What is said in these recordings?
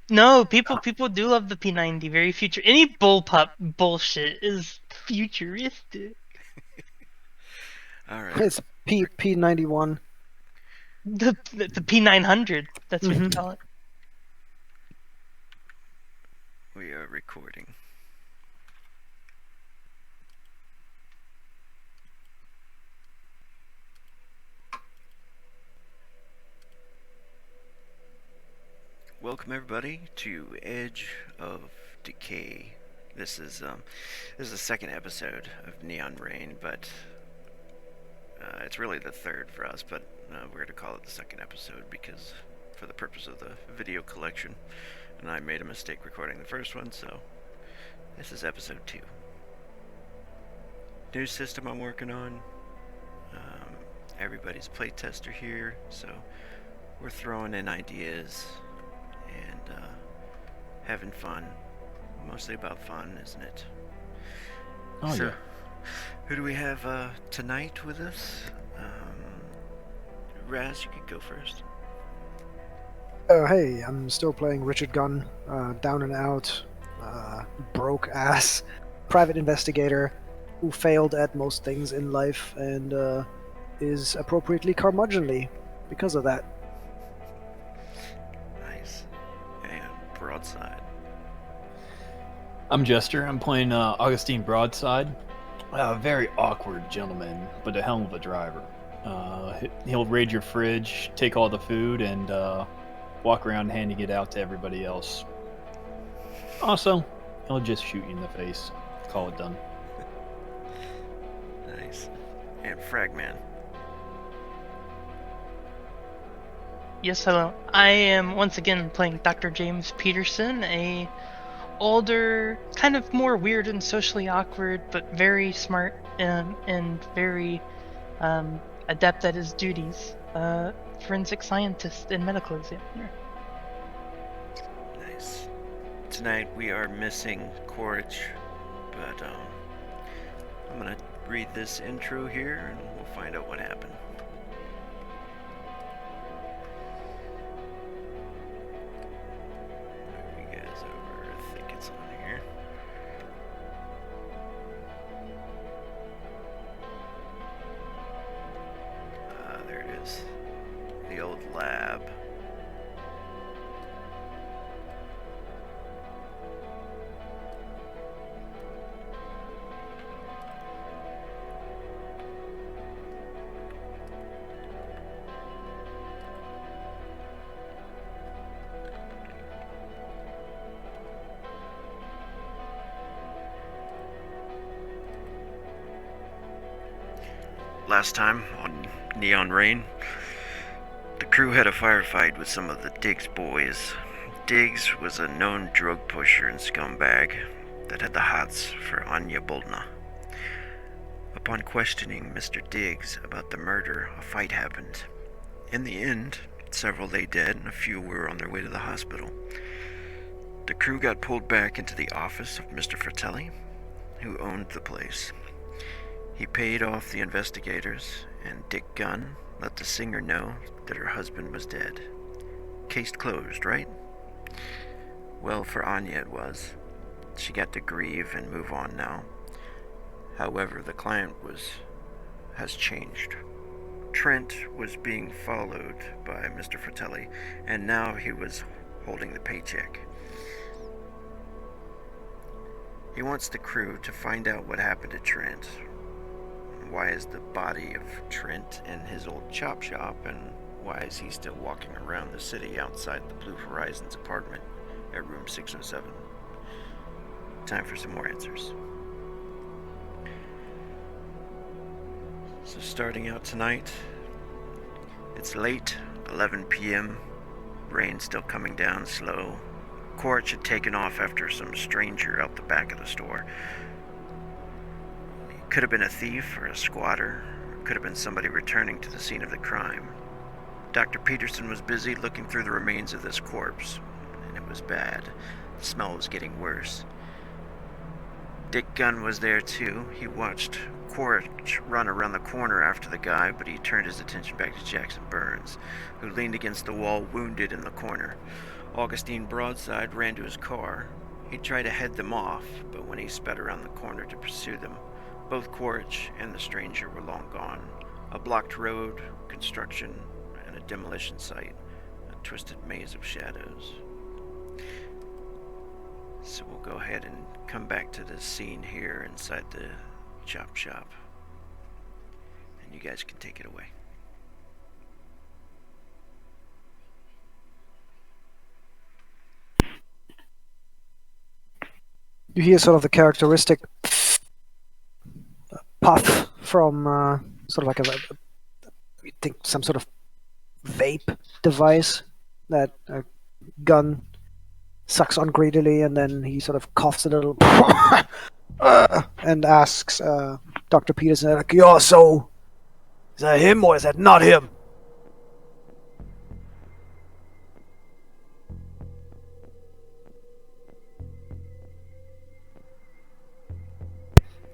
No, people do love the P90. Very future. Any bullpup bullshit is futuristic. All right. It's P91. The P900. That's what you Mm-hmm. call it. We are recording. Welcome everybody to Edge of Decay. This is the second episode of Neon Rain, but it's really the third for us. But we're going to call it the second episode because, for the purpose of the video collection, and I made a mistake recording the first one, so this is episode 2. New system I'm working on. Everybody's playtester here, so we're throwing in ideas and having fun. Mostly about fun, isn't it? Oh, So, yeah. who do we have tonight with us? Raz, you could go first. Oh, hey, I'm still playing Richard Gunn, down and out, broke ass private investigator who failed at most things in life and is appropriately curmudgeonly because of that. Nice. And Broadside. I'm Jester. I'm playing Augustine Broadside. A very awkward gentleman, but a hell of a driver. He'll raid your fridge, take all the food, and walk around handing it out to everybody else. Also, he'll just shoot you in the face. Call it done. Nice. And Fragman. Yes, hello. I am once again playing Dr. James Peterson, a older, kind of more weird and socially awkward, but very smart and very adept at his duties. Forensic scientist and medical examiner. Nice. Tonight we are missing Quaritch, but I'm gonna read this intro here and we'll find out what happened. Move you guys over. I think it's on here. There it is. The old lab. Last time on Neon Rain, the crew had a firefight with some of the Diggs boys. Diggs was a known drug pusher and scumbag that had the hots for Anya Boldna. Upon questioning Mr. Diggs about the murder, a fight happened. In the end, several lay dead and a few were on their way to the hospital. The crew got pulled back into the office of Mr. Fratelli, who owned the place. He paid off the investigators, and Dick Gunn let the singer know that her husband was dead. Case closed, right? Well, for Anya it was. She got to grieve and move on now. However, the client has changed. Trent was being followed by Mr. Fratelli, and now he was holding the paycheck. He wants the crew to find out what happened to Trent. Why is the body of Trent in his old chop shop, and why is he still walking around the city outside the Blue Horizons apartment at room 607? Time for some more answers. So starting out tonight, it's late, 11 p.m., rain still coming down slow. Quaritch had taken off after some stranger out the back of the store. Could have been a thief or a squatter, or could have been somebody returning to the scene of the crime. Dr. Peterson was busy looking through the remains of this corpse, and it was bad. The smell was getting worse. Dick Gunn was there too. He watched Quaritch run around the corner after the guy, but he turned his attention back to Jackson Burns, who leaned against the wall wounded in the corner. Augustine Broadside ran to his car. He tried to head them off, but when he sped around the corner to pursue them, both Quaritch and the stranger were long gone. A blocked road, construction, and a demolition site. A twisted maze of shadows. So we'll go ahead and come back to the scene here inside the chop shop. And you guys can take it away. You hear sort of the characteristic puff from sort of like you think some sort of vape device that a gun sucks on greedily, and then he sort of coughs a little and asks Dr. Peterson, like, "Yeah, so is that him or is that not him?"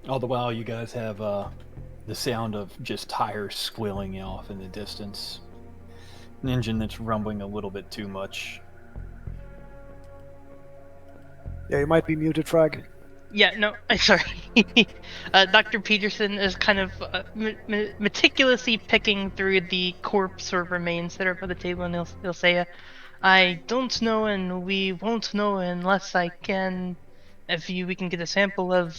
All the while, you guys have the sound of just tires squealing off in the distance. An engine that's rumbling a little bit too much. Yeah, you might be muted, Frag. Yeah, no, I'm sorry. Dr. Peterson is kind of meticulously picking through the corpse or remains that are by the table, and he'll say, "I don't know, and we won't know unless we can get a sample of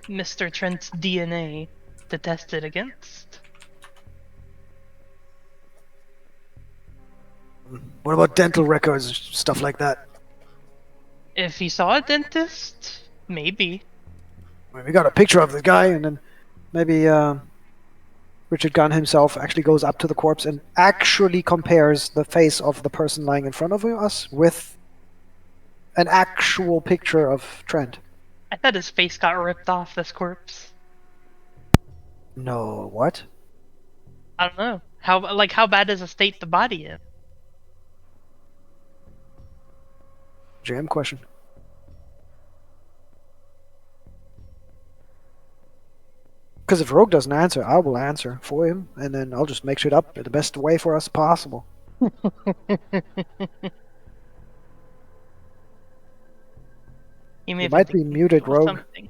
Mr. Trent's DNA to test it against." What about dental records, stuff like that? If he saw a dentist, maybe. I mean, we got a picture of the guy, and then maybe Richard Gunn himself actually goes up to the corpse and actually compares the face of the person lying in front of us with an actual picture of Trent. I thought his face got ripped off this corpse. No, what? I don't know. How bad is a state the body in? Jam question. Because if Rogue doesn't answer, I will answer for him, and then I'll just make shit up in the best way for us possible. You might be muted, Rogue. Something.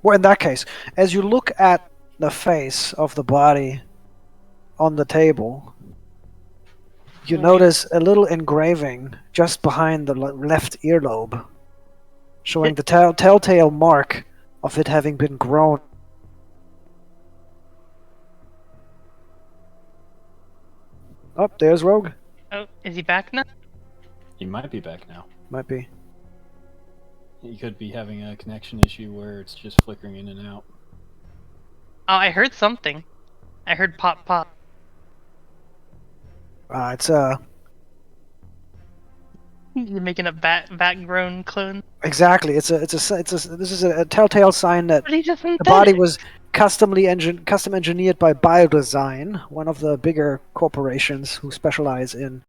Well, in that case, as you look at the face of the body on the table, you notice a little engraving just behind the left earlobe, showing the telltale mark of it having been grown. Oh, there's Rogue. Oh, is he back now? He might be back now. Might be. He could be having a connection issue where it's just flickering in and out. Oh, I heard something. I heard pop pop. It's You're making a bat grown clone. exactly. This is a telltale sign that But he just the body was custom engineered by Biodesign, one of the bigger corporations who specialize in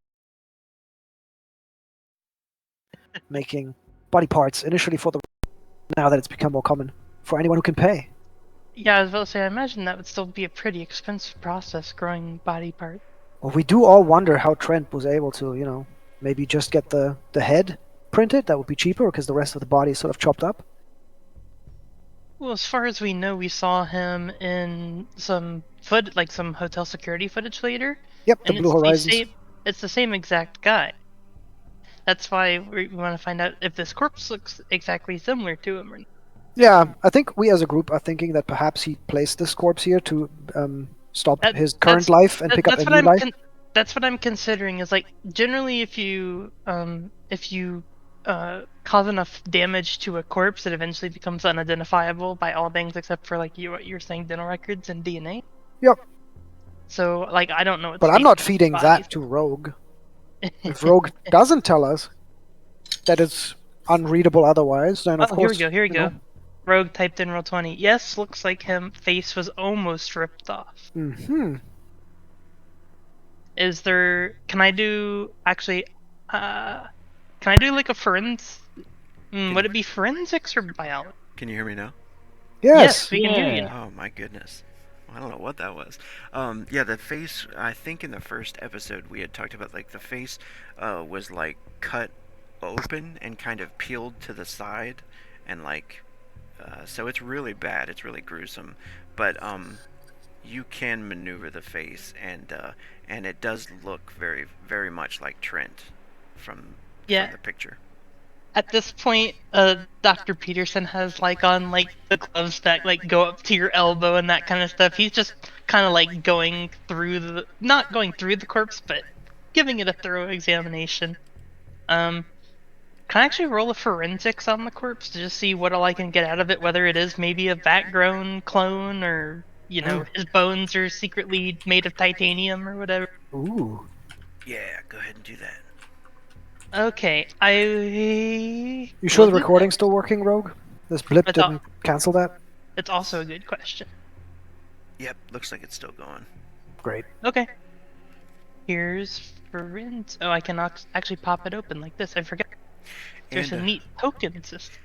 making body parts initially for the. Now that it's become more common for anyone who can pay. Yeah, I was about to say, I imagine that would still be a pretty expensive process, growing body part. Well, we do all wonder how Trent was able to, maybe just get the head printed. That would be cheaper because the rest of the body is sort of chopped up. Well, as far as we know, we saw him in some some hotel security footage later. Yep, the and Blue Horizons. It's the same exact guy. That's why we want to find out if this corpse looks exactly similar to him or not. Yeah, I think we as a group are thinking that perhaps he placed this corpse here to stop his current life and pick up a new life. That's what I'm considering. Is like generally, if you cause enough damage to a corpse, it eventually becomes unidentifiable by all things except for what you're saying, dental records and DNA. Yep. So I don't know what. But I'm not feeding that to Rogue. If Rogue doesn't tell us that it's unreadable otherwise, then of course. Here we go. Rogue typed in Roll20. Yes, looks like him. Face was almost ripped off. Mm-hmm. Is there? Can I do actually? Can I do a forensics? Would it be forensics or biology? Can you hear me now? Yes. We can hear you. Oh my goodness. I don't know what that was. Yeah, the face. I think in the first episode we had talked about like the face was like cut open and kind of peeled to the side, and like so it's really bad. It's really gruesome, but you can maneuver the face, and it does look very very much like Trent from Yeah. the picture. At this point, Dr. Peterson has like on like the gloves that like go up to your elbow and that kind of stuff. He's just kind of like going through not going through the corpse, but giving it a thorough examination. Um, can I actually roll a forensics on the corpse to just see what all I can get out of it? Whether it is maybe a vat-grown clone, or his bones are secretly made of titanium or whatever. Ooh. Yeah, go ahead and do that. Okay, You sure will the do recording's still working, Rogue? This blip It's al- didn't cancel that? It's also a good question. Yep, looks like it's still going. Great. Okay. Here's forensics. Oh, I cannot actually pop it open like this. I forgot. There's And a neat token system.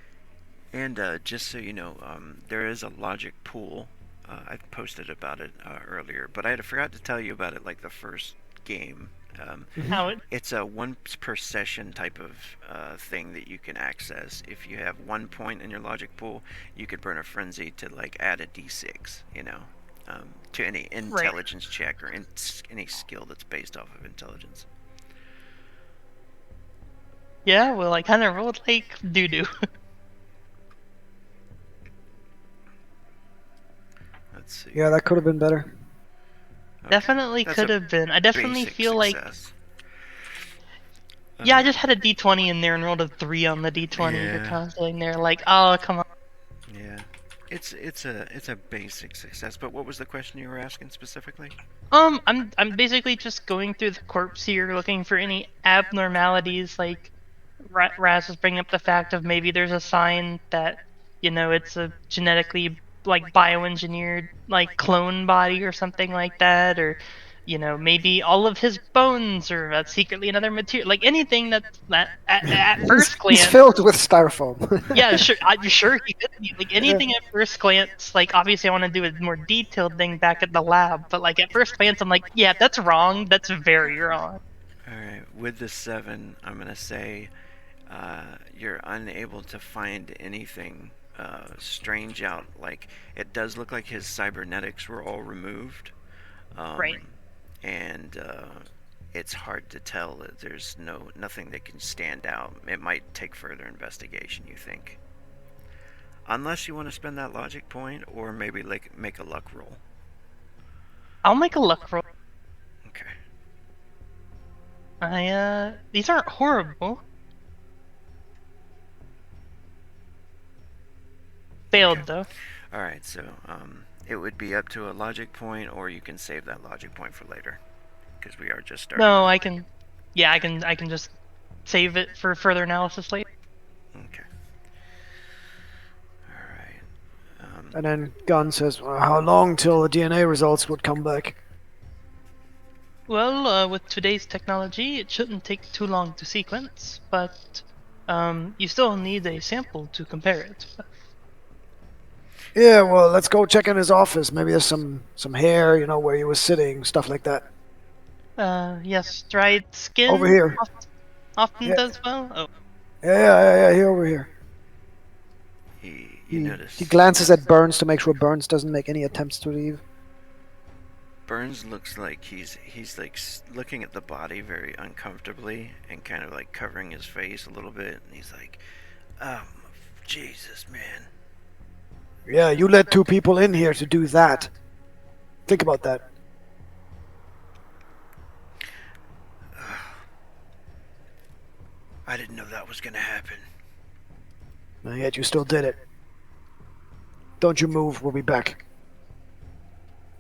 And just so you know, there is a logic pool. I posted about it earlier, but I forgot to tell you about it like the first game. How it? It's a once per session type of thing that you can access. If you have 1 point in your logic pool, you could burn a frenzy to like add a d6, to any intelligence check or any skill that's based off of intelligence. Yeah, well, I kind of rolled like doo-doo. Let's see. Yeah, that could have been better. Okay. Definitely That's could a have been. I definitely basic feel success. yeah, I just had a d20 in there and rolled a 3 on the d20. Yeah. You're kind of sitting there like, oh, come on. Yeah, it's a basic success. But what was the question you were asking specifically? I'm basically just going through the corpse here, looking for any abnormalities. Like, Raz was bringing up the fact of maybe there's a sign that it's a genetically like bioengineered like clone body or something like that, or maybe all of his bones are secretly another material. Like anything that at first glance He's filled with styrofoam. yeah, sure. I'm sure he could be. Like anything at first glance, like obviously I want to do a more detailed thing back at the lab, but like at first glance I'm like, yeah, that's wrong. That's very wrong. All right, with the 7, I'm gonna say you're unable to find anything strange out. Like it does look like his cybernetics were all removed, Right. and it's hard to tell that there's nothing that can stand out. It might take further investigation, you think, unless you want to spend that logic point, or maybe like make a luck roll. I'll make a luck roll. Okay. These aren't horrible. Failed though. All right, so it would be up to a logic point, or you can save that logic point for later, because we are just starting. No, I can. Yeah, I can just save it for further analysis later. Okay. All right. And then Gunn says, well, how long till the DNA results would come back? Well, with today's technology, it shouldn't take too long to sequence, but you still need a sample to compare it. Yeah, well, let's go check in his office. Maybe there's some hair, where he was sitting, stuff like that. Yes, dried skin. Over here. Often Yeah. does well. Oh, Yeah, here, over here. You notice He glances at Burns to make sure Burns doesn't make any attempts to leave. Burns looks like he's like looking at the body very uncomfortably and kind of like covering his face a little bit, and he's like, "Oh, Jesus, man." Yeah, you let 2 people in here to do that. Think about that. I didn't know that was gonna happen. And yet you still did it. Don't you move, we'll be back.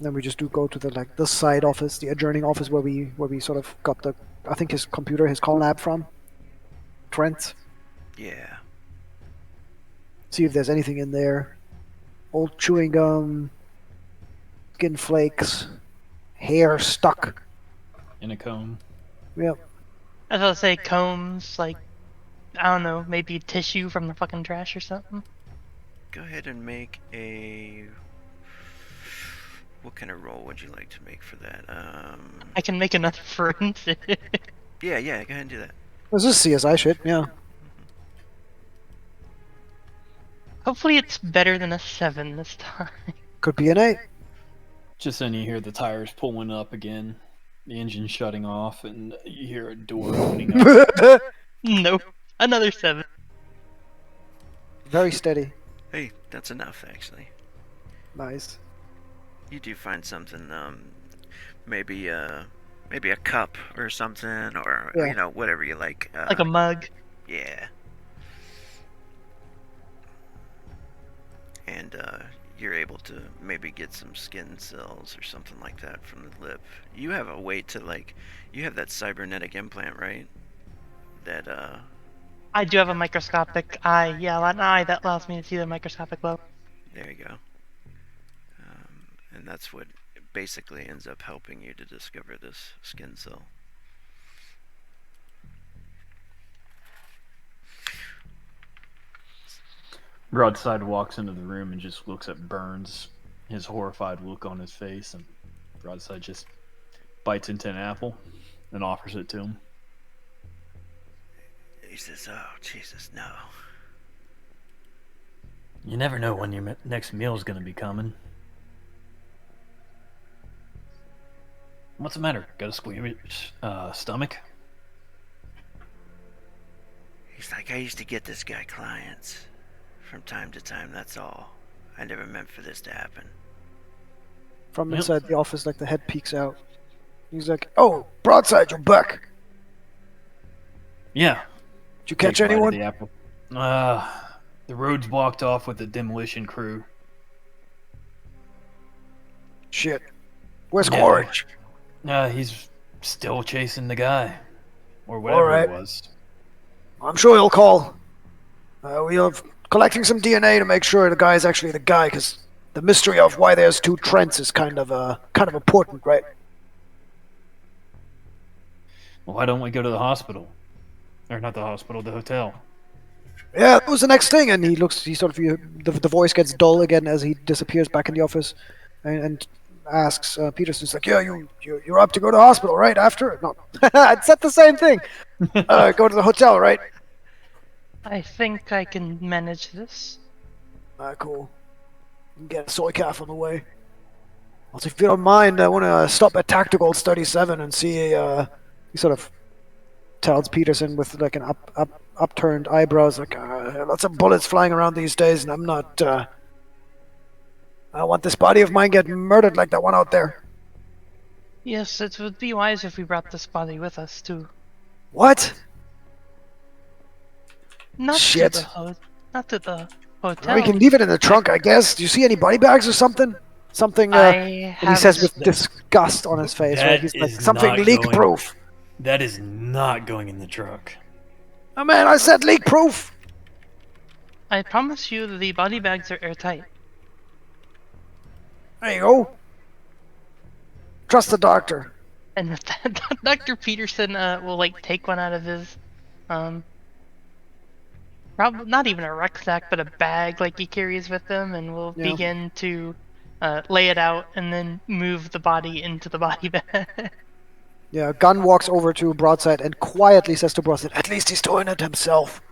Then we just do go to the side office, the adjourning office where we sort of got I think his computer, his call lab from. Trent. Yeah. See if there's anything in there. Old chewing gum, skin flakes, hair stuck. In a comb. Yep. I was about to say combs, like I don't know, maybe tissue from the fucking trash or something. Go ahead and make a. What kind of roll would you like to make for that? I can make another forensic. Yeah, go ahead and do that. This is CSI shit, yeah. Hopefully it's better than a 7 this time. Could be an 8. Just then you hear the tires pulling up again, the engine shutting off, and you hear a door opening up. Nope. Another 7. Very steady. Hey, that's enough, actually. Nice. You do find something, maybe a cup or something, or, Yeah. whatever you like. Like a mug. Yeah. And, you're able to maybe get some skin cells or something like that from the lip. You have a way to, you have that cybernetic implant, right? That, I do have a microscopic eye. Yeah, an eye that allows me to see the microscopic low. there you go. And that's what basically ends up helping you to discover this skin cell. Broadside walks into the room and just looks at Burns, his horrified look on his face, and Broadside just bites into an apple and offers it to him. He says, "Oh, Jesus, no." You never know when your next meal's gonna be coming. What's the matter? Got a squeamish stomach? He's like, "I used to get this guy clients from time to time, that's all. I never meant for this to happen." From Yep. inside the office, like the head peeks out. He's like, "Oh, Broadside, you're back. Yeah. Did you catch Takes a bite of anyone?" The apple. The road's blocked off with the demolition crew. Shit. Where's Yeah. Quaritch? He's still chasing the guy. Or whatever Alright. it was. I'm sure he'll call. We're collecting some DNA to make sure the guy is actually the guy, because the mystery of why there's 2 Trents is kind of important, right? Well, why don't we go to the hospital? Or not the hospital, the hotel. Yeah, that was the next thing, and the voice gets dull again as he disappears back in the office, and asks Peterson's like, "Yeah, you're up to go to the hospital, right? After?" No, I said the same thing. Go to the hotel, right? I think I can manage this. Cool. Get a soy calf on the way. Also, if you don't mind, I want to stop at Tactical 37 and see a. He sort of tells Peterson with like an upturned eyebrows, like, lots of bullets flying around these days, and I'm not. I want this body of mine get murdered like that one out there. Yes, it would be wise if we brought this body with us too. What? Not Shit. to the not to the hotel. We can leave it in the trunk, I guess. Do you see any body bags or something? Something. I And he have says with disgust on his face, right? That He's like, is something not leak going- proof. That is not going in the truck. Oh man, I said leak proof. I promise you the body bags are airtight. There you go. Trust the doctor. And with that, Dr. Peterson will like take one out of his probably not even a rucksack, but a bag like he carries with him, and will Yeah. begin to lay it out and then move the body into the body bag. Yeah, Gunn walks over to Broadside and quietly says to Broadside, "At least he's doing it himself."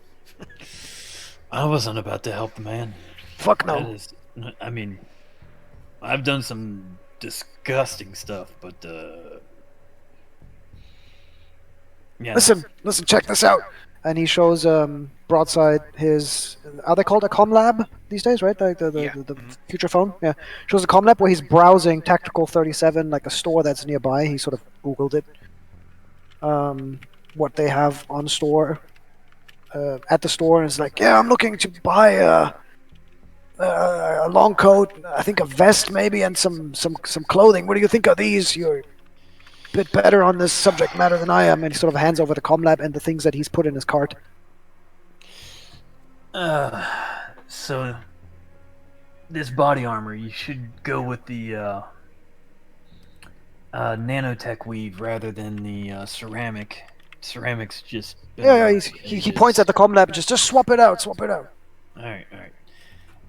I wasn't about to help the man. Fuck That no. is, I mean, I've done some disgusting stuff, but yeah. Listen, check this out. And he shows Broadside his. Are they called a comm lab these days, right? Like the Yeah. the future phone. Yeah, shows a comm lab where he's browsing Tactical 37, like a store that's nearby. He sort of Googled it. What they have on store, at the store, and it's like, yeah, I'm looking to buy a long coat, I think a vest maybe, and some clothing. What do you think of these? You're a bit better on this subject matter than I am. And he sort of hands over the comm lab and the things that he's put in his cart. So this body armor, you should go with the nanotech weave rather than the ceramic. Ceramic's just Yeah, he points at the comm lab and just swap it out. All right.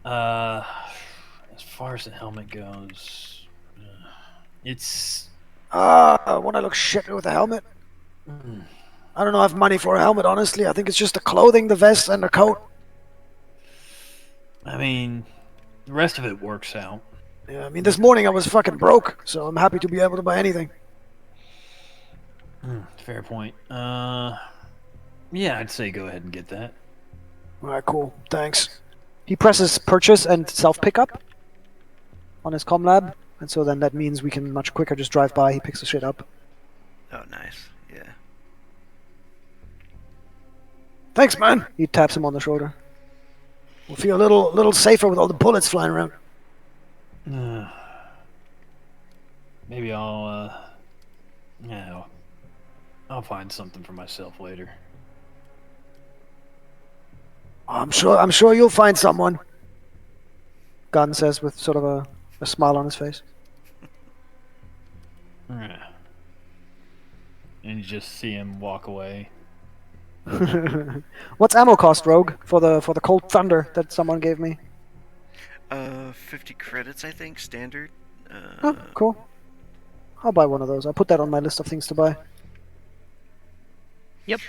As far as the helmet goes, It's. When I look shit with a helmet. I don't know if I have money for a helmet, honestly. I think it's just the clothing, the vest, and the coat. I mean, the rest of it works out. Yeah, I mean, this morning I was fucking broke, so I'm happy to be able to buy anything. Fair point. Yeah, I'd say go ahead and get that. Alright, cool. Thanks. He presses purchase and self-pickup on his comm lab, and so then that means we can much quicker just drive by. He picks the shit up. Oh, nice. Yeah. Thanks, man. He taps him on the shoulder. We'll feel a little safer with all the bullets flying around. Maybe I'll. Yeah, I'll find something for myself later. I'm sure you'll find someone. Gunn says with sort of a smile on his face. Yeah. And you just see him walk away. What's ammo cost, Rogue, for the Colt Thunder that someone gave me? 50 credits, I think, standard. Oh, cool. I'll buy one of those. I'll put that on my list of things to buy. Yep.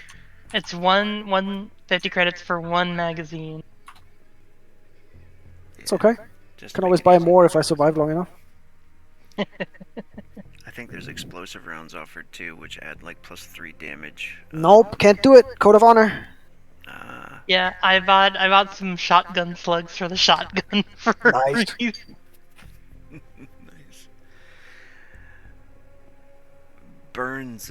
It's one 50 credits for one magazine. It's okay. Just Can to always make it buy easy. more if I survive long enough. I think there's explosive rounds offered too, which add like +3 damage. Nope, can't do it. Code of honor. Yeah, I bought some shotgun slugs for the shotgun for Nice. free. Nice. Burns,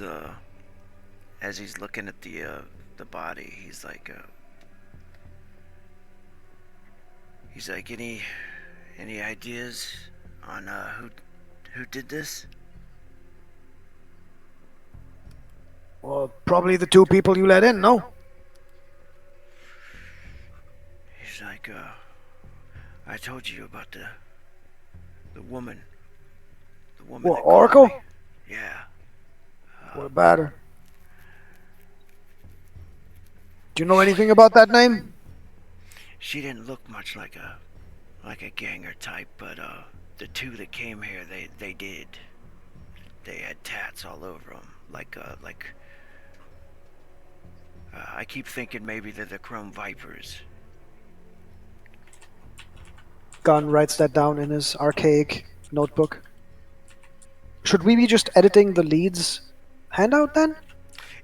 as he's looking at the body, he's like, any ideas on who did this? Well, probably the two people you let in, no? He's like, I told you about the woman. The woman. What, that called Oracle? me. Yeah. What about her? Do you know anything about that name? She didn't look much like a ganger type, but the two that came here, they did. They had tats all over them, I keep thinking maybe they're the Chrome Vipers. Gunn writes that down in his archaic notebook. Should we be just editing the leads handout then?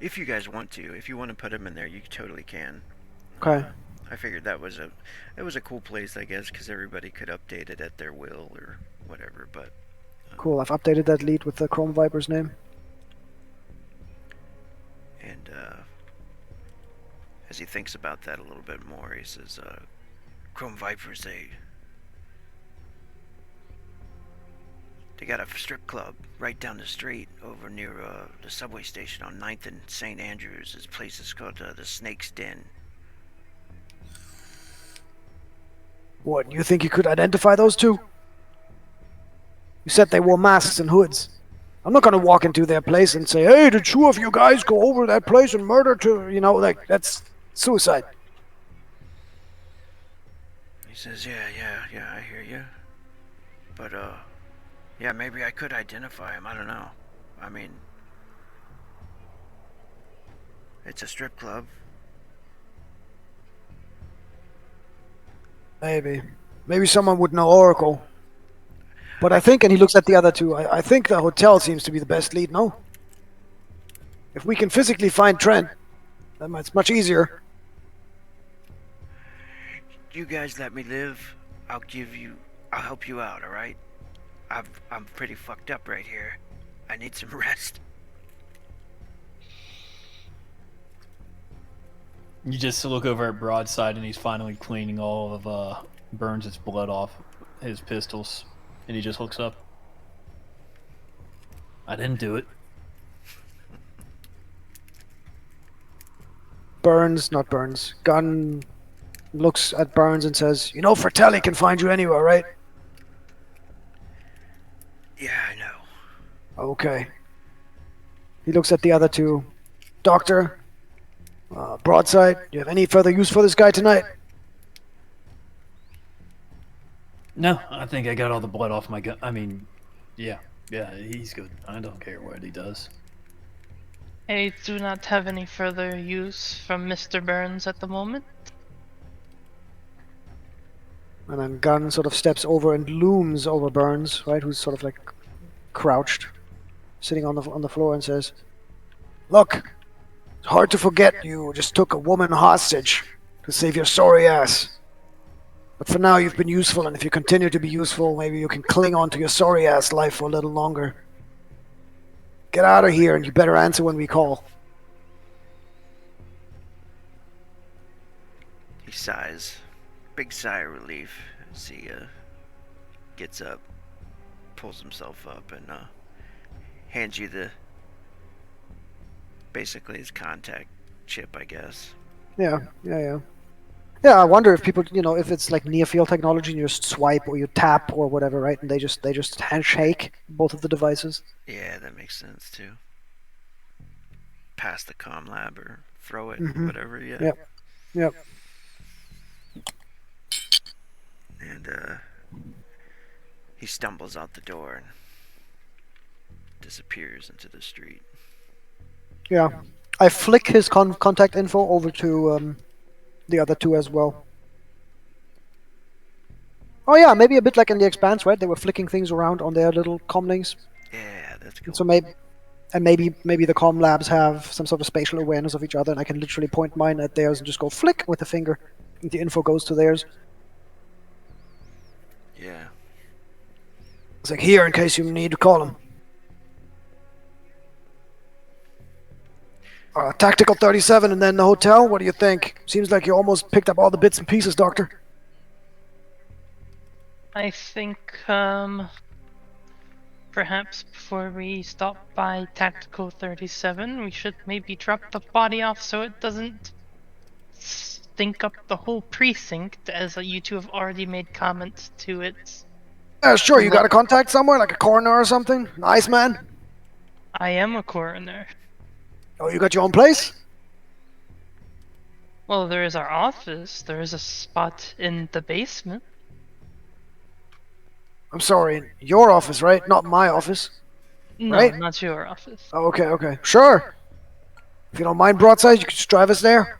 If you guys want to, if you want to put them in there, you totally can. Okay. I figured that was a cool place, I guess, because everybody could update it at their will or whatever. But Cool, I've updated that lead with the Chrome Viper's name. and as he thinks about that a little bit more, he says, "Chrome Vipers, they got a strip club right down the street over near the subway station on 9th and St. Andrews. This place is called the Snake's Den." What, you think you could identify those two? You said they wore masks and hoods. I'm not gonna walk into their place and say, hey, the two of you guys go over that place and murder two, that's suicide. He says, yeah, I hear you. But, yeah, maybe I could identify him. I don't know. I mean, it's a strip club. Maybe someone would know Oracle. But I think, and he looks at the other two, I think the hotel seems to be the best lead, no? If we can physically find Trent, then it's much easier. You guys let me live. I'll help you out, alright? I'm pretty fucked up right here. I need some rest. You just look over at Broadside, and he's finally cleaning all of Burns' blood off his pistols, and he just looks up. I didn't do it. Not Burns. Gunn looks at Burns and says, you know Fratelli can find you anywhere, right? Yeah, I know. Okay. He looks at the other two. Doctor, Broadside, do you have any further use for this guy tonight? No, I think I got all the blood off my gun. I mean, yeah. Yeah, he's good. I don't care what he does. I do not have any further use from Mr. Burns at the moment. And then Gunn sort of steps over and looms over Burns, right, who's sort of like crouched, sitting on the floor, and says, "Look, it's hard to forget you just took a woman hostage to save your sorry ass. But for now, you've been useful, and if you continue to be useful, maybe you can cling on to your sorry ass life for a little longer. Get out of here, and you better answer when we call." He sighs. Big sigh of relief as he gets up, pulls himself up, and hands you basically his contact chip, I guess. Yeah. Yeah, I wonder if people, if it's like near field technology, and you just swipe or you tap or whatever, right? And they just handshake both of the devices. Yeah, that makes sense too. Pass the comm lab or throw it, Mhm. whatever. Yeah. Yep. And he stumbles out the door and disappears into the street. Yeah. I flick his contact info over to the other two as well. Oh yeah, maybe a bit like in the Expanse, right? They were flicking things around on their little comlinks. Yeah, that's cool. So maybe the comm labs have some sort of spatial awareness of each other, and I can literally point mine at theirs and just go flick with the finger, and the info goes to theirs. Yeah. It's like, here in case you need to call them. Tactical 37 and then the hotel, what do you think? Seems like you almost picked up all the bits and pieces, Doctor. I think, perhaps before we stop by Tactical 37, we should maybe drop the body off so it doesn't stink up the whole precinct, as you two have already made comments to it. Sure, you got a contact somewhere, like a coroner or something? An Iceman? I am a coroner. Oh, you got your own place? Well, there is our office. There is a spot in the basement. I'm sorry, your office, right? Not my office. No, Right? not your office. Oh, okay. Sure. If you don't mind, Broadside, you could just drive us there.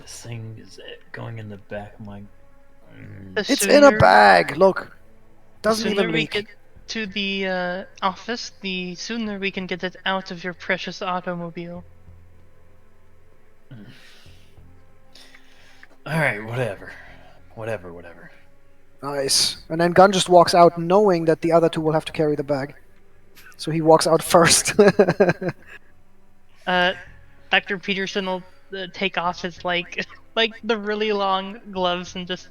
This thing is going in the back of my. The It's in a sooner- bag, look. The Doesn't sooner even we leak. get to the office, the sooner we can get it out of your precious automobile. Alright, whatever. Nice. And then Gunn just walks out knowing that the other two will have to carry the bag. So he walks out first. Dr. Peterson will take off his like the really long gloves and just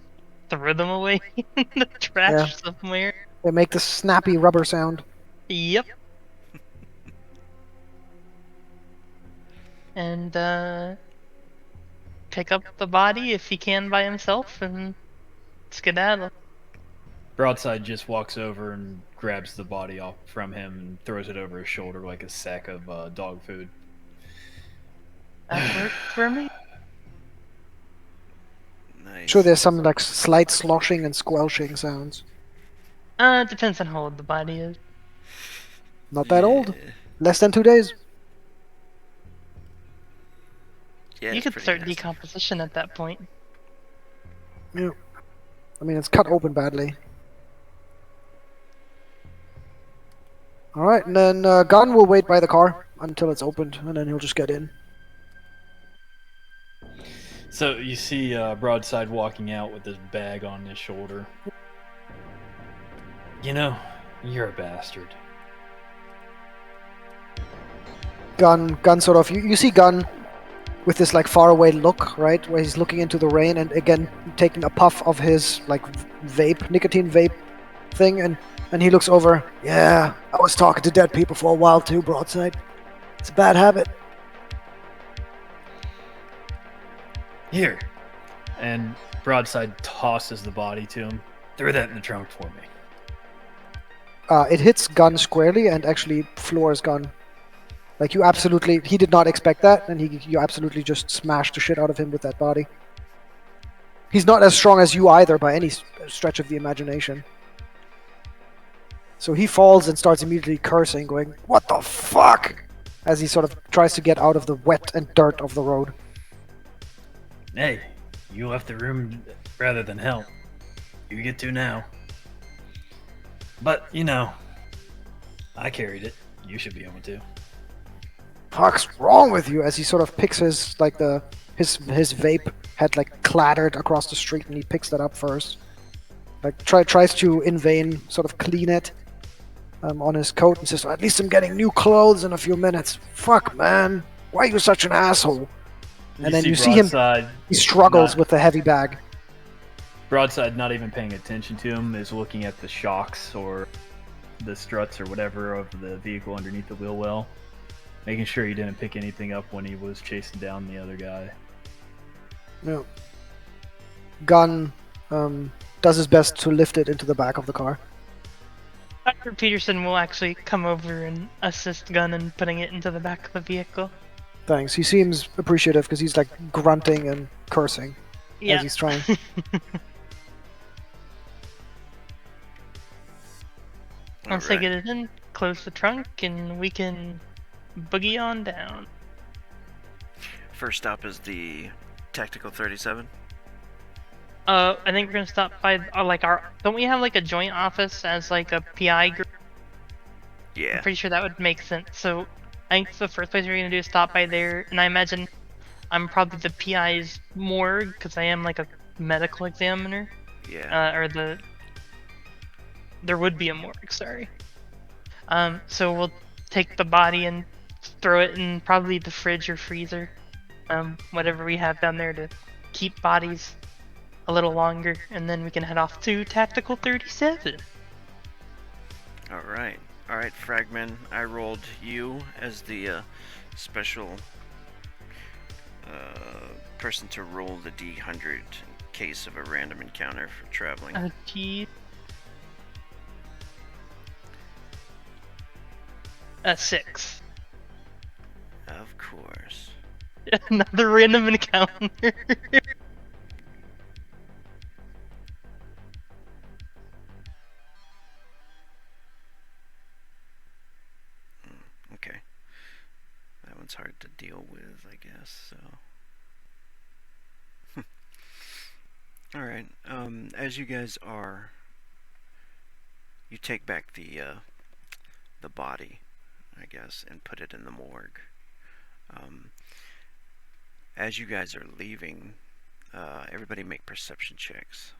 throw them away in the trash somewhere. They make the snappy rubber sound. Yep. And pick up the body if he can by himself and skedaddle. Broadside just walks over and grabs the body off from him and throws it over his shoulder like a sack of dog food. That worked for me. Nice. Sure, there's some like slight sloshing and squelching sounds. Depends on how old the body is. Not that old. Yeah. Less than 2 days. Yeah, You it's could pretty start nasty. decomposition at that point. Yeah. I mean, it's cut open badly. Alright, and then Gunn will wait by the car until it's opened, and then he'll just get in. So you see Broadside walking out with this bag on his shoulder. You know, you're a bastard. Gunn sort of, you see Gunn with this like faraway look, right, where he's looking into the rain and again taking a puff of his like nicotine vape thing, and he looks over. Yeah, I was talking to dead people for a while too, Broadside. It's a bad habit. Here. And Broadside tosses the body to him. Throw that in the trunk for me. It hits Gunn squarely and actually floors Gunn. Like he did not expect that, and you absolutely just smashed the shit out of him with that body. He's not as strong as you either by any stretch of the imagination. So he falls and starts immediately cursing, going, "What the fuck?" as he sort of tries to get out of the wet and dirt of the road. Hey, you left the room rather than help. You get to now. But, I carried it. You should be able to. Fuck's wrong with you? As he sort of picks his vape had like clattered across the street, and he picks that up first. Like tries to in vain sort of clean it on his coat and says, "At least I'm getting new clothes in a few minutes." Fuck, man, why are you such an asshole? And then you see him. Broadside, He struggles not- with the heavy bag. Broadside, not even paying attention to him, is looking at the shocks or the struts or whatever of the vehicle underneath the wheel well, making sure he didn't pick anything up when he was chasing down the other guy. Yeah. Gunn does his best to lift it into the back of the car. Dr. Peterson will actually come over and assist Gunn in putting it into the back of the vehicle. Thanks. He seems appreciative because he's like grunting and cursing Yeah. as he's trying. Once I get it in, close the trunk, and we can boogie on down. First stop is the Tactical 37. I think we're gonna stop by like our. Don't we have like a joint office as like a PI group? I'm Yeah. pretty sure that would make sense. So I think the first place we're gonna do is stop by there, and I imagine I'm probably the PI's morgue because I am like a medical examiner. Yeah. Or there would be a morgue. Sorry. So we'll take the body and throw it in probably the fridge or freezer, whatever we have down there to keep bodies a little longer, and then we can head off to Tactical 37. Alright. Alright, Fragman. I rolled you as the special person to roll the D100 in case of a random encounter for traveling. Gee. 6. Of course. Another random encounter. Okay. That one's hard to deal with, I guess, so. Alright, as you guys are, you take back the body, I guess, and put it in the morgue. As you guys are leaving, everybody make perception checks.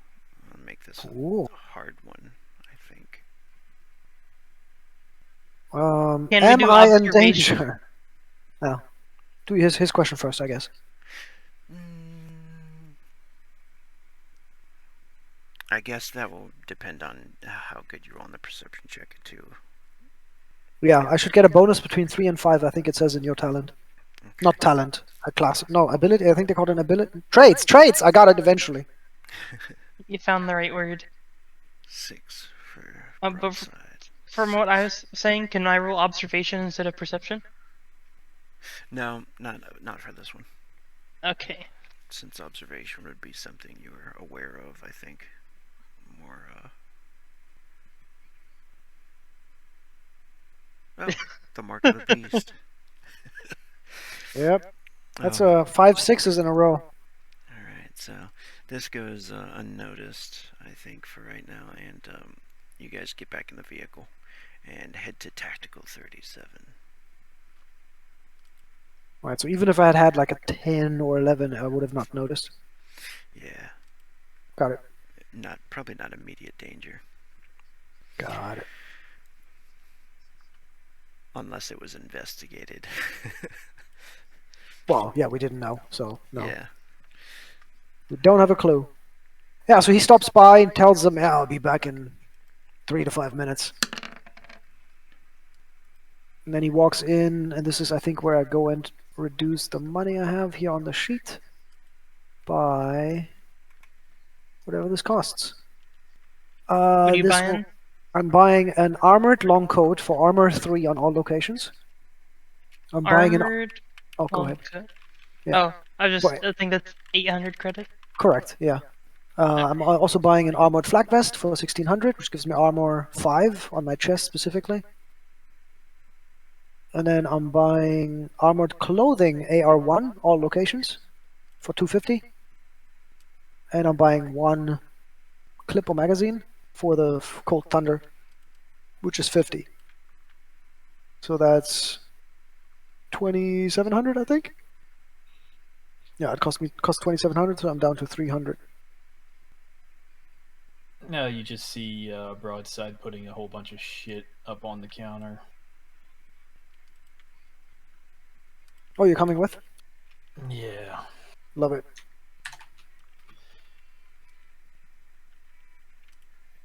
I'll make this Ooh. a hard one, I think. Can we Am do I in observation? danger? No. Do his question first, I guess. I guess that will depend on how good you are on the perception check, too. Yeah, I should get a bonus between 3 and 5, I think it says in your talent. Okay. Not talent. A class. No, ability. I think they call it an ability. Traits! I got it eventually. You found the right word. 6 for But broadside. from what I was saying, can I roll observation instead of perception? No, not for this one. Okay. Since observation would be something you were aware of, I think. More, Oh, the mark of the beast. Yep. That's Oh, 5 6s in a row. Alright, so this goes unnoticed, I think, for right now, and you guys get back in the vehicle and head to Tactical 37. Right, so even if I had had like a 10 or 11, I would have not noticed. Yeah, Got it. probably not immediate danger, Got it. unless it was investigated. Well, yeah, we didn't know, so no. Yeah. We don't have a clue. Yeah, so he stops by and tells them, "Yeah, I'll be back in 3 to 5 minutes." And then he walks in, and this is, I think, where I go and reduce the money I have here on the sheet by whatever this costs. What are you this buying? I'm buying an armored long coat for armor 3 on all locations. I'm buying an. Armored. Oh, go ahead. Okay. Yeah. Oh, I Wait. think that's 800 credit. Correct, yeah. I'm also buying an armored flak vest for 1600, which gives me armor 5 on my chest specifically. And then I'm buying armored clothing AR1, all locations, for 250. And I'm buying one clip or magazine for the Cold Thunder, which is 50. So that's 2700, I think. Yeah, it cost 2700, so I'm down to 300. No, you just see Broadside putting a whole bunch of shit up on the counter. Oh, you're coming with? Yeah. Love it.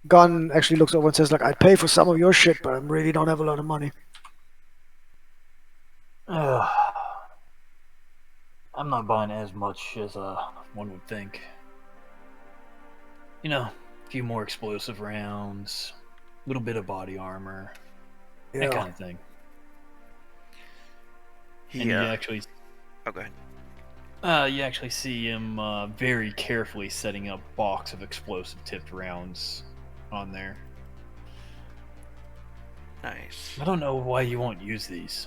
Gunn actually looks over and says, like, I'd pay for some of your shit, but I really don't have a lot of money. I'm not buying as much as one would think. You know, a few more explosive rounds, a little bit of body armor, that Yeah. kind of thing. And Yeah. you actually, Oh, go ahead. you actually see him very carefully setting up a box of explosive tipped rounds on there. Nice. I don't know why you won't use these.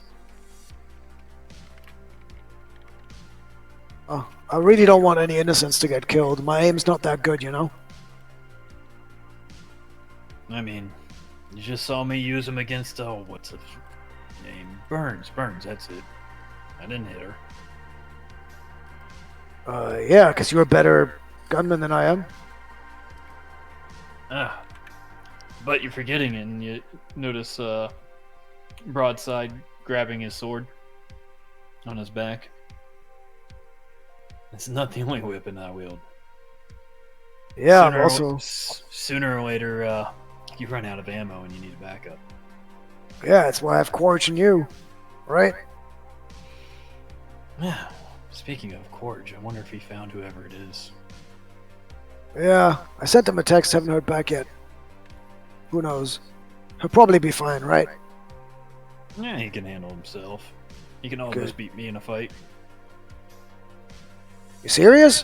Oh, I really don't want any innocents to get killed. My aim's not that good, you know? I mean, you just saw me use them against, what's his name? Burns, that's it. I didn't hit her. Yeah, because you're a better gunman than I am. Ah, but you're forgetting it, and you notice Broadside grabbing his sword on his back. It's not the only weapon I wield. Yeah, I'm sooner, also... sooner or later, you run out of ammo and you need a backup. Yeah, that's why I have Quaritch and you, right? Yeah. Speaking of Corge, I wonder if he found whoever it is. Yeah, I sent him a text, haven't heard back yet. Who knows? He'll probably be fine, right? Yeah, he can handle himself. He can almost Good. beat me in a fight. You serious?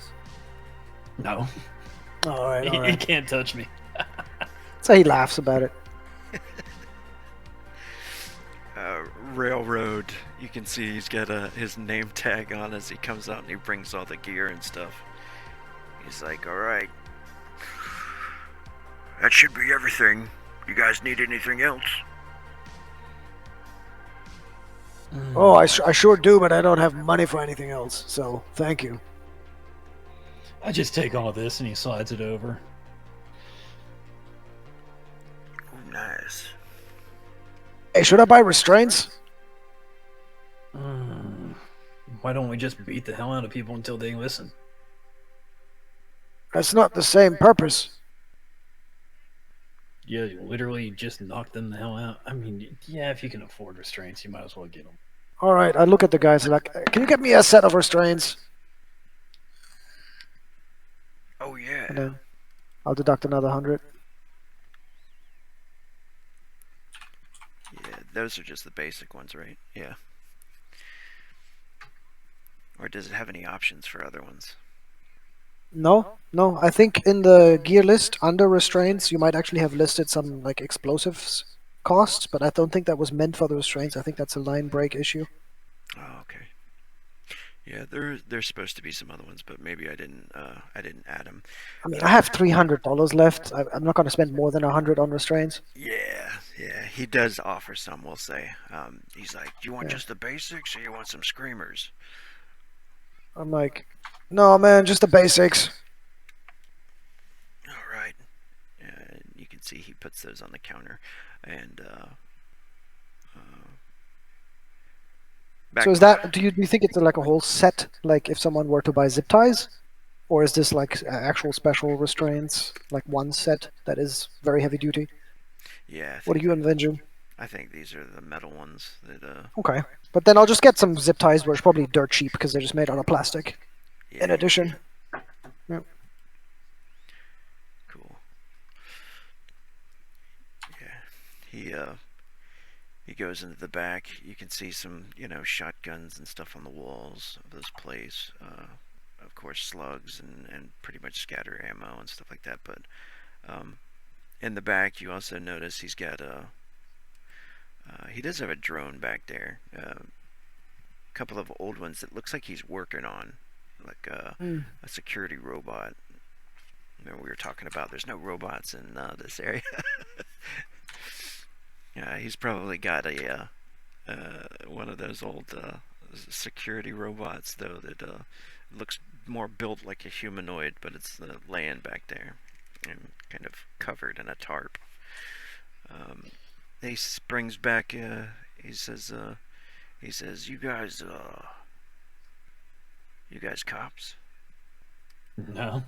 No, Alright, he alright. can't touch me. So he laughs about it. Railroad. You can see he's got his name tag on as he comes out and he brings all the gear and stuff. He's like, alright. That should be everything. You guys need anything else? Oh, I sure do, but I don't have money for anything else, so thank you. I just take all this and he slides it over. Oh, nice. Hey, should I buy restraints? Why don't we just beat the hell out of people until they listen? That's not the same purpose. Yeah, you literally just knock them the hell out. I mean, yeah, if you can afford restraints, you might as well get them. Alright, I look at the guys like, can you get me a set of restraints? Oh, yeah. And then I'll deduct another 100. Yeah, those are just the basic ones, right? Yeah. Or does it have any options for other ones? No, no. I think in the gear list under restraints, you might actually have listed some like explosives costs, but I don't think that was meant for the restraints. I think that's a line break issue. Oh, okay. Yeah, there's supposed to be some other ones, but maybe I didn't add them. I mean, I have $300 left. I'm not going to spend more than 100 on restraints. Yeah, he does offer some. We'll say. He's like, do you want Yeah. just the basics, or you want some screamers? I'm like, no, man, just the basics. All right. You can see he puts those on the counter, and back. So is that? Do you think it's like a whole set? Like if someone were to buy zip ties, or is this like actual special restraints, like one set that is very heavy duty? Yeah, What do you envision? I think these are the metal ones that Okay, but then I'll just get some zip ties, which are probably dirt cheap because they're just made out of plastic. yeah, In addition, cool. Yeah, he goes into the back. You can see some shotguns and stuff on the walls of this place. Of course, slugs and pretty much scatter ammo and stuff like that. But in the back, you also notice he's got he does have a drone back there. A couple of old ones that looks like he's working on, like a security robot. Remember we were talking about there's no robots in this area. Yeah, he's probably got a one of those old security robots though that looks more built like a humanoid, but it's laying back there and kind of covered in a tarp. He springs back. He says, you guys cops?" No.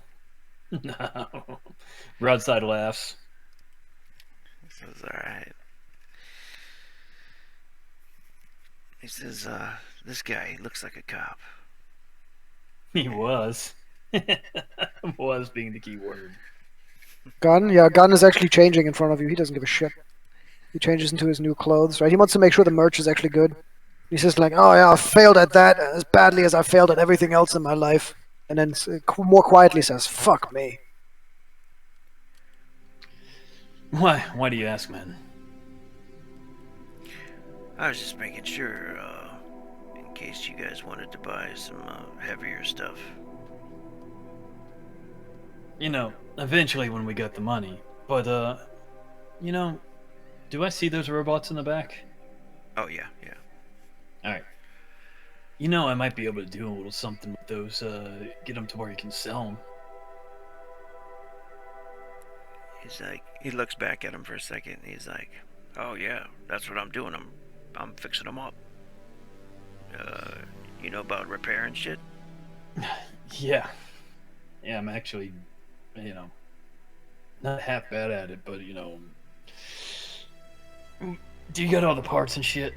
No. Broadside laughs. He says, "All right." He says, "This guy, he looks like a cop." He was. Was being the key word. Gun? Yeah, Gun is actually changing in front of you. He doesn't give a shit. He changes into his new clothes, right? He wants to make sure the merch is actually good. He says like, "Oh yeah, I failed at that as badly as I failed at everything else in my life." And then more quietly says, "Fuck me." Why? Why do you ask, man? I was just making sure, in case you guys wanted to buy some heavier stuff. You know, eventually when we got the money. But, you know, do I see those robots in the back? Oh yeah, yeah. Alright. You know, I might be able to do a little something with those, get them to where you can sell them. He's like, he looks back at him for a second. And he's like, "Oh yeah, that's what I'm doing. I'm fixing them up. You know about repairing shit?" Yeah. Yeah, I'm actually, you know, not half bad at it, but, you know. Do you got all the parts and shit?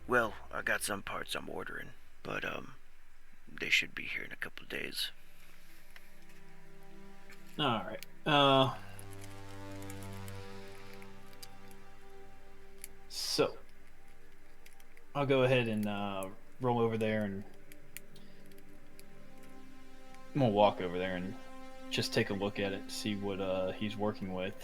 Well, I got some parts I'm ordering, but they should be here in a couple of days. Alright. So, I'll go ahead and roll over there and I'm gonna walk over there and just take a look at it, see what he's working with.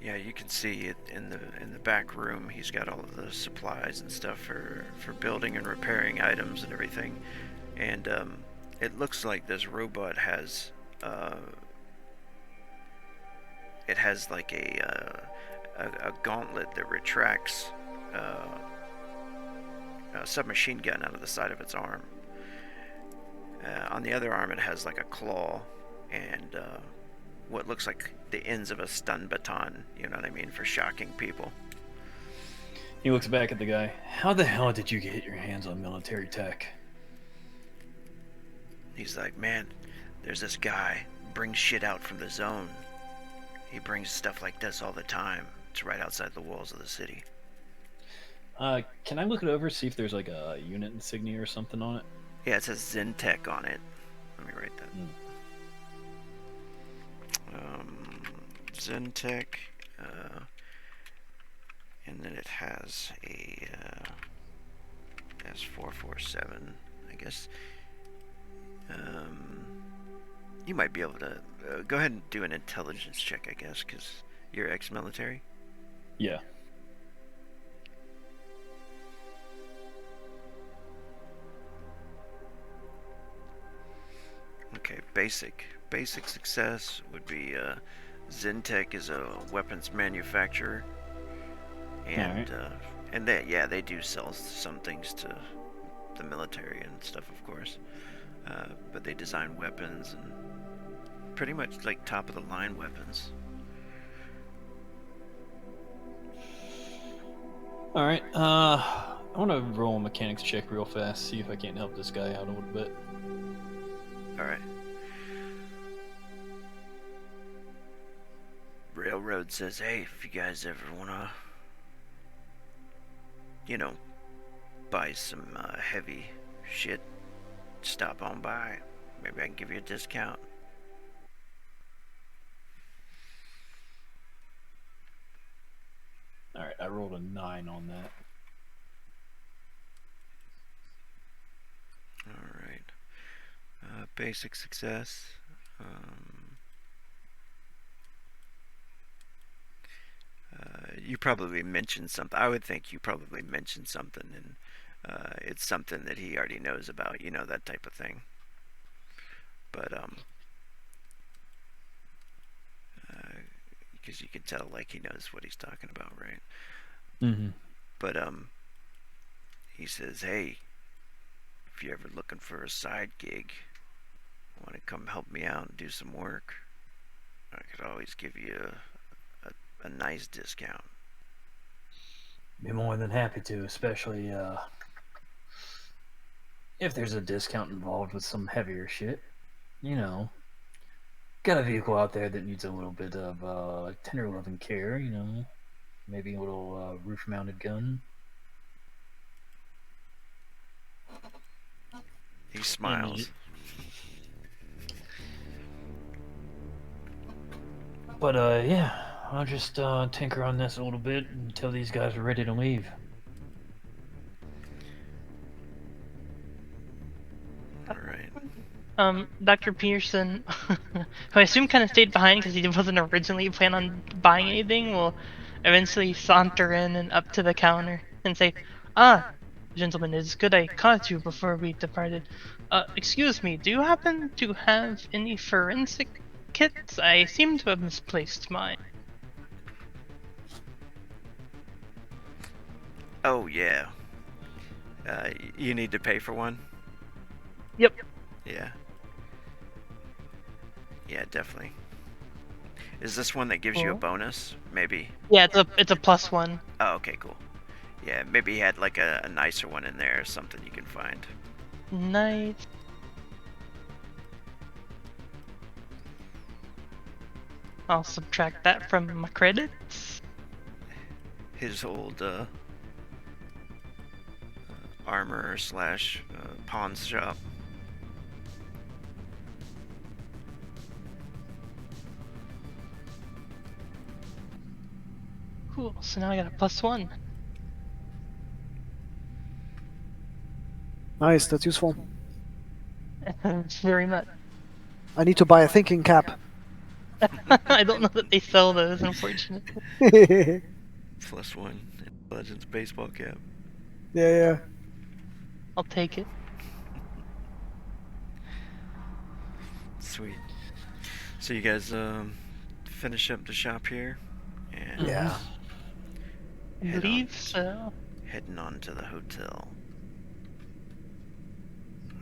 Yeah, you can see it in the back room. He's got all of the supplies and stuff for building and repairing items and everything. And it looks like this robot has it has like a gauntlet that retracts a submachine gun out of the side of its arm. On the other arm, it has like a claw and what looks like the ends of a stun baton. You know what I mean, for shocking people. He looks back at the guy. How the hell did you get your hands on military tech? He's like, "Man, there's this guy brings shit out from the zone. He brings stuff like this all the time. It's right outside the walls of the city." Can I look it over, see if there's like a unit insignia or something on it? Yeah, it says Zentech on it. Let me write that. Zentech, and then it has a S447, I guess. You might be able to go ahead and do an intelligence check, I guess, because you're ex-military. Yeah. Okay, basic success would be Zentech is a weapons manufacturer, and they do sell some things to the military and stuff, of course, but they design weapons and pretty much like top of the line weapons. Alright, I want to roll a mechanics check real fast, see if I can't help this guy out a little bit. Alright. Railroad says, "Hey, if you guys ever wanna, you know, buy some heavy shit, stop on by. Maybe I can give you a discount." Alright, I rolled a 9 on that. basic success. You probably mentioned something. I would think you probably mentioned something, and it's something that he already knows about. You know, that type of thing. But because you can tell like he knows what he's talking about, right? Mm-hmm. But he says, "Hey, if you're ever looking for a side gig, want to come help me out and do some work, I could always give you a nice discount." Be more than happy to, especially if there's a discount involved with some heavier shit. You know, got a vehicle out there that needs a little bit of tender loving care. You know, maybe a little roof-mounted gun. He smiles. But yeah, I'll just tinker on this a little bit until these guys are ready to leave. All right. Dr. Peterson, who I assume kind of stayed behind because he wasn't originally planning on buying anything, will eventually saunter in and up to the counter and say, "Ah, gentlemen, it is good I caught you before we departed. Excuse me, do you happen to have any forensic kits? I seem to have misplaced mine." Oh yeah. You need to pay for one. Yep. Yeah. Yeah, definitely. Is this one that gives you a Cool. bonus? Maybe. Yeah, it's a +1. Oh, okay, cool. Yeah, maybe he had like a nicer one in there or something you can find. Nice. I'll subtract that from my credits. His old armor slash pawn shop. Cool, so now I got a +1. Nice, that's useful. Very much. I need to buy a thinking cap. I don't know that they sell those, unfortunately. Yeah, +1 Legends baseball cap. yeah. I'll take it. Sweet. So you guys finish up the shop here, and Yeah. I head believe on, so. heading on to the hotel.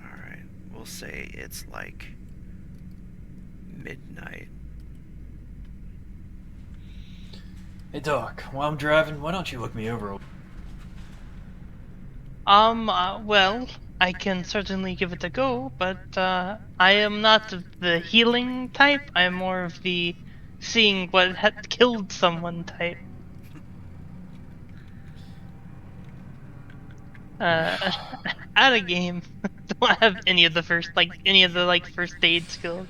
Alright, we'll say it's like midnight. Hey, Doc, while I'm driving, why don't you look me over? Well, I can certainly give it a go, but, I am not the healing type. I am more of the seeing what had killed someone type. Out of game. Don't have any of the first first aid skills.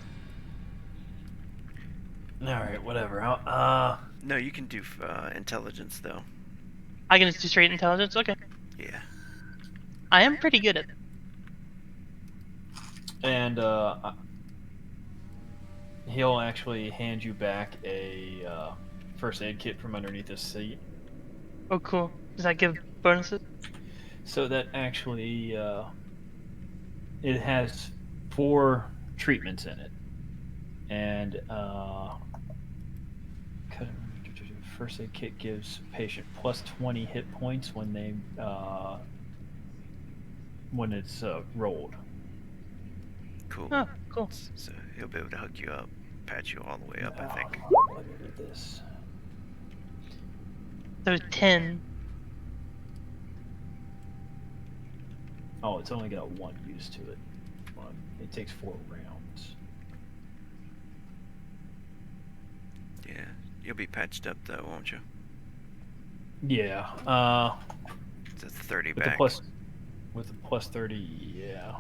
Alright, whatever. No, you can do intelligence though. I can just do straight intelligence? Okay. Yeah. I am pretty good at it. And he'll actually hand you back a first aid kit from underneath his seat. Oh, cool. Does that give bonuses? So that actually it has 4 treatments in it, and first aid kit gives patient +20 hit points when they when it's rolled. Cool. Oh, cool. So he'll be able to hook you up, patch you all the way up, I think. Let me read this. So 10. Oh, it's only got 1 use to it. It takes 4 rounds. Yeah. You'll be patched up though, won't you? Yeah. It's a 30 With back. with the +30, yeah.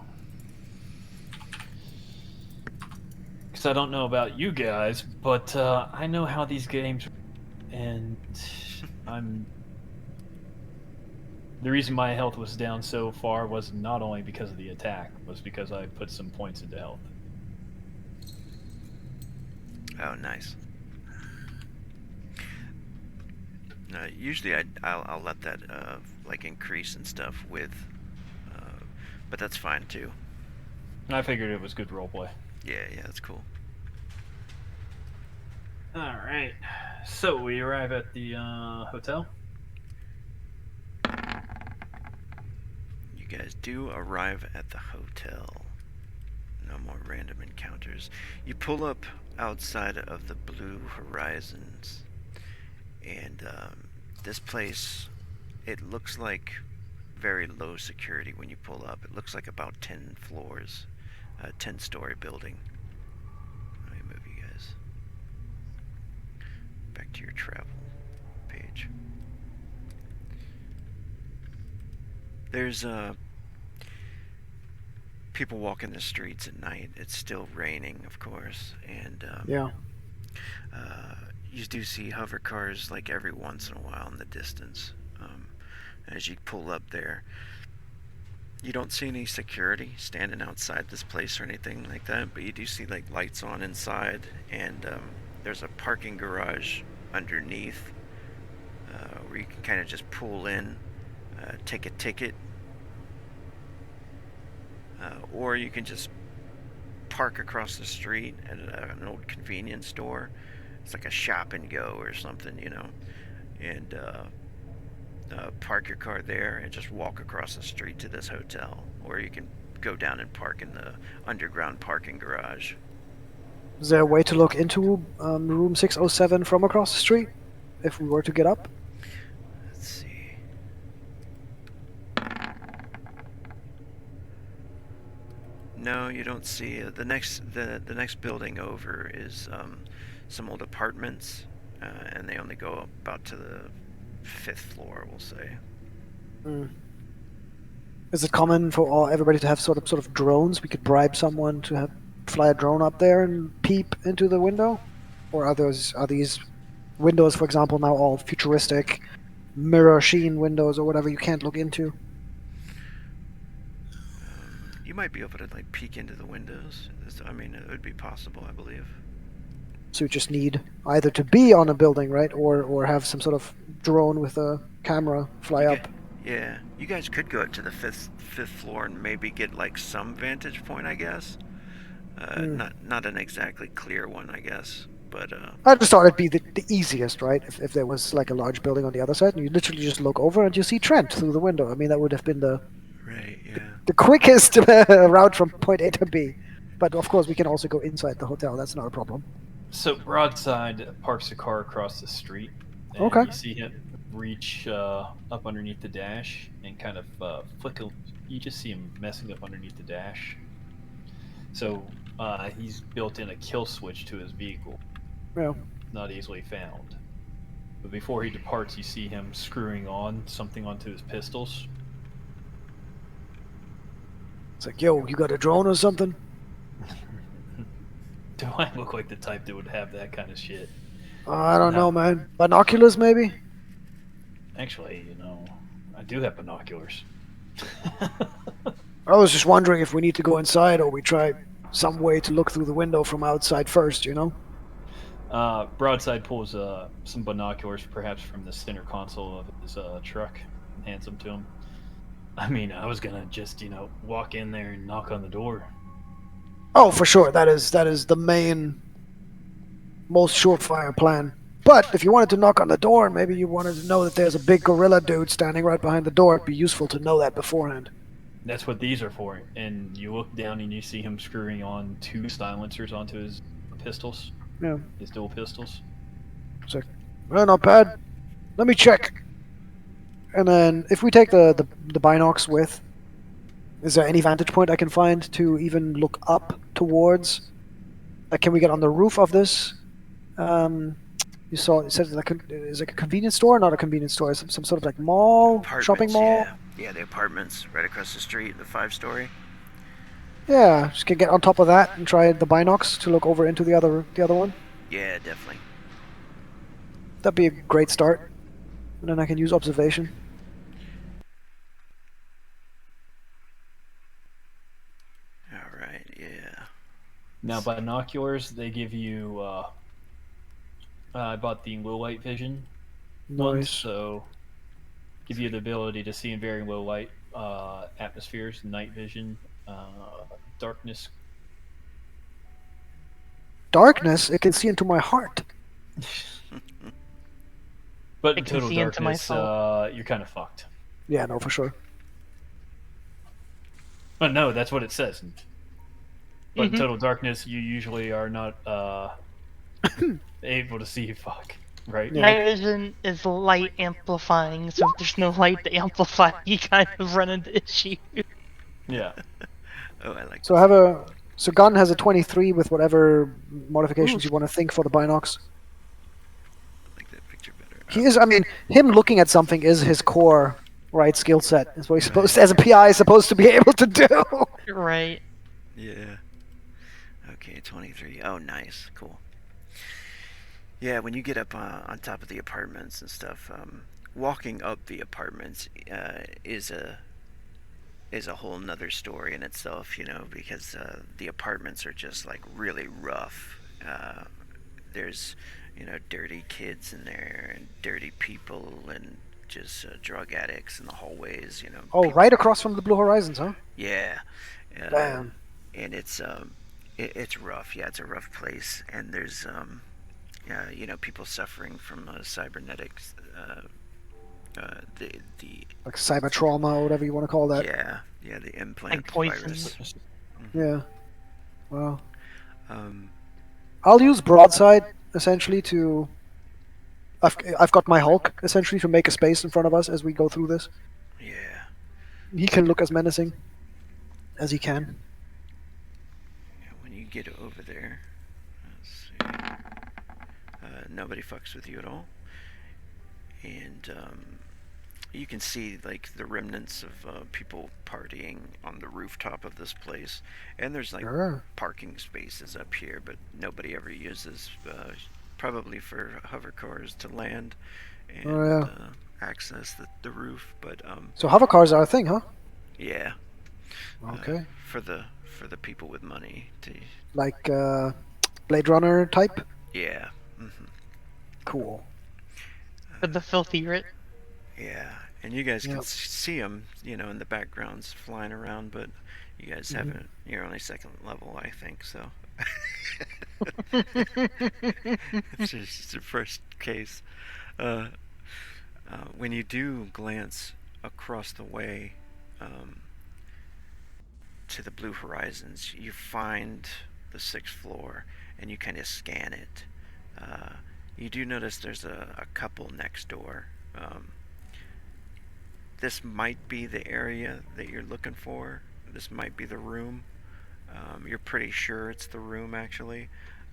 Because I don't know about you guys, but I know how these games, and the reason my health was down so far was not only because of the attack, was because I put some points into health. Oh, nice. Usually I'll let that like increase and stuff with, but that's fine too. I figured it was good roleplay. Yeah, that's cool. All right. So we arrive at the hotel. You guys do arrive at the hotel. No more random encounters. You pull up outside of the Blue Horizons, and this place, it looks like very low security when you pull up. It looks like about 10 floors, a 10-story building. Let me move you guys back to your travel page. There's people walking the streets at night. It's still raining, of course, and Yeah. You do see hover cars like every once in a while in the distance. As you pull up there, you don't see any security standing outside this place or anything like that, but you do see like lights on inside, and there's a parking garage underneath where you can kind of just pull in, take a ticket, or you can just park across the street at an old convenience store. It's like a shop and go or something, and park your car there and just walk across the street to this hotel, or you can go down and park in the underground parking garage. Is there a way to look into room 607 from across the street if we were to get up? Let's see. No, you don't see the next building over is some old apartments, and they only go about to the 5th floor, we'll say. Mm. Is it common for everybody to have sort of drones? We could bribe someone to fly a drone up there and peep into the window, or are these windows, for example, now all futuristic mirror sheen windows or whatever you can't look into? You might be able to like peek into the windows. I mean, it would be possible, I believe. So you just need either to be on a building, right, or have some sort of drone with a camera fly up. Yeah, you guys could go up to the fifth floor and maybe get like some vantage point, I guess. Not an exactly clear one, I guess, but I just thought it'd be the easiest, right? If there was like a large building on the other side, and you literally just look over and you see Trent through the window. I mean, that would have been right, yeah. the quickest route from point A to B. But of course, we can also go inside the hotel. That's not a problem. So Broadside parks a car across the street, and Okay. you see him reach up underneath the dash and kind of flick. You just see him messing up underneath the dash. So he's built in a kill switch to his vehicle, Yeah. not easily found. But before he departs, you see him screwing on something onto his pistols. It's like, yo, you got a drone or something? Do I look like the type that would have that kind of shit? I don't No. know, man. Binoculars, maybe? Actually, I do have binoculars. I was just wondering if we need to go inside or we try some way to look through the window from outside first, Broadside pulls some binoculars, perhaps from the center console of his truck, and hands them to him. I mean, I was gonna just, walk in there and knock on the door. Oh, for sure. That is the main, most surefire plan. But if you wanted to knock on the door and maybe you wanted to know that there's a big gorilla dude standing right behind the door, it'd be useful to know that beforehand. That's what these are for. And you look down and you see him screwing on 2 silencers onto his pistols. Yeah. His dual pistols. It's like, well, not bad. Let me check. And then if we take the binocs with, is there any vantage point I can find to even look up towards? Like, can we get on the roof of this? You said like is it a convenience store? Not a convenience store. Some sort of like mall, Apartments, shopping mall. Yeah, the apartments right across the street, the 5-story. Yeah, just can get on top of that and try the binocs to look over into the other one. Yeah, definitely. That'd be a great start. And then I can use observation. All right, yeah. Now, binoculars, they give you I bought the low light vision one, Nice. so give you the ability to see in very low light atmospheres, night vision, darkness. Darkness, it can see into my heart. But It in can total see into my darkness, soul. you're kind of fucked. Yeah, no, for sure. But no, that's what it says. But in Mhm. total darkness, you usually are not able to see fuck, right? Yeah. Night vision is light amplifying, so if there's no light to amplify, you kind of run into issues. Yeah. Oh, I like So I this. have a. So Gun has a 23 with whatever modifications Ooh. you want to think for the binocs. I like that picture better. He is. I mean, him looking at something is his core right skill set. Is what he's supposed, Right. as a PI, is supposed to be able to do. Right. Yeah. Okay, 23. Oh, nice. Cool. Yeah, when you get up on top of the apartments and stuff, walking up the apartments is a whole nother story in itself, because the apartments are just like really rough. There's, dirty kids in there and dirty people and just drug addicts in the hallways. Oh, right across from the Blue Horizons, huh? Yeah, Damn. and it's rough. Yeah, it's a rough place, and there's people suffering from cybernetics. The Like cyber trauma or whatever you want to call that. yeah, the implant Like poison. virus. Yeah. Well, Um, I'll use broadside essentially to. I've got my Hulk essentially to make a space in front of us as we go through this. yeah, He can look as menacing as he can. when you get over there, let's see. Nobody fucks with you at all, and you can see like the remnants of people partying on the rooftop of this place, and there's like Sure. parking spaces up here, but nobody ever uses. Probably for hover cars to land and Oh yeah. access the roof, but So hover cars are a thing, huh? yeah, Okay. for the people with money to Like Blade Runner type. yeah. Cool. For the filthy rich. Yeah, and you guys can Yep. see them, in the backgrounds flying around, but you guys haven't. You're only second level, I think. So it's just the first case. Uh, when you do glance across the way um, to the Blue Horizons, you find the sixth floor, and you kind of scan it. You do notice there's a couple next door. This might be the area that you're looking for. This might be the room. You're pretty sure it's the room, actually.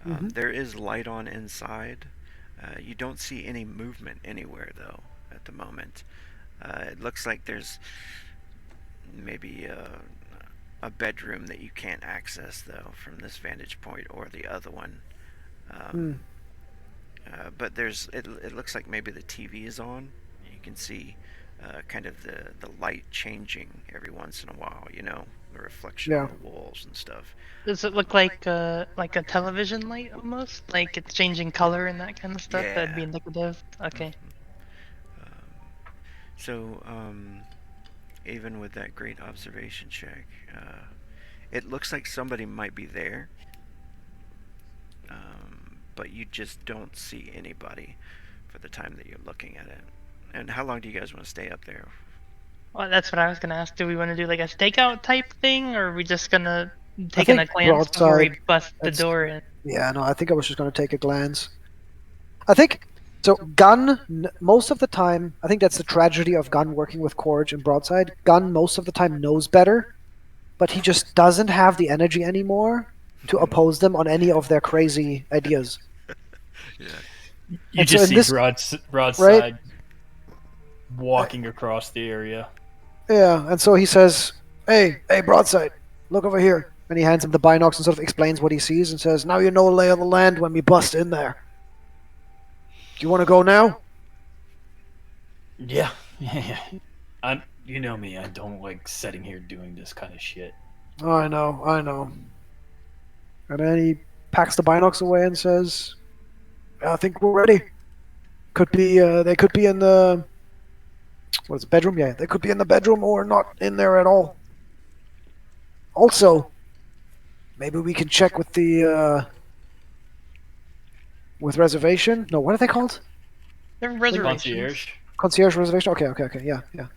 There is light on inside. You don't see any movement anywhere, though, at the moment. It looks like there's maybe a bedroom that you can't access, though, from this vantage point or the other one. But it looks like maybe the TV is on. You can see kind of the light changing every once in a while, the reflection Yeah. on the walls and stuff. Does it look like a television light almost? Like it's changing color and that kind of stuff? That'd be Yeah. indicative. Okay. So, even with that great observation check, it looks like somebody might be there, but you just don't see anybody for the time that you're looking at it. And how long do you guys want to stay up there? Well, that's what I was gonna ask. Do we want to do like a stakeout type thing, or are we just gonna take think a glance before broadside, we bust the that's- door in? Yeah, no, I think I was just going to take a glance. I think so. Gun most of the time. I think that's the tragedy of Gun working with Corge and Broadside. Gun most of the time knows better, but he just doesn't have the energy anymore to oppose them on any of their crazy ideas. Yeah. You And so just in see this- broadside walking across the area. Yeah, and so he says, "Hey, Broadside, look over here." And he hands him the binocs and sort of explains what he sees and says, "Now you know the lay of the land when we bust in there. Do you want to go now?" Yeah, yeah. You know me. I don't like sitting here doing this kind of shit. Oh, I know. And then he packs the binocs away and says, I think we're ready. Could be. They could be in the. What is it? Bedroom? Yeah, they could be in the bedroom or not in there at all. Also, maybe we can check with the with reservation. No, what are they called? There are reservations. Concierge. Concierge reservation. Okay, okay, okay. Yeah, yeah. I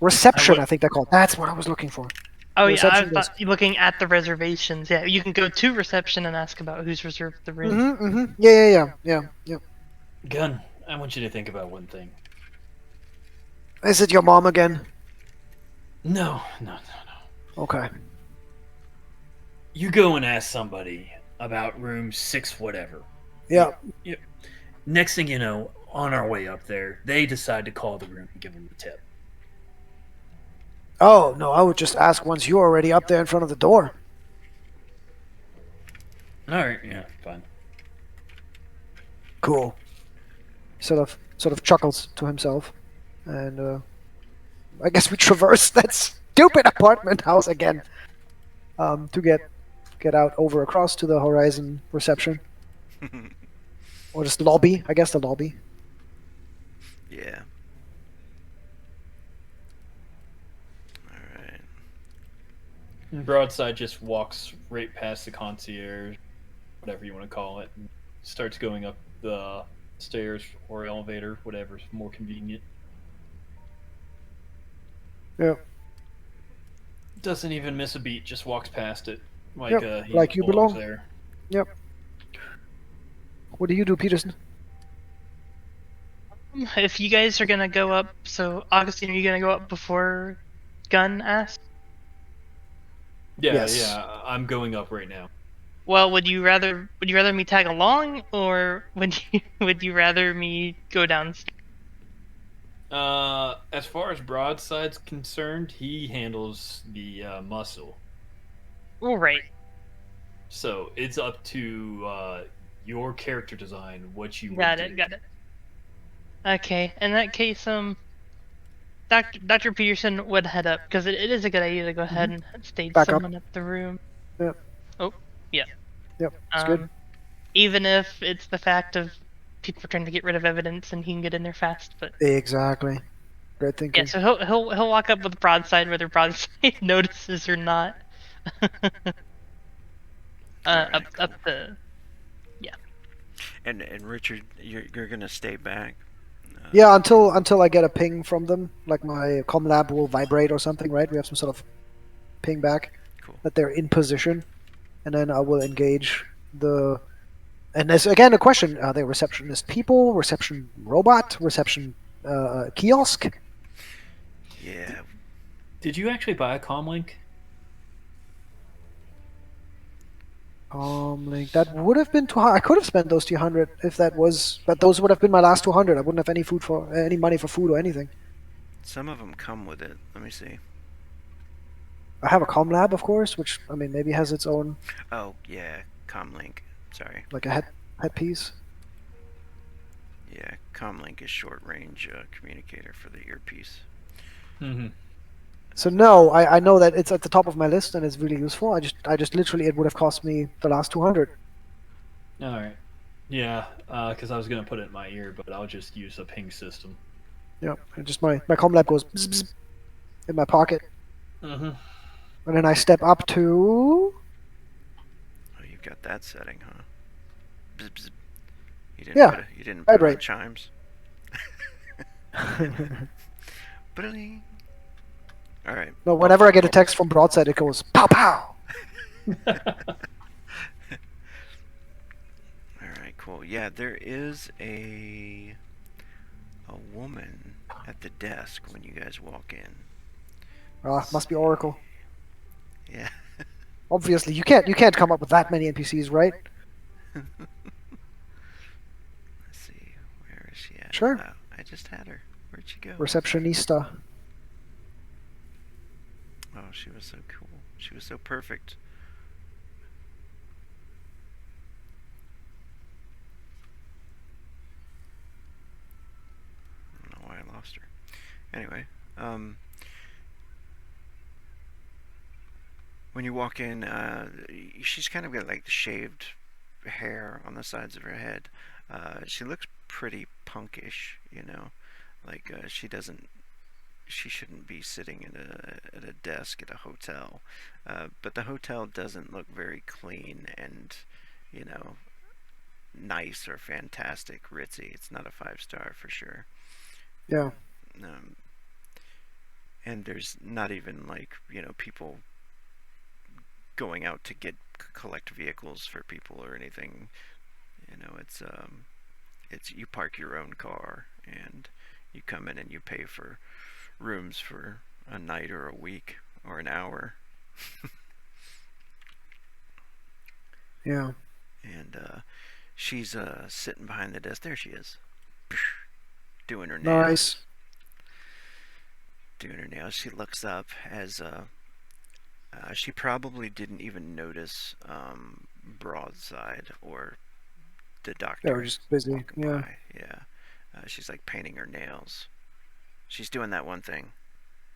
Reception. would. I think they're called. That's what I was looking for. Oh The yeah, I reception thought desk. looking at the reservations. Yeah, you can go to reception and ask about who's reserved the room. Mm-hmm. Mm-hmm. Yeah, yeah, yeah, yeah, yeah. Gun, I want you to think about one thing. Is it your mom again? No. Okay. You go and ask somebody about room 6 whatever. Yeah. Next thing you know, on our way up there, they decide to call the room and give them the tip. Oh no, I would just ask once you're already up there in front of the door. All right, yeah, fine. Cool. Sort of chuckles to himself, and I guess we traverse that stupid apartment house again, to get out over across to the Horizon reception, or just lobby. I guess the lobby. Yeah. Alright. Broadside just walks right past the concierge, whatever you want to call it, and starts going up the stairs or elevator, whatever's more convenient. Yeah. Doesn't even miss a beat, just walks past it like Yep, he like you belongs belong. there. Yep. What do you do, Peterson? If you guys are gonna go up, so Augustine, are you gonna go up before Gun asks? Yeah, Yes. yeah, I'm going up right now. Well, would you rather me tag along, or would you rather me go down? As far as Broadside's concerned, he handles the muscle. All right. So it's up to your character design what you would Got do. it. Got it. Okay. In that case, Dr. Peterson would head up because it is a good idea to go ahead and stage Back up. someone up the room. Yep. Oh, yeah. Yep. It's good. Even if it's the fact of people trying to get rid of evidence and he can get in there fast, but Exactly. Great thinking. yeah. So he'll walk up with Broadside whether Broadside notices or not. Alright, Up cool. the. And Richard, you're gonna stay back. Yeah, until I get a ping from them, like my comm lab will vibrate or something, right? We have some sort of ping back Cool. that they're in position, and then I will engage the. And there's again a question: are they receptionist people, reception robot, reception kiosk? Yeah. Did you actually buy a comm link? Like that would have been 200. I could have spent those 200 if that was, but those would have been my last 200. I wouldn't have any money for food or anything. Some of them come with it. Let me see. I have a comm lab, of course, which I mean maybe has its own Oh yeah, Comlink. Sorry. like a headpiece. Yeah, Comlink is short range communicator for the earpiece. Mm-hmm. So no, I know that it's at the top of my list and it's really useful. I just literally it would have cost me the last 200. All right. Yeah, because I was gonna put it in my ear, but I'll just use a ping system. Yeah, and just my comm lab goes bzz, bzz, in my pocket, Mm-hmm. and then I step up to. Oh, you've got that setting, huh? Bzz, bzz. Yeah, You didn't put vibrate. on chimes. Bling. All right. No, whenever I get a text from Broadside, it goes pow pow. All right, cool. Yeah, there is a woman at the desk when you guys walk in. Must be Oracle. Yeah. Obviously, you can't come up with that many NPCs, right? Let's see. Where is she at? Sure. Oh, I just had her. Where'd she go? Receptionista. Oh, she was so cool. She was so perfect. I don't know why I lost her. Anyway, when you walk in, she's kind of got like shaved hair on the sides of her head. She looks pretty punkish, you know, like she shouldn't be sitting at a desk at a hotel. But the hotel doesn't look very clean and, you know, nice or fantastic, ritzy. It's not a 5 star for sure. Yeah. Um, and there's not even like, you know, people going out to get collect vehicles for people or anything. You know, it's you park your own car and you come in and you pay for rooms for a night or a week or an hour. Yeah. And she's sitting behind the desk. There she is, doing her Nice. nails. Doing her nails. She looks up as she probably didn't even notice Broadside or the They were doctor just busy. walking Yeah. by. Yeah, she's like painting her nails. She's doing that one thing,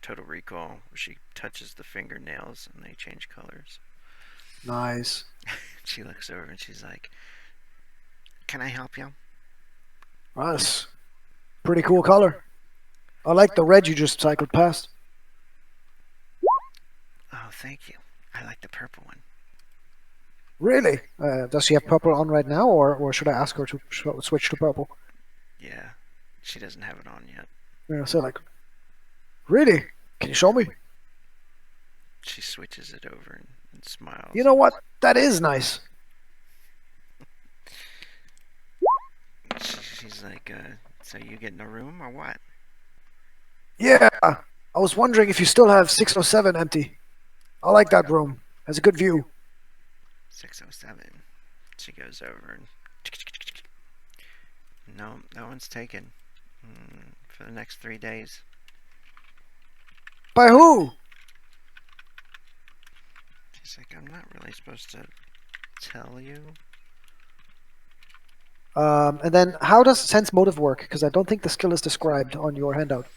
Total Recall, where she touches the fingernails and they change colors. Nice. She looks over and she's like, "Can I help you?" That's pretty cool color. I like the red you just cycled past. Oh, thank you. I like the purple one. Really? Does she have purple on right now, or should I ask her to switch to purple? Yeah, she doesn't have it on yet. Yeah. So like, really? Can you show me? She switches it over and smiles. You know what? That is nice. She's like, "So you getting a room or what?" Yeah. I was wondering if you still have 607 empty. I like that room. Has a good view. 607. She goes over and no, that one's taken for the next 3 days. By who? She's like, "I'm not really supposed to tell you." And then how does sense motive work? Because I don't think the skill is described on your handout,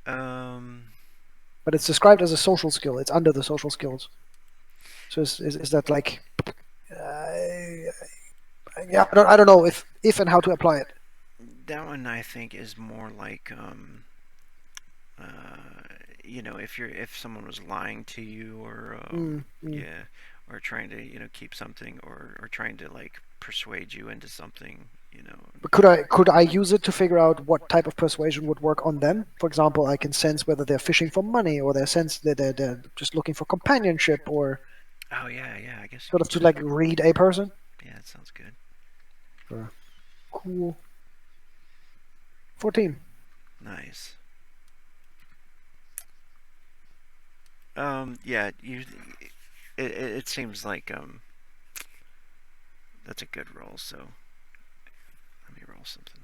Um, but it's described as a social skill. It's under the social skills. So is that like? Yeah, I don't know if and how to apply it. that one I think is more like you know, if someone was lying to you or Mm, mm. yeah, or trying to, you know, keep something or trying to like persuade you into something, you know. But could I use it to figure out what type of persuasion would work on them? For example, I can sense whether they're fishing for money or they're just looking for companionship or Oh yeah, yeah. I guess you sort of could to check. like read a person. Yeah, that sounds good. Cool. 14. Nice. Yeah. It seems like that's a good roll. So let me roll something.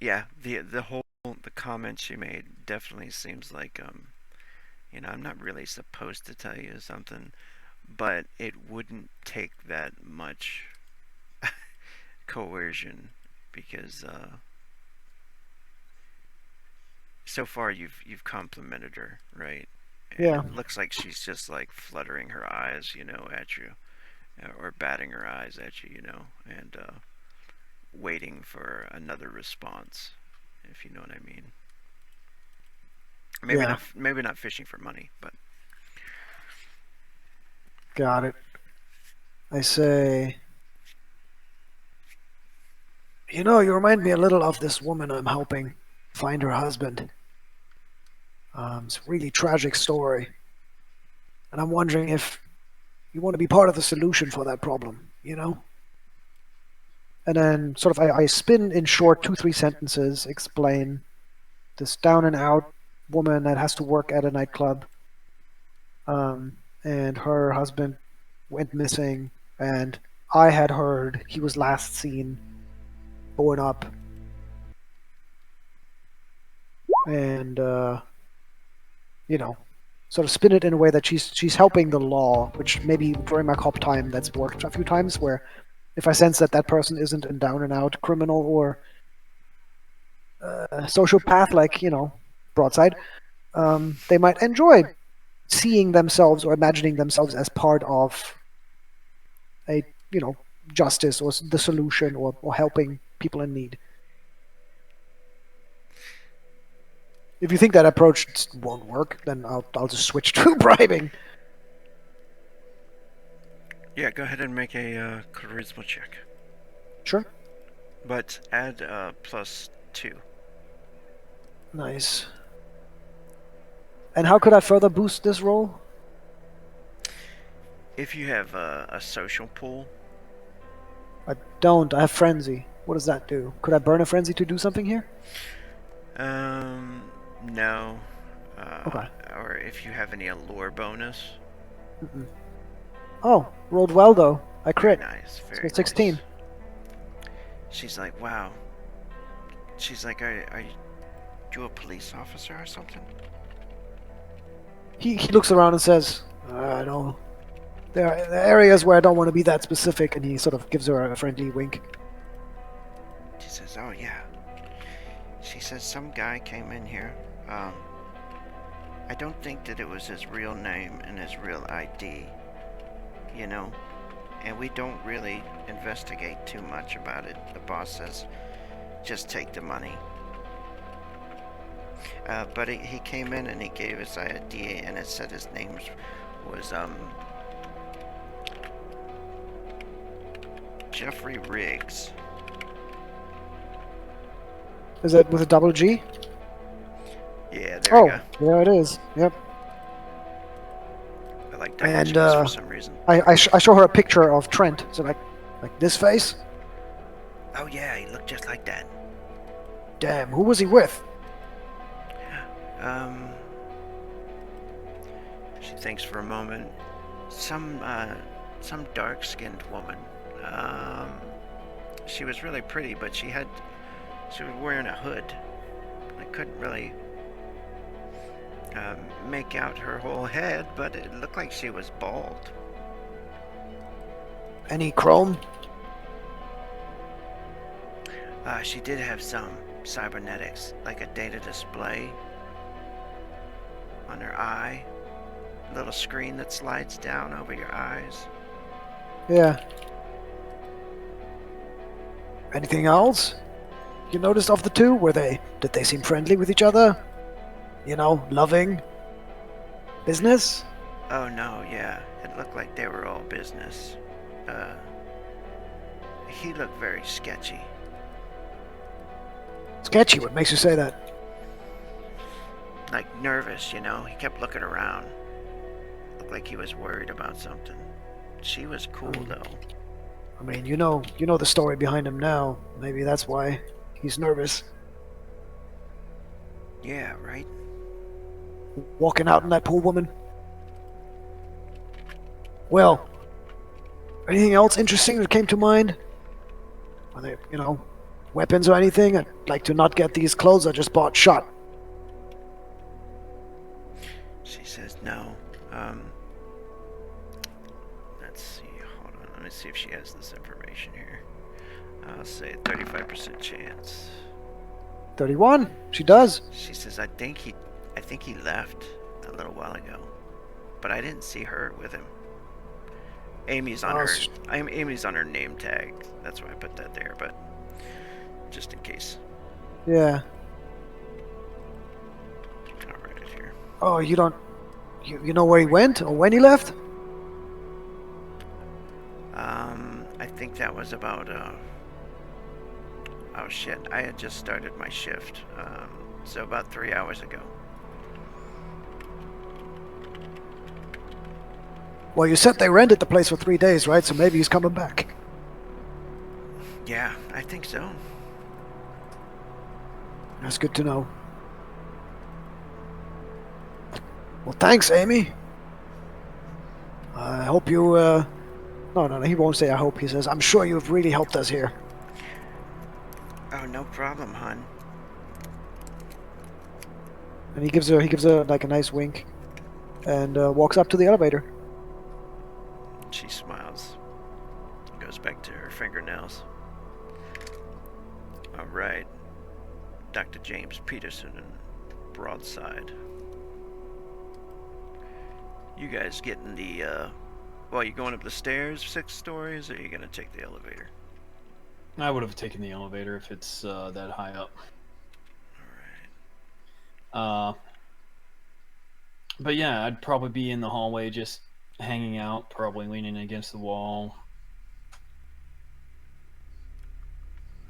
Yeah, the whole the comment she made definitely seems like you know, I'm not really supposed to tell you something, but it wouldn't take that much coercion because so far you've complimented her, right? And Yeah. it looks like she's just like fluttering her eyes, you know, at you, or batting her eyes at you, you know, and waiting for another response, if you know what I mean. Yeah. Maybe not fishing for money, but Got it. I say, you know, you remind me a little of this woman I'm helping find her husband. It's a really tragic story, and I'm wondering if you want to be part of the solution for that problem. You know. And then sort of I spin in short 2-3 sentences, explain this down and out woman that has to work at a nightclub, and her husband went missing, and I had heard he was last seen going up, and you know, sort of spin it in a way that she's helping the law, which maybe during my cop time that's worked a few times. Where if I sense that that person isn't a down and out criminal or sociopath, like Broadside, they might enjoy seeing themselves or imagining themselves as part of a, justice or the solution or helping people in need. If you think that approach won't work, then I'll just switch to bribing. Yeah, go ahead and make a charisma check. Sure. But add +2. Nice. And how could I further boost this roll? If you have a social pool, I don't. I have frenzy. What does that do? Could I burn a frenzy to do something here? no. Okay. Or if you have any allure bonus. Mm-mm. Oh, rolled well though. I Very crit. nice. Very Got 16. nice. She's like, wow. She's like, are you a police officer or something? He looks around and says, I know. There are areas where I don't want to be that specific, and he sort of gives her a friendly wink. She says, oh yeah. She says some guy came in here. I don't think that it was his real name and his real ID, and we don't really investigate too much about it. The boss says, just take the money. But he came in and he gave his ID, and it said his name was Jeffrey Riggs. Is that with a double G? Yeah, there we go. There it is. Yep. I like double And G's for some reason. I show her a picture of Trent. So like this face. Oh yeah, he looked just like that. Damn, who was he with? She thinks for a moment. Some dark-skinned woman. She was really pretty, but she was wearing a hood. I couldn't really make out her whole head, but it looked like she was bald. Any chrome? She did have some cybernetics, like a data display on her eye, a little screen that slides down over your eyes. Yeah. Anything else you noticed of the two? Did they seem friendly with each other? Loving? Business? Oh no, yeah, it looked like they were all business. He looked very sketchy. Sketchy, what makes you say that? Like nervous, He kept looking around. Looked like he was worried about something. She was cool though. I mean, you know the story behind him now. Maybe that's why he's nervous. Yeah, right? Walking out in that poor woman. Well, anything else interesting that came to mind? Are there, weapons or anything? I'd like to not get these clothes I just bought shot. She says no. Let's see. Hold on. Let me see if she has this information here. I'll say 35% chance. 31. She does. She says, I think he left a little while ago, but I didn't see her with him. Amy's on her name tag. That's why I put that there, but just in case. Yeah. I'll write it here. Oh, you don't... You know where he went or when he left? I think that was about, oh shit, I had just started my shift, so about 3 hours ago. Well, you said they rented the place for 3 days, right? So maybe he's coming back. Yeah, I think so. That's good to know. Well, thanks, Amy. I hope you, No, he won't say I hope. He says, I'm sure you've really helped us here. Oh, no problem, hon. And he gives her like a nice wink and walks up to the elevator. She smiles. Goes back to her fingernails. Alright. Dr. James Peterson and Broadside. You guys getting the well, you going up the stairs 6 stories, or are you gonna take the elevator? I would have taken the elevator if it's that high up. All Uh, but yeah, I'd probably be in the hallway just hanging out, probably leaning against the wall,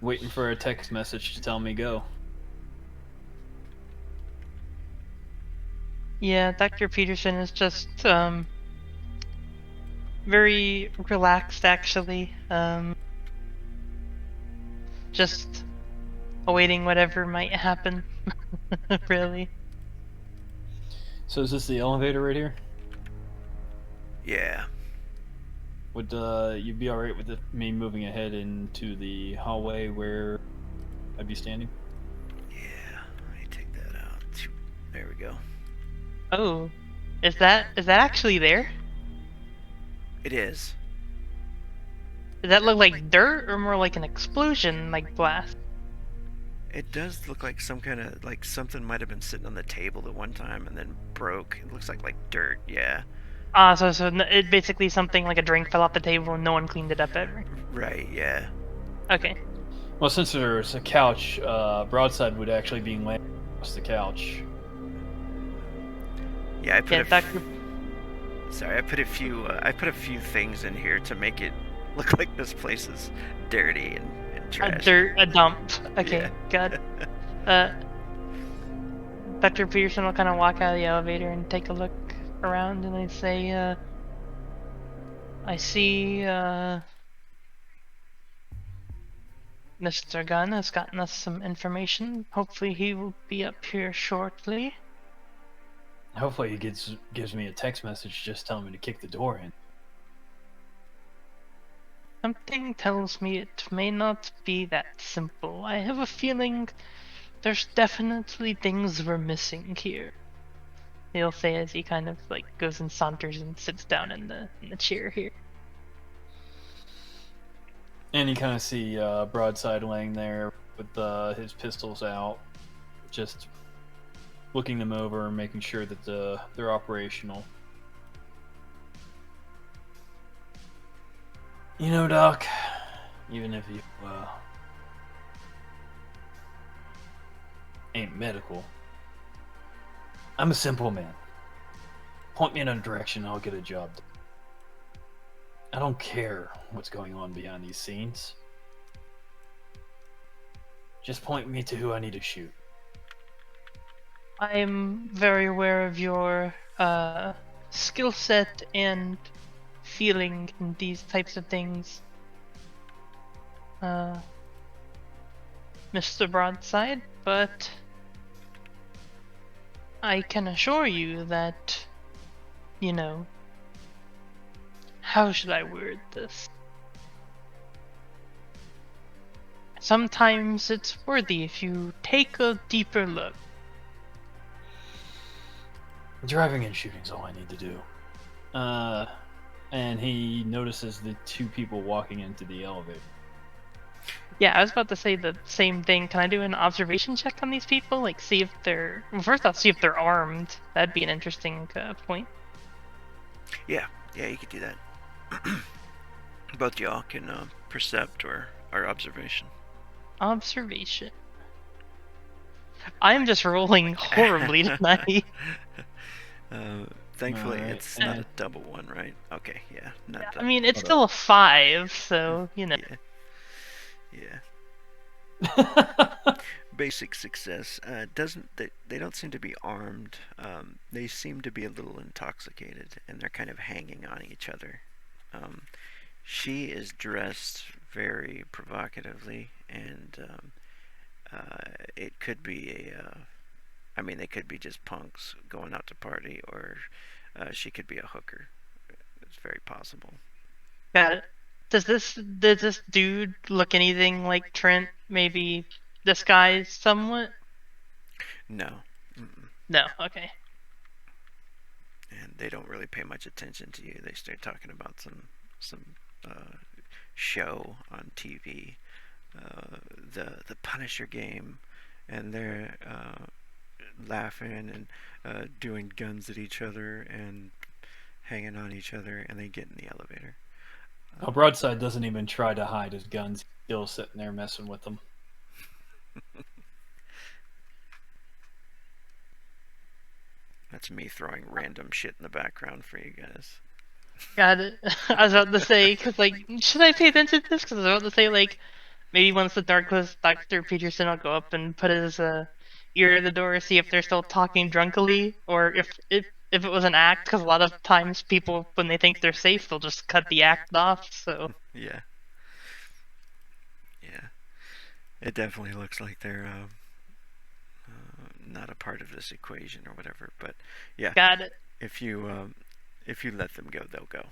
waiting for a text message to tell me go. Yeah, Dr. Peterson is just very relaxed actually. Just awaiting whatever might happen. Really. So is this the elevator right here? Yeah. Would you be all right with me moving ahead into the hallway where I'd be standing? Yeah. Let me take that out. There we go. Oh, is that actually there? It is. Does that look like dirt or more like an explosion, like blast? It does look like some kind of like something might have been sitting on the table at one time and then broke. It looks like dirt. Yeah. So it basically something like a drink fell off the table and no one cleaned it up ever. Right. Yeah. Okay. Well, since there's a couch, broadside would actually be laying across the couch. Yeah. I put Yeah, a. Dr. Sorry, I put a few things in here to make it look like this place is dirty and trashy. A dump. Okay, Yeah. got it. Uh, Dr. Peterson will kind of walk out of the elevator and take a look around, and I say, I see, Mr. Gunn has gotten us some information. Hopefully he will be up here shortly. Hopefully he gives me a text message just telling me to kick the door in. Something tells me it may not be that simple. I have a feeling there's definitely things we're missing here. He'll say as he kind of like goes and saunters and sits down in the chair here. And you kind of see broadside laying there with his pistols out, just looking them over and making sure that they're operational. You know, Doc, even if you ain't medical, I'm a simple man. Point me in a direction, I'll get a job done. I don't care what's going on behind these scenes. Just point me to who I need to shoot. I'm very aware of your skill set and feeling in these types of things, Mr. Broadside, but I can assure you that, you know, how should I word this? Sometimes it's worthy if you take a deeper look. Driving and shooting's all I need to do. And he notices the two people walking into the elevator. Yeah, I was about to say the same thing. Can I do an observation check on these people? Like, see if they're... Well, first off, see if they're armed. That'd be an interesting point. Yeah. Yeah. You could do that. Both y'all can percept or observation. Observation. I'm just rolling horribly tonight. Thankfully, Alright, it's not a double one, right? Okay, yeah, not I double. mean, it's still a 5, so, you know. Yeah. Basic success. Doesn't they don't seem to be armed. They seem to be a little intoxicated, and they're kind of hanging on each other. She is dressed very provocatively, and it could be I mean, they could be just punks going out to party, or she could be a hooker. It's very possible. Got it. Does this dude look anything like Trent? Maybe disguised somewhat? No. Mm-mm. No, okay. And they don't really pay much attention to you. They start talking about some show on TV, the Punisher game, and they're laughing and doing guns at each other, and hanging on each other, and they get in the elevator. Oh, Broadside doesn't even try to hide his guns. He's still sitting there messing with them. That's me throwing random shit in the background for you guys. Got it. I was about to say, because, like, should I pay attention to this? Because I was about to say, like, maybe once the dark closes, Dr. Peterson will go up and put his ear to the door, see if they're still talking drunkily, or if it was an act, because a lot of times people, when they think they're safe, they'll just cut the act off, so... Yeah. Yeah. It definitely looks like they're not a part of this equation or whatever, but yeah. Got it. If you let them go, they'll go.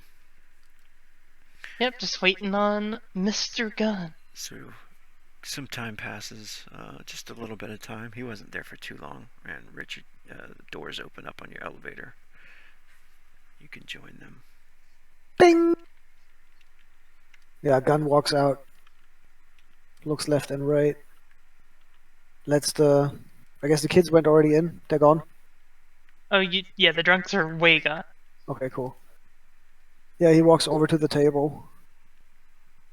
Yep, just waiting on Mr. Gunn. So some time passes, just a little bit of time. He wasn't there for too long, and Richard, the doors open up on your elevator. You can join them. Bing! Yeah, Gunn walks out, looks left and right, I guess the kids went already in, they're gone? Oh, yeah, the drunks are way gone. Okay, cool. Yeah, he walks over to the table,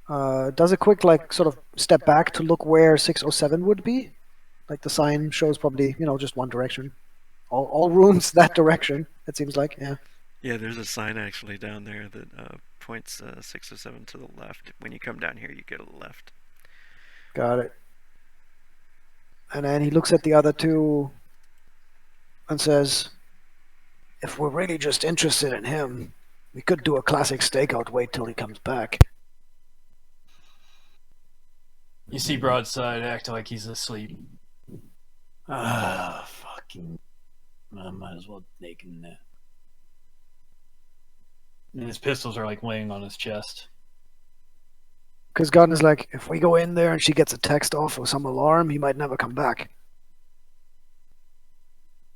does a quick, like, sort of step back to look where 607 would be. Like, the sign shows probably, just one direction. All rooms that direction, it seems like, yeah. Yeah, there's a sign actually down there that points 607 to the left. When you come down here, you go to the left. Got it. And then he looks at the other two and says, if we're really just interested in him, we could do a classic stakeout, wait till he comes back. You see Broadside act like he's asleep. Ah, fucking... I might as well take him now. And his pistols are like laying on his chest. Because Gunn is like, if we go in there and she gets a text off or some alarm, he might never come back.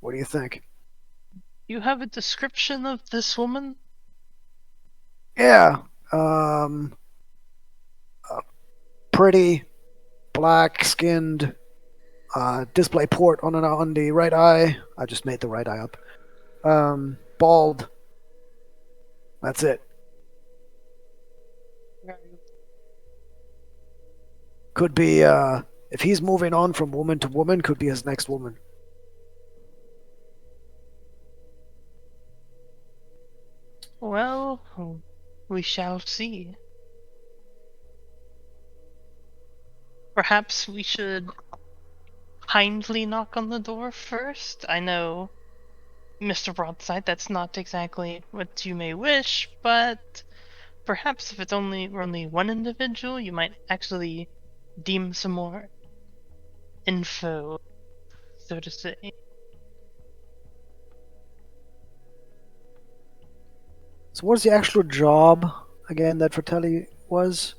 What do you think? You have a description of this woman? Yeah. Pretty, black-skinned, display port on the right eye. I just made the right eye up. Bald. That's it. Could be, if he's moving on from woman to woman, could be his next woman. Well, we shall see. Perhaps we should kindly knock on the door first? I know, Mr. Broadside, that's not exactly what you may wish, but perhaps if it's only one individual, you might actually deem some more info, so to say. So what's the actual job, again, that Fratelli was?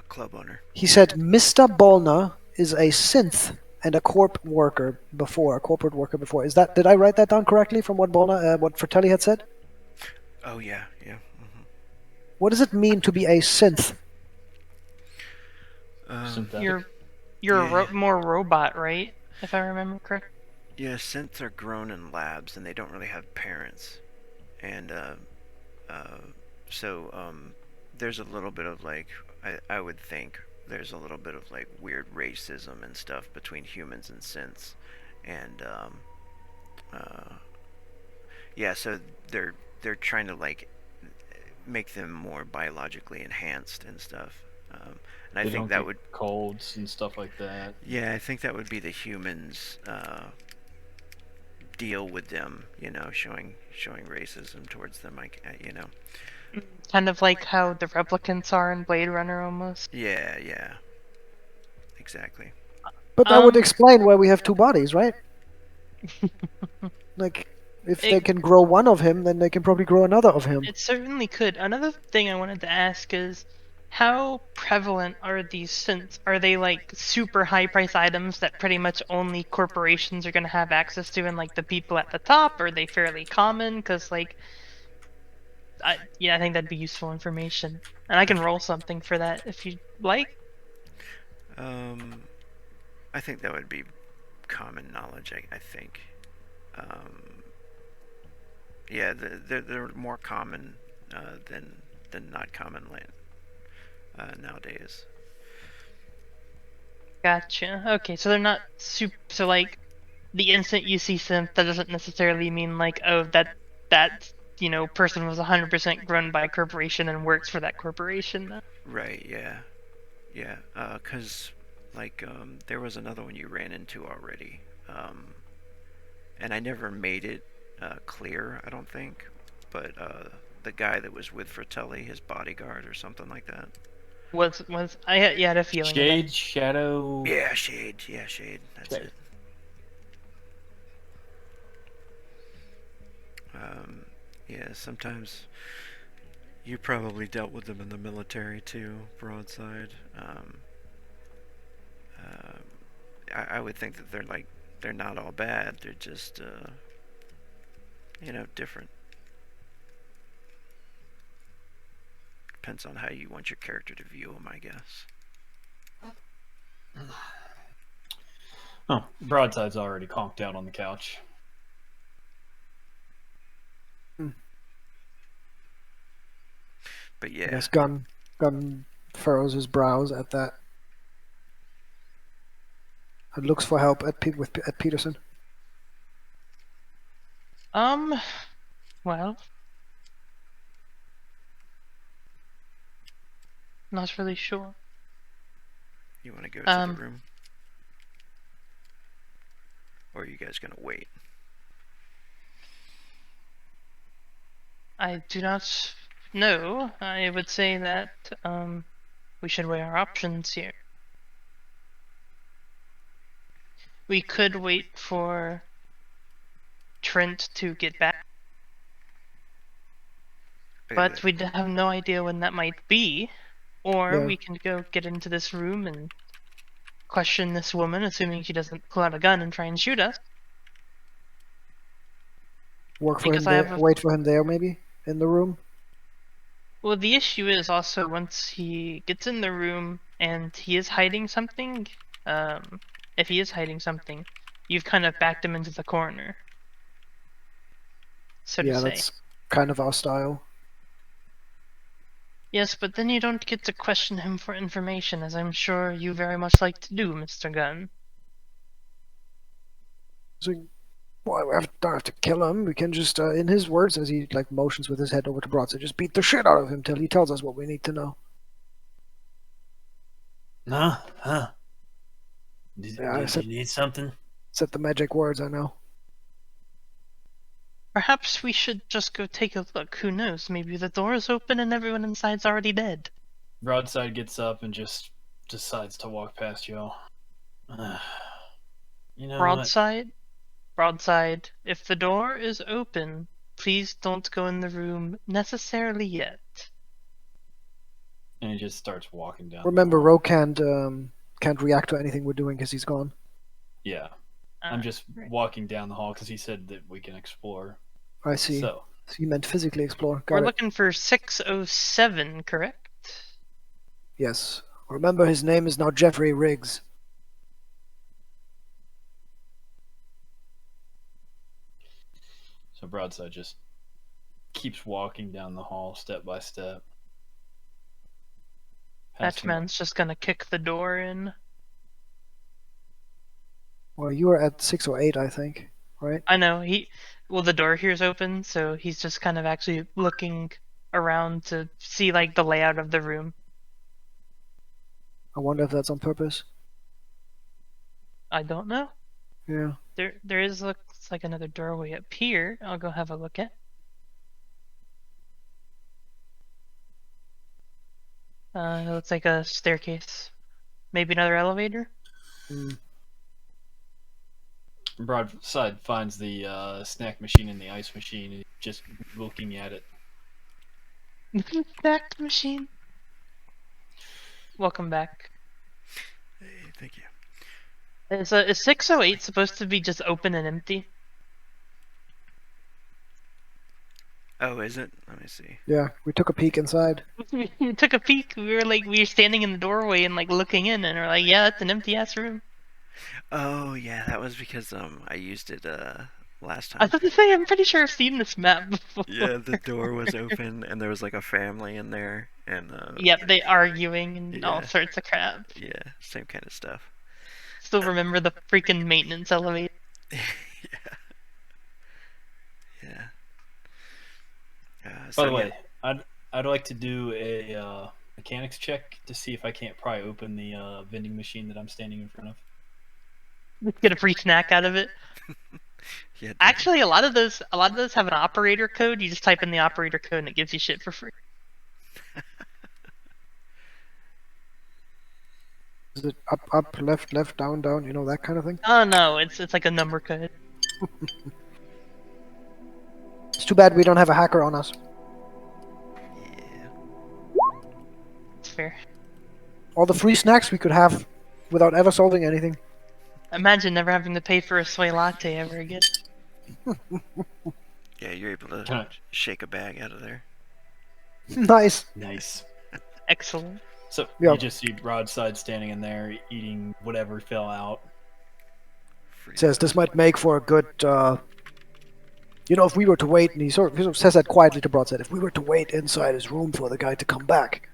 Club owner. He said Mr. Bolna is a synth and a corporate worker before. Is that, did I write that down correctly from what what Fratelli had said? Oh yeah, yeah. Mm-hmm. What does it mean to be a synth? Synthetic. You're more robot, right? If I remember correct. Yeah, synths are grown in labs and they don't really have parents, and so there's a little bit of like I would think there's a little bit of like weird racism and stuff between humans and synths, and yeah, so they're trying to like make them more biologically enhanced and stuff. And I They think don't that get would colds and stuff like that. yeah, I think that would be the humans deal with them, showing racism towards them, Kind of like how the replicants are in Blade Runner, almost. Yeah, exactly. But that would explain why we have two bodies, right? Like, if they It- can grow one of him, then they can probably grow another of him. It certainly could. Another thing I wanted to ask is, how prevalent are these synths? Are they like super high price items that pretty much only corporations are going to have access to, and like the people at the top? Are they fairly common? Because like, I think that'd be useful information, and I can roll something for that if you like. I think that would be common knowledge. I think. Um, yeah, they're more common than not common nowadays. Gotcha. Okay, so they're not super. So like, the instant you see synth, that doesn't necessarily mean like, oh, that person was 100% grown by a corporation and works for that corporation. Right. Yeah. Yeah. Cause like there was another one you ran into already. And I never made it clear. I don't think, but the guy that was with Fratelli, his bodyguard or something like that. Was I had a feeling of that. Shade, shadow. Yeah, Shade. Yeah, Shade. That's Shade. it. Yeah, sometimes you probably dealt with them in the military too, broadside. I would think that they're not all bad. They're just different. Depends on how you want your character to view them, I guess. Oh, Broadside's already conked out on the couch. But I yeah, guess Gun furrows his brows at that and looks for help at Peterson. Well, not really sure. you want to go to the room, or are you guys gonna wait? I do not know. I would say that we should weigh our options here. We could wait for Trent to get back, but we have no idea when that might be. Or Yeah. we can go get into this room and question this woman, assuming she doesn't pull out a gun and try and shoot us. Work for him Because I there. have a Wait for him there, maybe in the room. Well, the issue is also once he gets in the room and he is hiding something, if he is hiding something, you've kind of backed him into the corner, so to Yeah, say. that's kind of our style. Yes, but then you don't get to question him for information, as I'm sure you very much like to do, Mr. Gunn. So, well, don't have to kill him. We can just, in his words, as he like motions with his head over to Broadside, just beat the shit out of him till he tells us what we need to know. Huh? Yeah, I Did said- you need something? Said the magic words, I know. Perhaps we should just go take a look. Who knows? Maybe the door is open and everyone inside's already dead. Broadside gets up and just decides to walk past y'all. You know Broadside? Broadside, if the door is open, please don't go in the room necessarily yet. And he just starts walking down. Remember, Ro can't react to anything we're doing because he's gone. Yeah. I'm just walking down the hall because he said that we can explore. I see. So, So you meant physically explore. Got We're it. looking for 607, correct? Yes. Remember, his name is now Jeffrey Riggs. so Broadside just keeps walking down the hall step by step. Past him. Batman's just gonna kick the door in. Well, you were at 608, I think, right? I know, the door here is open, so he's just kind of actually looking around to see, like, the layout of the room. I wonder if that's on purpose. I don't know. Yeah. There looks like another doorway up here. I'll go have a look at. It looks like a staircase. Maybe another elevator? Broadside finds the snack machine and the ice machine and just looking at it. Snack machine. Welcome back. Hey, thank you. Is 608 supposed to be just open and empty? Oh, is it? Let me see. Yeah, we took a peek inside. We took a peek. We were standing in the doorway and like looking in, and we're like, yeah, that's an empty ass room. Oh yeah, that was because I used it last I time. was about to say, I'm pretty sure I've seen this map before. Yeah, the door was open and there was like a family in there, and Yep, they arguing and all yeah, sorts of crap. yeah, same kind of stuff. Still remember the freaking maintenance elevator. Yeah, yeah. By So the yeah, way, I'd like to do a mechanics check to see if I can't pry open the vending machine that I'm standing in front of. Just get a free snack out of it. yeah. Actually, a lot of those have an operator code. You just type in the operator code and it gives you shit for free. Is it up, left, down, you know, that kind of thing? Oh no, it's like a number code. It's too bad we don't have a hacker on us. Yeah. It's fair. All the free snacks we could have without ever solving anything. Imagine never having to pay for a soy latte ever again. Yeah, you're able to Can I- shake a bag out of there. Nice. Nice. Excellent. So Yeah. you just see Broadside standing in there eating whatever fell out. Says this might make for a good, you know, if we were to wait, and he sort of says that quietly to Broadside, if we were to wait inside his room for the guy to come back,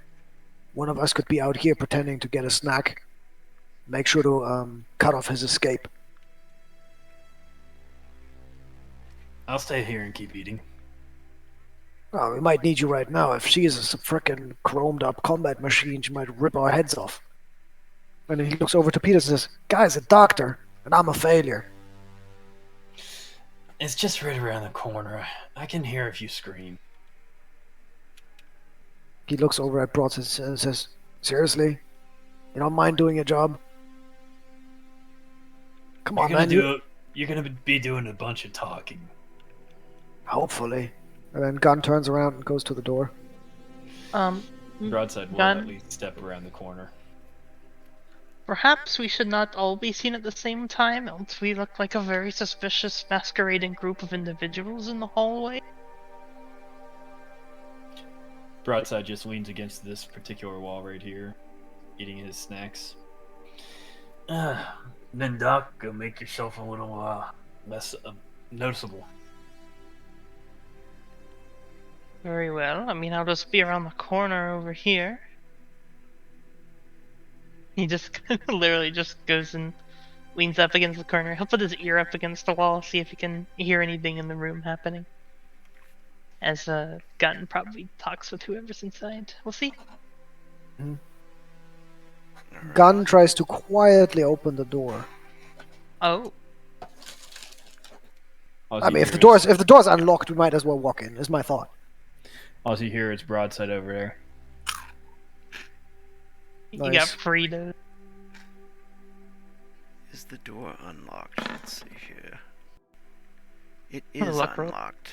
one of us could be out here pretending to get a snack. Make sure to cut off his escape. I'll stay here and keep eating. Oh, we might need you right now. If she is a frickin' chromed up combat machine, she might rip our heads off. And then he looks over to Peter and says, "Guy's a doctor, and I'm a failure." It's just right around the corner. I can hear if you scream. He looks over at Broadside and says, "Seriously? You don't mind doing your job? Come on, man. You're gonna be doing a bunch of talking. Hopefully." And then Gunn turns around and goes to the door. Broadside will Gun- at least step around the corner. Perhaps we should not all be seen at the same time, else we look like a very suspicious masquerading group of individuals in the hallway. Broadside just leans against this particular wall right here, eating his snacks. Then Doc, go make yourself a little less noticeable. Very well. I mean, I'll just be around the corner over here. He just literally just goes and leans up against the corner. He'll put his ear up against the wall, see if he can hear anything in the room happening. As Gunn probably talks with whoever's inside. We'll see. Gunn tries to quietly open the door. Oh, All I you mean, if hear the door's unlocked, we might as well walk in. Is my thought. all you hear is Broadside over there. you got Nice. Fritos. Is the door unlocked? Let's see here. It Oh, is luck roll. unlocked.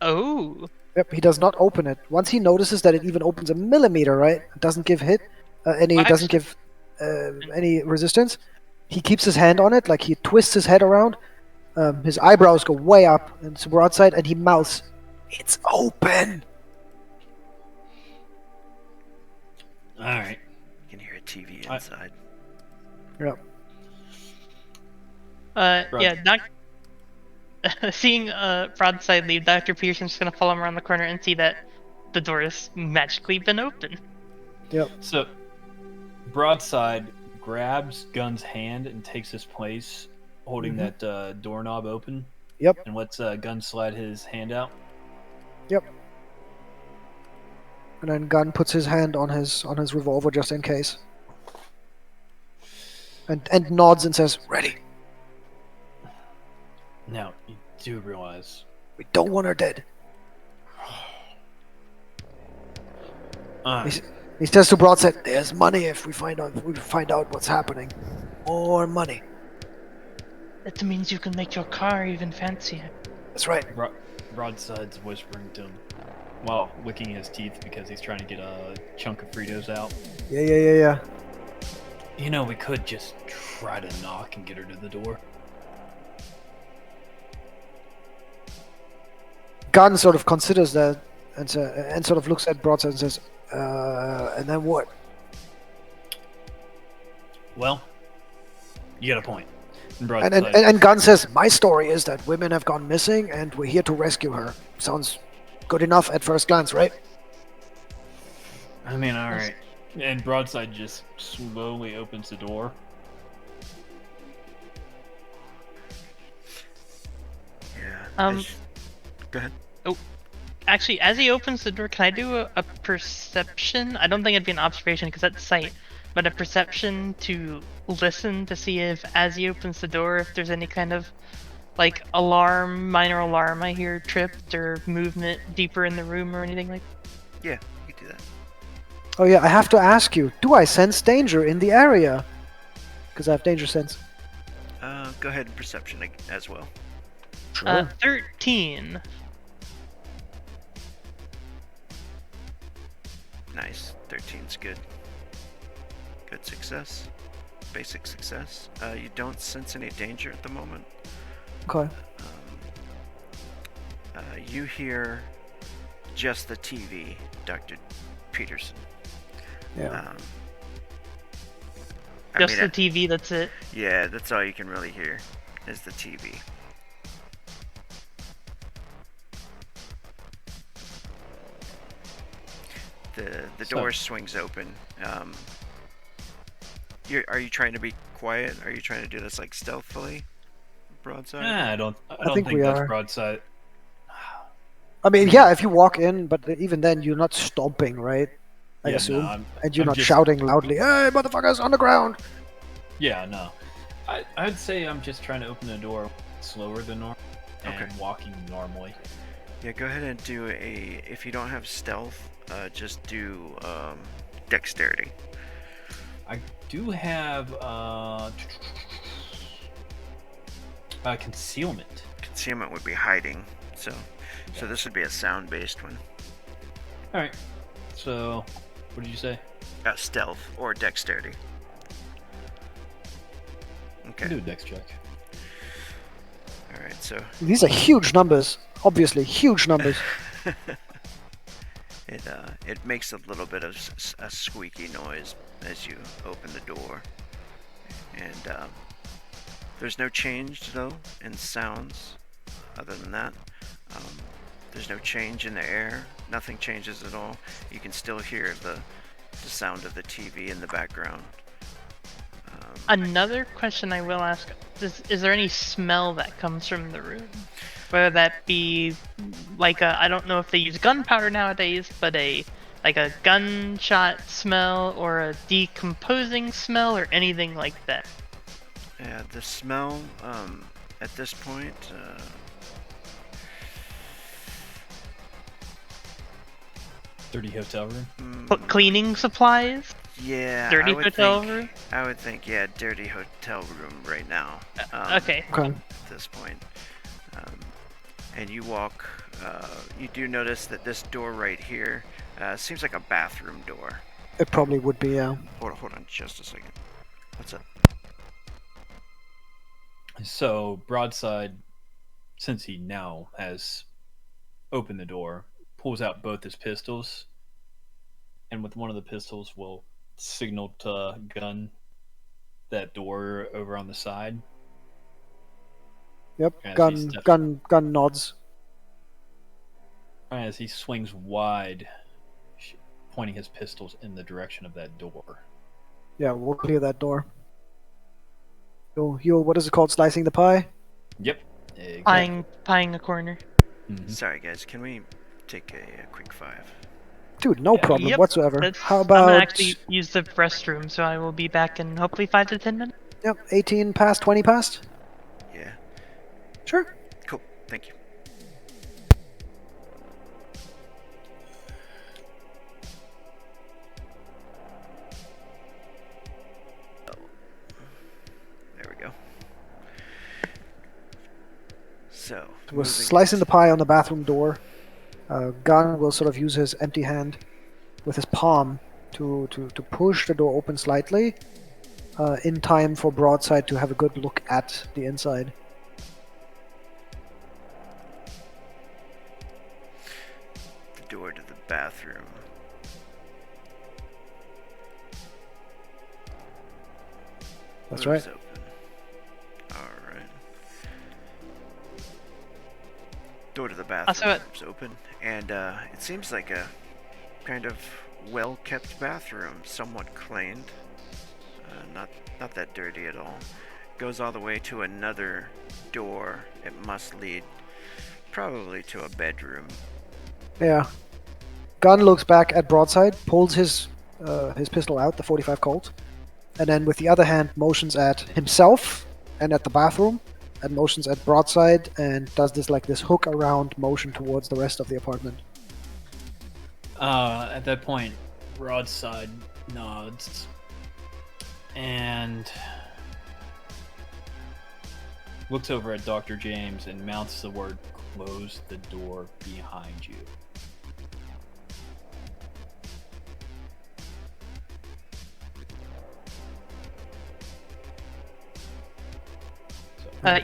Oh, Yep, he does not open it. Once he notices that it even opens a millimeter, right? It doesn't give Well, doesn't give any resistance. He keeps his hand on it, like he twists his head around. His eyebrows go way up and to Broadside, and he mouths, "It's open." All right. You can hear a TV I- inside. Yep. yeah, Doc. Seeing Broadside leave, Dr. Peterson's just gonna follow him around the corner and see that the door has magically been open. Yep. So, Broadside grabs Gunn's hand and takes his place, holding Mhm. that doorknob open. Yep. And lets Gunn slide his hand out. Yep. And then Gunn puts his hand on his revolver just in case. And nods and says, "Ready. Now, you do realize. We don't want her dead." He says to Broadside, "There's money if we find out what's happening. More money." That means you can make your car even fancier. That's right. Broadside's whispering to him while licking his teeth because he's trying to get a chunk of Fritos out. Yeah. You know, we could just try to knock and get her to the door. Gunn sort of considers that and sort of looks at Broadside and says, "And then what?" Well, you got a point. And, Broadside. and Gunn says, my story is that women have gone missing and we're here to rescue her. Sounds good enough at first glance, right? I mean, all right. And Broadside just slowly opens the door. Yeah. Um, Go ahead. Actually, as he opens the door, can I do a perception? I don't think it'd be an observation because that's sight, but a perception to listen to see if, as he opens the door, if there's any kind of like alarm, minor alarm I hear tripped or movement deeper in the room or anything like. Yeah, you can do that. Oh yeah, I have to ask you, do I sense danger in the area? Because I have danger sense. Go ahead and perception as well. Sure. 13. Nice. 13's good. Good success. Basic success. You don't sense any danger at the moment. Okay. You hear just the TV, Dr. Peterson. Yeah. Just the TV, that's it. Yeah, that's all you can really hear is the TV. The door swings open. Are you trying to be quiet? Are you trying to do this like stealthily, Broadside? I don't think think we that's are. Broadside. I mean, yeah, if you walk in, but even then, you're not stomping, right? I Yeah, assume. no, And you're I'm not just- shouting loudly, hey, motherfuckers, on the ground! Yeah, no. I'd say I'm just trying to open the door slower than normal and Okay. walking normally. Yeah, go ahead and do if you don't have stealth, just do dexterity. I do have concealment. Concealment would be hiding, so this would be a sound-based one. All right. So, what did you say? Stealth or dexterity. Okay. Do a dex check. All right. So These are huge numbers. Obviously, huge numbers. it makes a little bit of a squeaky noise as you open the door, and there's no change though in sounds. Other than that, there's no change in the air. Nothing changes at all. You can still hear the sound of the TV in the background. Another question I will ask: is there any smell that comes from the room? Whether that be like I don't know if they use gunpowder nowadays, but like a gunshot smell or a decomposing smell or anything like that. Yeah, the smell at this point. Dirty hotel room. Cleaning supplies? Yeah, Dirty hotel room? I would think, yeah, dirty hotel room right now. Okay. Okay. At this point, and you walk. You do notice that this door right here seems like a bathroom door. It probably would be, yeah. Hold on, just a second. What's up? So, Broadside, since he now has opened the door, pulls out both his pistols, and with one of the pistols will signal to Gun that door over on the side. Yep. As he's Gun nods. As he swings wide, pointing his pistols in the direction of that door. Yeah, we'll clear that door. You'll what is it called? Slicing the pie? Yep. Exactly. Pieing a corner. Mhm. Sorry, guys. Can we take a quick 5? Dude, no problem Yep, whatsoever. How I'm gonna about... actually use the restroom, so I will be back in hopefully 5 to 10 minutes. Yep, 18 past, 20 past? Yeah. Sure. Cool. Thank you. There we go. So, We're moving slicing the pie on the bathroom door. Gunn will sort of use his empty hand with his palm to push the door open slightly in time for Broadside to have a good look at the inside. the door to the bathroom. That's Door's right. open. All Door to the Also, bathroom is open, and it seems like a kind of well-kept bathroom, somewhat cleaned. Not that dirty at all. Goes all the way to another door. It must lead probably to a bedroom. Yeah. Gunn looks back at Broadside, pulls his pistol out, the 45 Colt, and then with the other hand motions at himself and at the bathroom, and motions at Broadside, and does this hook around motion towards the rest of the apartment. At that point, Broadside nods and looks over at Dr. James and mouths the word, "Close the door behind you."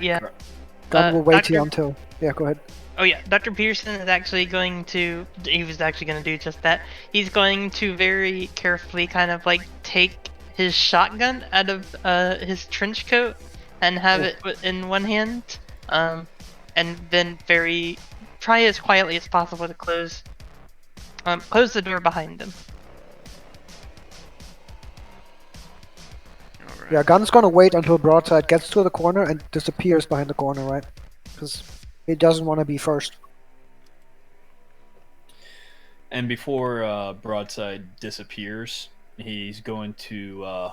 Yeah. Gunn will wait Doctor- here until. Yeah, go ahead. Oh yeah, Dr. Peterson is actually going to. He was actually going to do just that. He's going to very carefully kind of like take his shotgun out of his trench coat and have it in one hand, and then try as quietly as possible to close the door behind him. All right. Yeah, Gunn's gonna wait until Broadside gets to the corner and disappears behind the corner, right? Because he doesn't want to be first. And before Broadside disappears, he's going to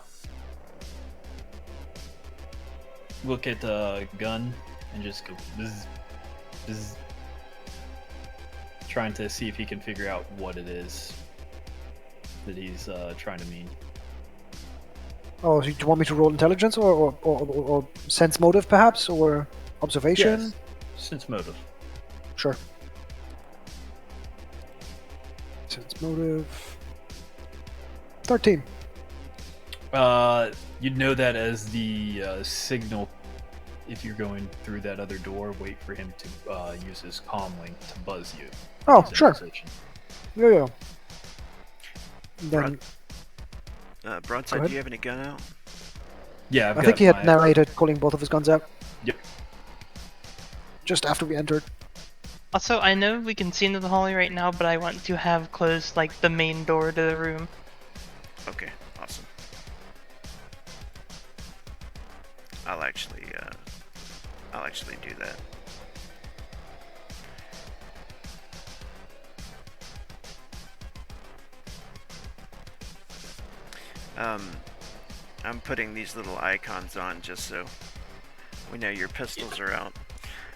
look at the gun and just go, "Bzz," trying to see if he can figure out what it is that he's trying to mean. Oh, so you want me to roll intelligence or sense motive, perhaps, or observation? Yes. Sense motive. Sure. Sense motive. 13. You'd know that as the signal. If you're going through that other door, wait for him to use his comm link to buzz you. Oh, He's in sure. position. Yeah. Then Broadside, ahead. do you have any gun out? Yeah, I've I got think he had my- narrated pulling both of his guns out. Yep. Just after we entered. Also, I know we can see into the hallway right now, but I want to have closed like the main door to the room. Okay, awesome. I'll actually do that. I'm putting these little icons on just so we know your pistols are out,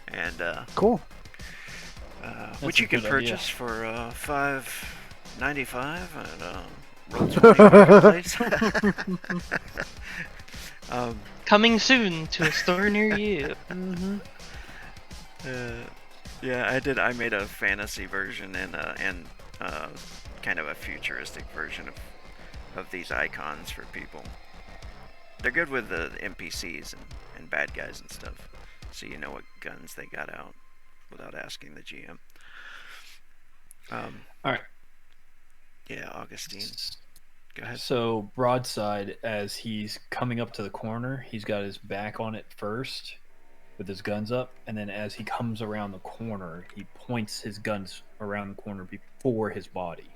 and Cool. which a you can good idea. purchase for $5.95 at Roll20 Marketplace. Coming soon to a store near you. Mm-hmm. Yeah, I made a fantasy version and kind of a futuristic version of these icons for people. They're good with the NPCs and bad guys and stuff, so you know what guns they got out without asking the GM. All right. Yeah, Augustine. Go ahead. So Broadside, as he's coming up to the corner, he's got his back on it first, with his guns up, and then as he comes around the corner, he points his guns around the corner before his body.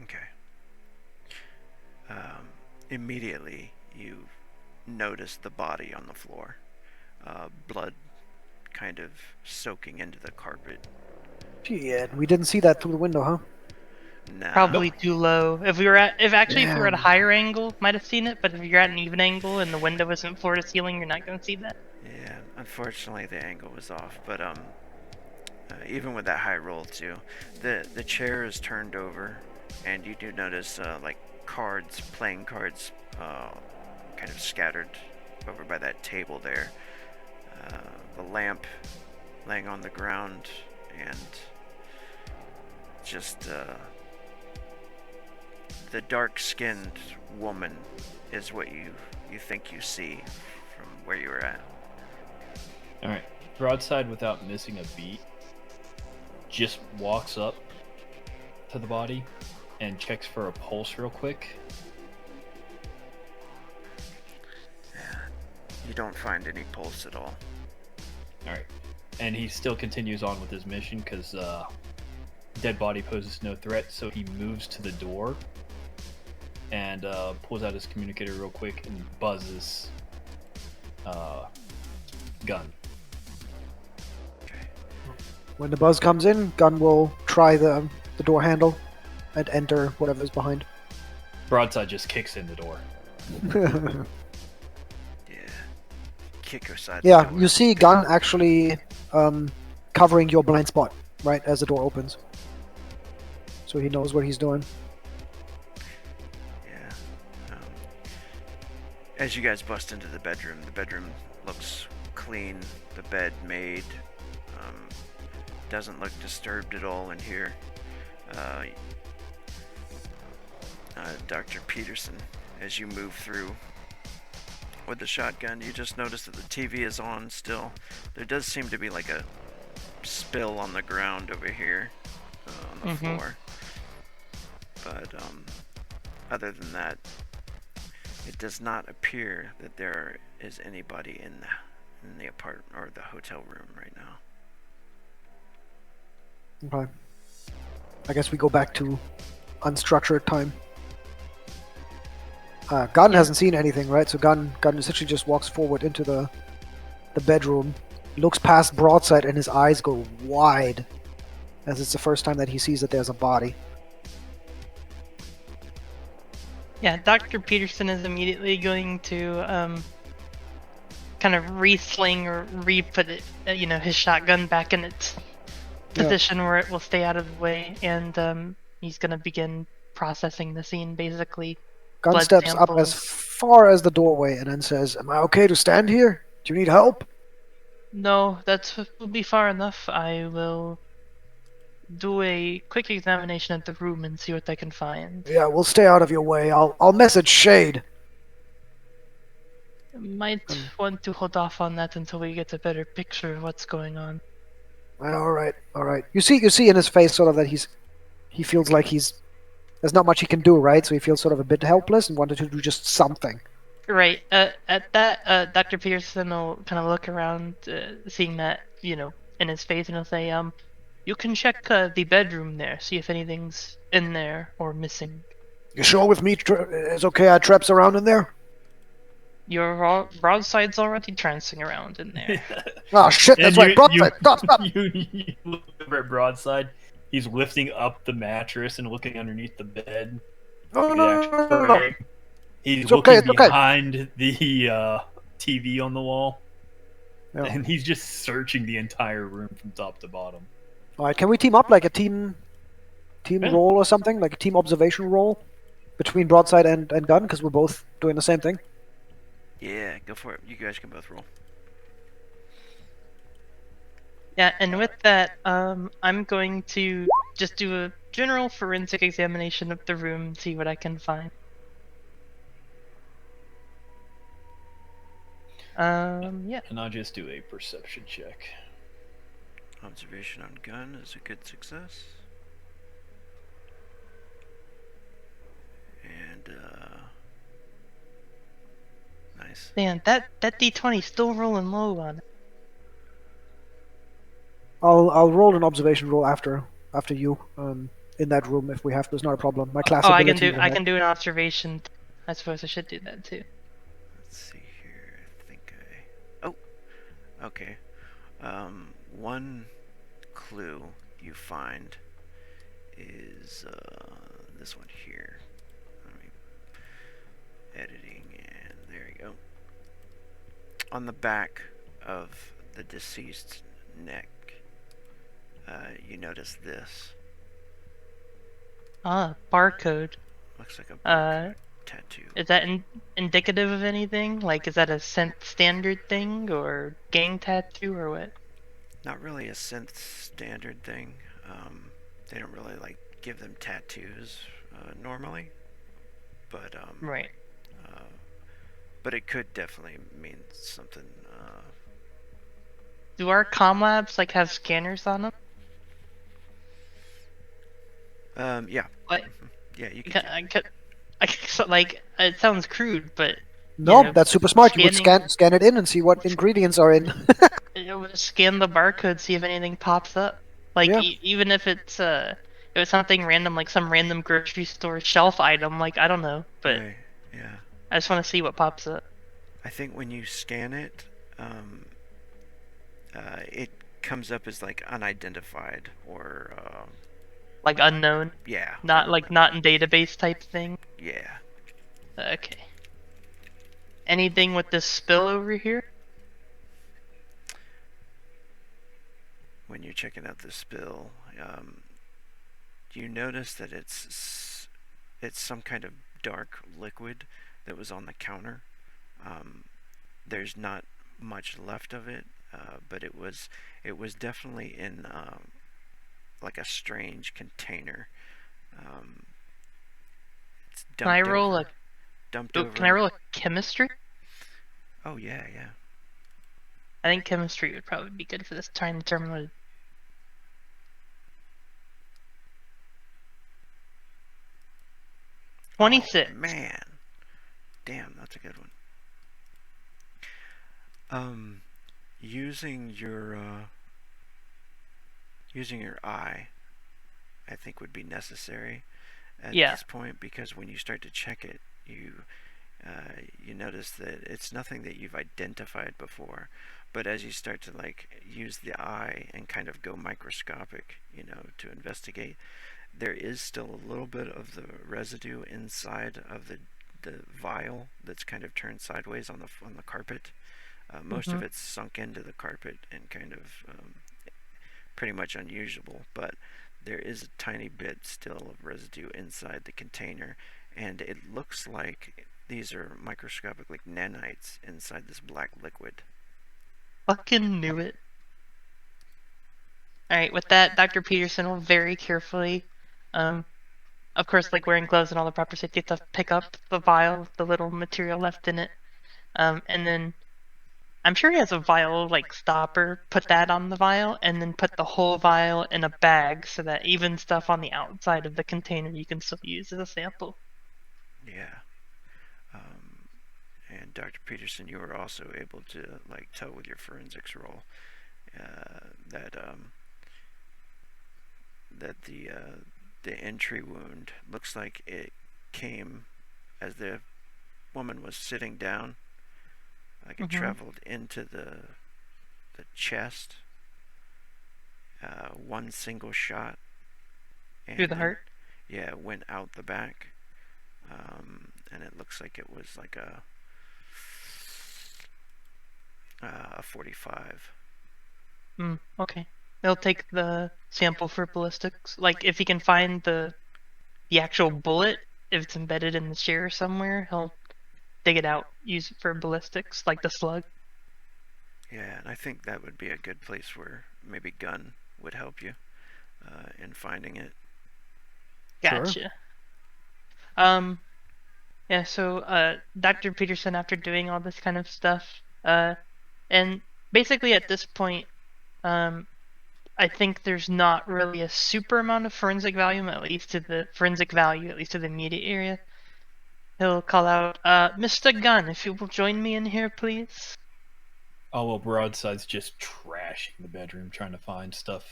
Okay. Immediately, you notice the body on the floor. Blood kind of soaking into the carpet. Shit, we didn't see that through the window, huh? Nah. Probably too low. If we were at a Damn. higher angle, might have seen it. But if you're at an even angle and the window isn't floor to ceiling, you're not gonna see that. Yeah, unfortunately the angle was off, but even with that high roll too, the chair is turned over, and you do notice like playing cards, kind of scattered over by that table there. The lamp laying on the ground, and just the dark-skinned woman is what you think you see from where you were at. All right. Broadside, without missing a beat, just walks up to the body and checks for a pulse real quick. You don't find any pulse at all. All right. and he still continues on with his mission because dead body poses no threat. So he moves to the door and pulls out his communicator real quick and buzzes Gun. When the buzz comes in, Gun will try the door handle and enter whatever's behind. Broadside just kicks in the door. Yeah. Kick her side. Yeah, you see Gun actually covering your blind spot right as the door opens. So he knows what he's doing. Yeah. As you guys bust into the bedroom looks clean. The bed made. Doesn't look disturbed at all in here. Dr. Peterson, as you move through with the shotgun, you just notice that the TV is on still. There does seem to be like a spill on the ground over here on the floor. But other than that, it does not appear that there is anybody in the apartment or the hotel room right now. Okay. I guess we go back to unstructured time. Gun hasn't seen anything, right? So Gun essentially just walks forward into the bedroom, looks past Broadside, and his eyes go wide, as it's the first time that he sees that there's a body. Yeah, Dr. Peterson is immediately going to kind of re-sling or re-put it, his shotgun back in its position where it will stay out of the way, and he's going to begin processing the scene, basically. Gun steps up as far as the doorway and then says, "Am I okay to stand here? Do you need help?" No, that will be far enough. I will do a quick examination of the room and see what I can find. Yeah, we'll stay out of your way. I'll message Shade. Might want to hold off on that until we get a better picture of what's going on. All right. You see in his face sort of that he feels like there's not much he can do, right? So he feels sort of a bit helpless and wanted to do just something. Right. At that, Dr. Peterson will kind of look around, seeing that, in his face, and he'll say, you can check the bedroom there, see if anything's in there or missing. You sure with me it's okay I traps around in there? Your Broadside's already trancing around in there. Oh shit, that's right, Broadside, stop! You look over at Broadside. He's lifting up the mattress and looking underneath the bed. No. He's It's looking okay. behind the TV on the wall. Yeah. And he's just searching the entire room from top to bottom. Alright, can we team up like a team roll or something? Like a team observation roll between Broadside and Gun, because we're both doing the same thing? Yeah, go for it. You guys can both roll. Yeah, and with that, I'm going to just do a general forensic examination of the room, see what I can find. Yeah. And I'll just do a perception check. Observation on Gun is a good success. And, nice. Man, that D20's still rolling low on it. I'll roll an observation roll after you in that room if we have to. It's not a problem. My class I ability. I can do an observation. I suppose I should do that too. Let's see here. I think oh, okay. One clue you find is this one here. Let me editing, and there you go. On the back of the deceased's neck, you notice this. Barcode. Looks like a barcode tattoo. Is that indicative of anything? Like, is that a synth standard thing, or gang tattoo, or what? Not really a synth standard thing. They don't really like give them tattoos normally, but Right. But it could definitely mean something. Do our comm labs like have scanners on them? Yeah. Like, Yeah, you can. so, like, it sounds crude, but No, know, that's super smart. You would scanning- scan it in and see what ingredients are in. scan the barcode, see if anything pops up. Like Yeah. even if it's something random, like some random grocery store shelf item, like I don't know, but Right. Yeah. I just want to see what pops up. I think when you scan it, it comes up as like unidentified or Like unknown, yeah, not like not in database type thing. yeah. Okay. Anything with this spill over here? When you're checking out the spill, you notice that it's some kind of dark liquid that was on the counter. There's not much left of it, but it was definitely in like a strange container. Um, it's Can I dumped roll over. a Dumped Ooh, can I over. roll a chemistry? Oh yeah, yeah. I think chemistry would probably be good for this, trying to determine what. 26. Oh man, damn, that's a good one. Um, using your eye, I think would be necessary at Yeah. this point because when you start to check it, you notice that it's nothing that you've identified before. But as you start to like use the eye and kind of go microscopic, to investigate, there is still a little bit of the residue inside of the vial that's kind of turned sideways on the carpet. Most of it's sunk into the carpet and kind of pretty much unusable, but there is a tiny bit still of residue inside the container, and it looks like these are microscopic like nanites inside this black liquid. Fucking knew it. Alright, with that, Dr. Peterson will very carefully, of course, like wearing gloves and all the proper safety stuff, pick up the vial, the little material left in it, and then I'm sure he has a vial like stopper, put that on the vial, and then put the whole vial in a bag so that even stuff on the outside of the container you can still use as a sample. Yeah. And Dr. Peterson, you were also able to like tell with your forensics roll that the entry wound looks like it came as the woman was sitting down, like it traveled into the chest, one single shot, and Through the then, heart? yeah, it went out the back, and it looks like it was like a 45. Okay. They'll take the sample for ballistics. Like, if he can find the actual bullet, if it's embedded in the chair somewhere, he'll dig it out, use it for ballistics, like the slug. Yeah, and I think that would be a good place where maybe gun would help you in finding it. Gotcha. Yeah, so, Dr. Peterson, after doing all this kind of stuff, and basically at this point, I think there's not really a super amount of forensic value, at least to the immediate area. He'll call out, Mr. Gunn, if you will join me in here, please. Oh, well, Broadside's just trashing the bedroom trying to find stuff.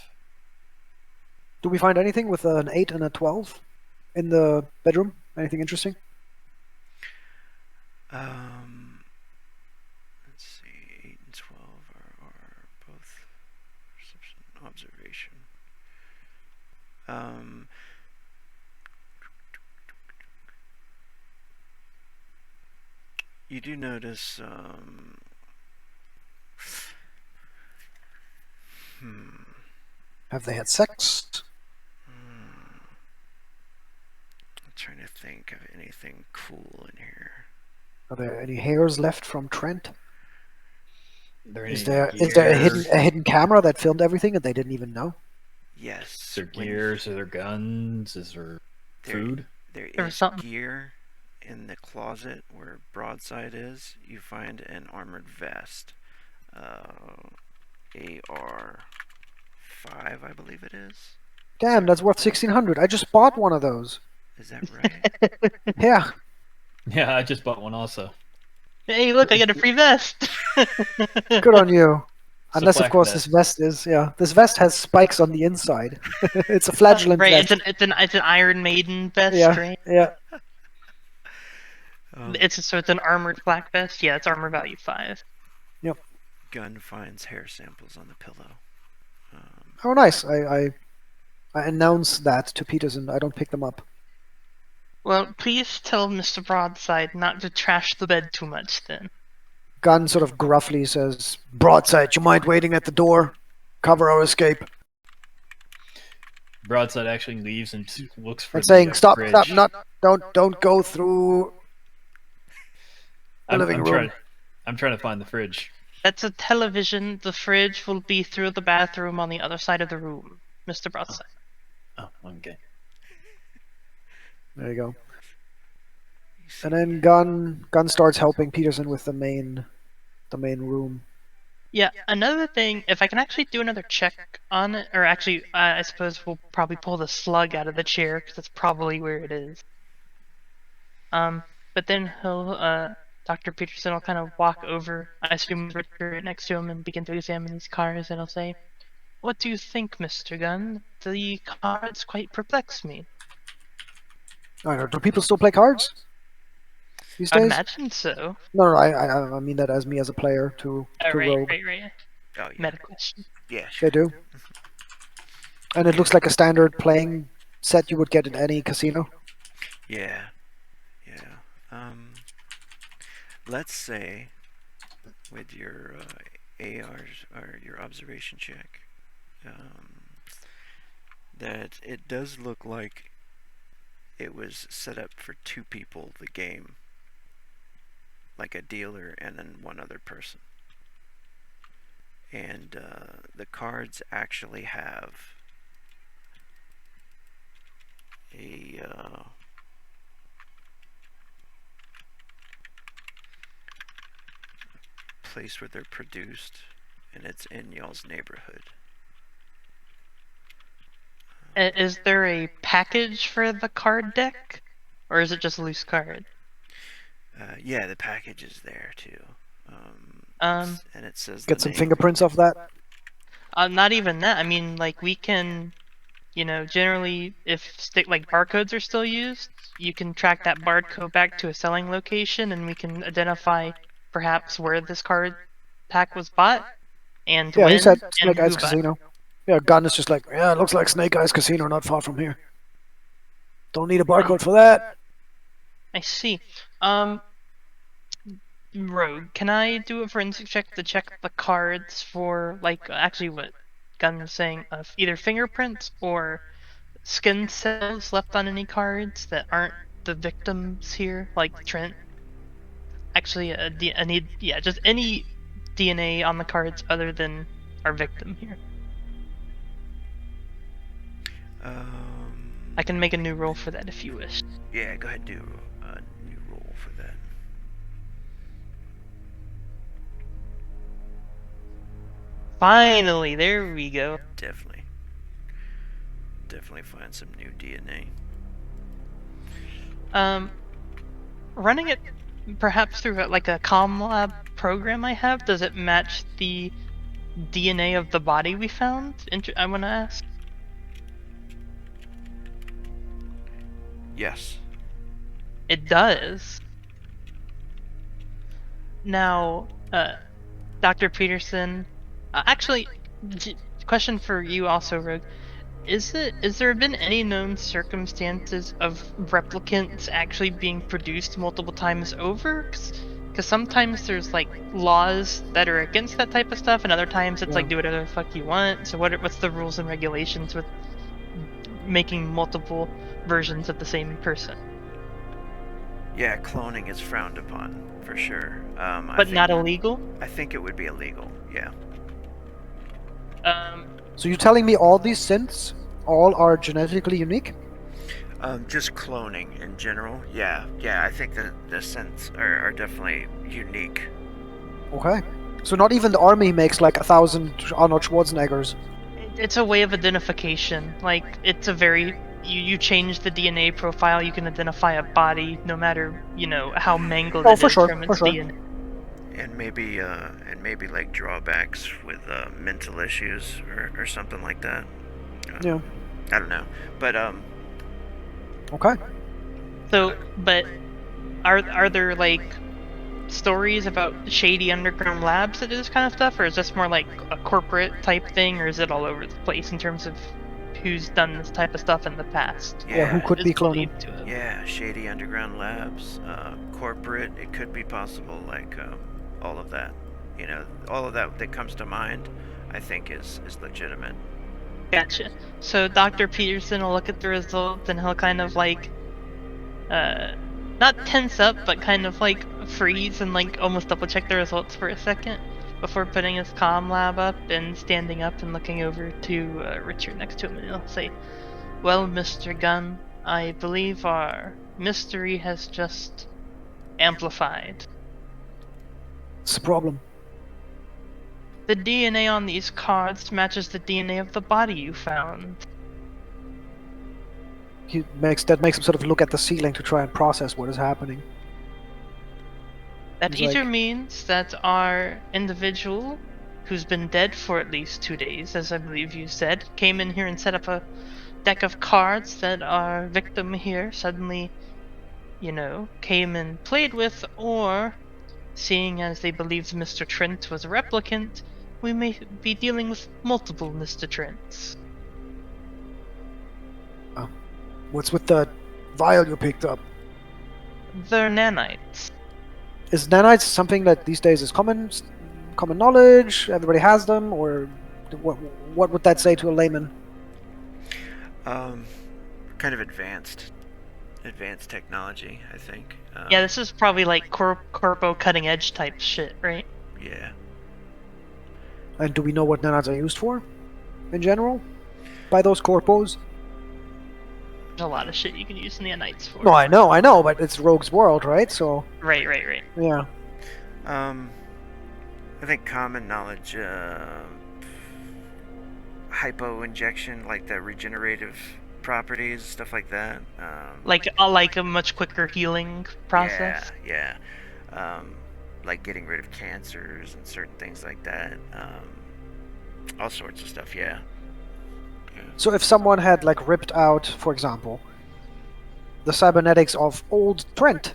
Do we find anything with an 8 and a 12 in the bedroom? Anything interesting? Let's see, 8 and 12 are both perception and observation. You do notice, Have they had sex? I'm trying to think of anything cool in here. Are there any hairs left from Trent? There Is any there a gears? hidden camera that filmed everything and they didn't even know? Yes. Is there gears? Is there guns? Is there food? There There was is something. gear in the closet where Broadside is. You find an armored vest. AR-5, I believe it is. Damn, that's worth 1,600. I just bought one of those. Is that right? Yeah. Yeah, I just bought one also. Hey, look, I get a free vest! Good on you. Unless, of flak course, vest. this vest is, yeah. This vest has spikes on the inside. It's a flagellant Right, vest. it's an Iron Maiden vest, Yeah, right? yeah. Um, It's an armored flak vest. Yeah, it's armor value 5. Yep. Gun finds hair samples on the pillow. Um, Oh, nice. I announce that to Peterson. I don't pick them up. Well, please tell Mr. Broadside not to trash the bed too much then. Gunn sort of gruffly says, "Broadside, you mind waiting at the door? Cover our escape." Broadside actually leaves and looks for And the saying, "Stop, fridge. stop, don't go through the living I'm room." trying to find the fridge. That's a television. The fridge will be through the bathroom on the other side of the room, Mr. Broadside. Oh, okay. There you go. you see- And then Gunn starts helping Peterson with the main room. Yeah, another thing, if I can actually do another check on it, or actually, I suppose we'll probably pull the slug out of the chair, because that's probably where it is. But then Dr. Peterson will kind of walk over, I assume with Richard next to him, and begin to examine these cards, and he'll say, "What do you think, Mr. Gunn? The cards quite perplex me." I don't know. Do people still play cards these I days? imagine so. No, I mean that as me as a player to Rogue. Right. Oh, yeah. Meta question. Yeah, They sure. do. And it looks like a standard playing set you would get in any casino. Yeah. Let's say with your ARs or your observation check, that it does look like it was set up for 2 people, the game. Like a dealer and then one other person. And the cards actually have a place where they're produced, and it's in y'all's neighborhood. Is there a package for the card deck? Or is it just loose card? Yeah, the package is there too. And it says Get the some name. fingerprints off that. Not even that. I mean, like, we can, generally, if like barcodes are still used, you can track that barcode back to a selling location, and we can identify perhaps where this card pack was bought, and Yeah, when, he said and Snake who Eyes bought it. Casino. Yeah, Gunn is just like, yeah, it looks like Snake Eyes Casino, not far from here. Don't need a barcode for that. I see. Rogue, can I do a forensic check to check the cards for, like, actually what Gunn was saying, either fingerprints or skin cells left on any cards that aren't the victims here, like Trent? Actually, I need, just any DNA on the cards other than our victim here. I can make a new roll for that if you wish. Yeah, go ahead and do a new roll for that. Finally, there we go. Definitely find some new DNA. Running it perhaps through like a ComLab program I have, does it match the DNA of the body we found? I want to ask. Yes. It does. Now, Dr. Peterson, actually, question for you also, Rogue. Is there been any known circumstances of replicants actually being produced multiple times over? Because sometimes there's like laws that are against that type of stuff, and other times it's like do whatever the fuck you want. So what's the rules and regulations with making multiple versions of the same person? Yeah, cloning is frowned upon for sure. But not illegal. I think it would be illegal. Yeah. So you're telling me all these synths all are genetically unique? Just cloning in general. Yeah. I think that the synths are definitely unique. Okay. So not even the army makes like 1,000 Arnold Schwarzeneggers. It's a way of identification. Like, it's a very you change the DNA profile, you can identify a body no matter how mangled it is from its DNA. and maybe like drawbacks with mental issues or something like that. Yeah. I don't know, but Okay. So, but are there like stories about shady underground labs that do this kind of stuff, or is this more like a corporate type thing, or is it all over the place in terms of who's done this type of stuff in the past? Yeah, who yeah, could Is be cloning? believed to have. yeah, shady underground labs, corporate. It could be possible, like all of that. You know, all of that that comes to mind, I think is legitimate. Gotcha. So Dr. Peterson will look at the results and he'll kind of like uh not tense up, but kind of like freeze and like almost double check the results for a second before putting his comm lab up and standing up and looking over to Richard next to him, and he'll say, "Well, Mr. Gunn, I believe our mystery has just amplified. What's the problem? The DNA on these cards matches the DNA of the body you found." That makes him sort of look at the ceiling to try and process what is happening. That He's either like, means that our individual, who's been dead for at least 2 days, as I believe you said, came in here and set up a deck of cards that our victim here suddenly, came and played with, or, seeing as they believed Mr. Trent was a replicant, we may be dealing with multiple Mr. Trents. what's with the vial you picked up? They're nanites. Is nanites something that these days is common knowledge? Everybody has them, or what would that say to a layman? Kind of advanced technology, I think. Yeah, this is probably like corpo cutting edge type shit, right? Yeah. And do we know what nanites are used for, in general, by those corpos? There's a lot of shit you can use nanites for. No, I know, but it's Rogue's world, right? So Right. yeah. I think common knowledge, hypo injection, like the regenerative properties, stuff like that. Like a much quicker healing process. Yeah. Like getting rid of cancers and certain things like that. All sorts of stuff. Yeah. So if someone had like ripped out, for example, the cybernetics of old Trent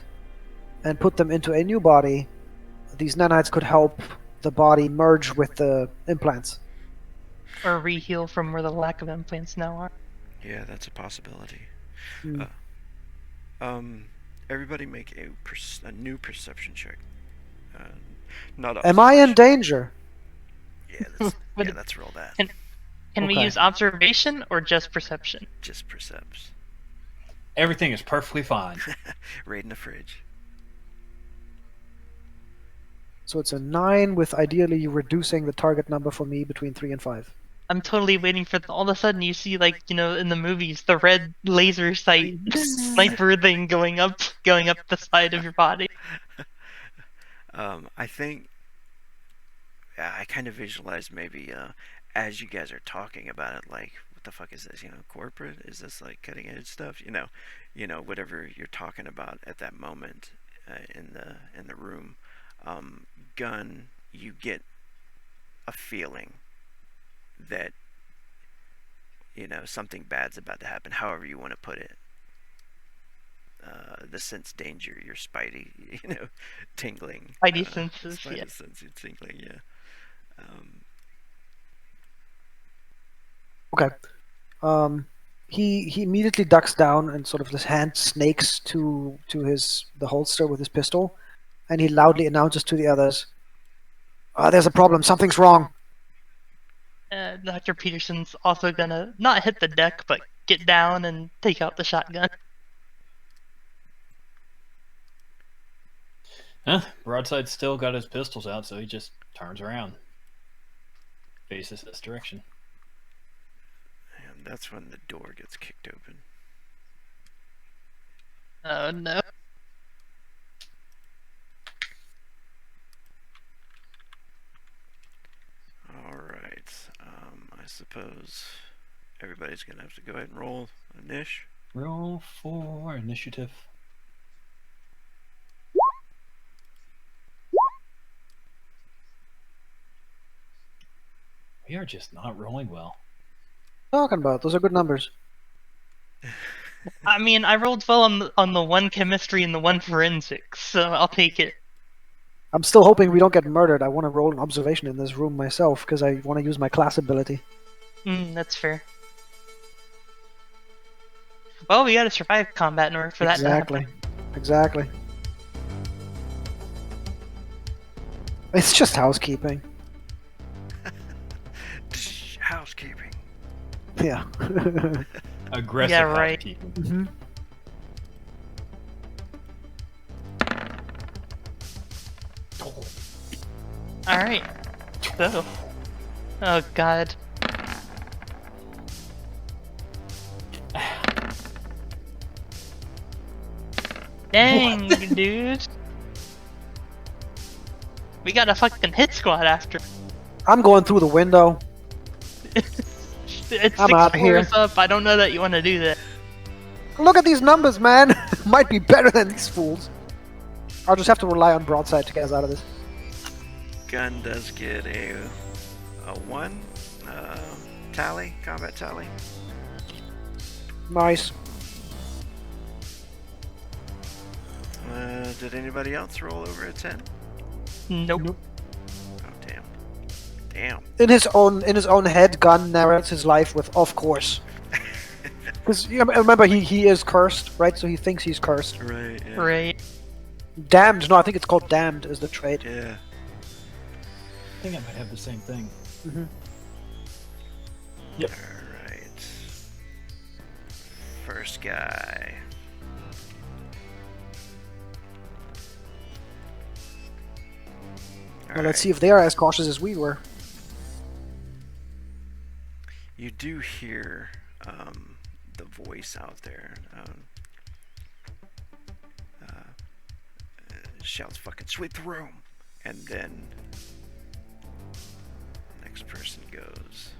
and put them into a new body, these nanites could help the body merge with the implants. Or reheal from where the lack of implants now are. Yeah, that's a possibility. Hmm. Everybody make a new perception check. Not Am I in observation. danger? Yeah, But let's roll that. Can we Okay. use observation or just perception? Just percepts. Everything is perfectly fine. Right in the fridge. So it's a 9 with ideally reducing the target number for me between 3 and 5. I'm totally waiting for all of a sudden you see, like, in the movies, the red laser sight sniper thing going up the side of your body. I think I kind of visualize maybe as you guys are talking about it, like, what the fuck is this? Corporate? Is this like cutting edge stuff? Whatever you're talking about at that moment in the room. Gun, you get a feeling that something bad's about to happen. However you want to put it. The sense danger, your spidey, tingling. Spidey senses, Spidey yeah. sense, tingling, yeah. Okay. He immediately ducks down and sort of his hand snakes to the holster with his pistol, and he loudly announces to the others, "There's a problem. Something's wrong." Dr. Peterson's also gonna not hit the deck, but get down and take out the shotgun. Broadside still got his pistols out, so he just turns around, faces this direction. And that's when the door gets kicked open. Oh no. Alright. I suppose everybody's gonna have to go ahead and roll a niche. Roll for initiative. We are just not rolling well. Talking about? Those are good numbers. I mean, I rolled well on the one chemistry and the one forensics, so I'll take it. I'm still hoping we don't get murdered. I want to roll an observation in this room myself because I want to use my class ability. That's fair. Well, we gotta survive combat in order for that to happen. Exactly. It's just housekeeping. Housekeeping. Yeah. Aggressive Yeah, right. housekeeping. Mm-hmm. Alright. So. Oh god. Dang, dude. We got a fucking hit squad after. I'm going through the window. It's I'm 6 outta here. floors up. I don't know that you want to do that. Look at these numbers, man. Might be better than these fools. I'll just have to rely on broadside to get us out of this. Gun does get a 1 tally, combat tally. Nice. Did anybody else roll over a 10? Nope. Oh damn. Damn. In his own head, Gunn narrates his life with "of course." Because remember, he is cursed, right? So he thinks he's cursed. Right. Yeah. Right. Damned. No, I think it's called damned is the trait. Yeah. I think I might have the same thing. Mm-hmm. Yep. All right. First guy. Well, let's see if they are as cautious as we were. You do hear the voice out there. Shouts, "Fucking sweep the room," and then next person goes.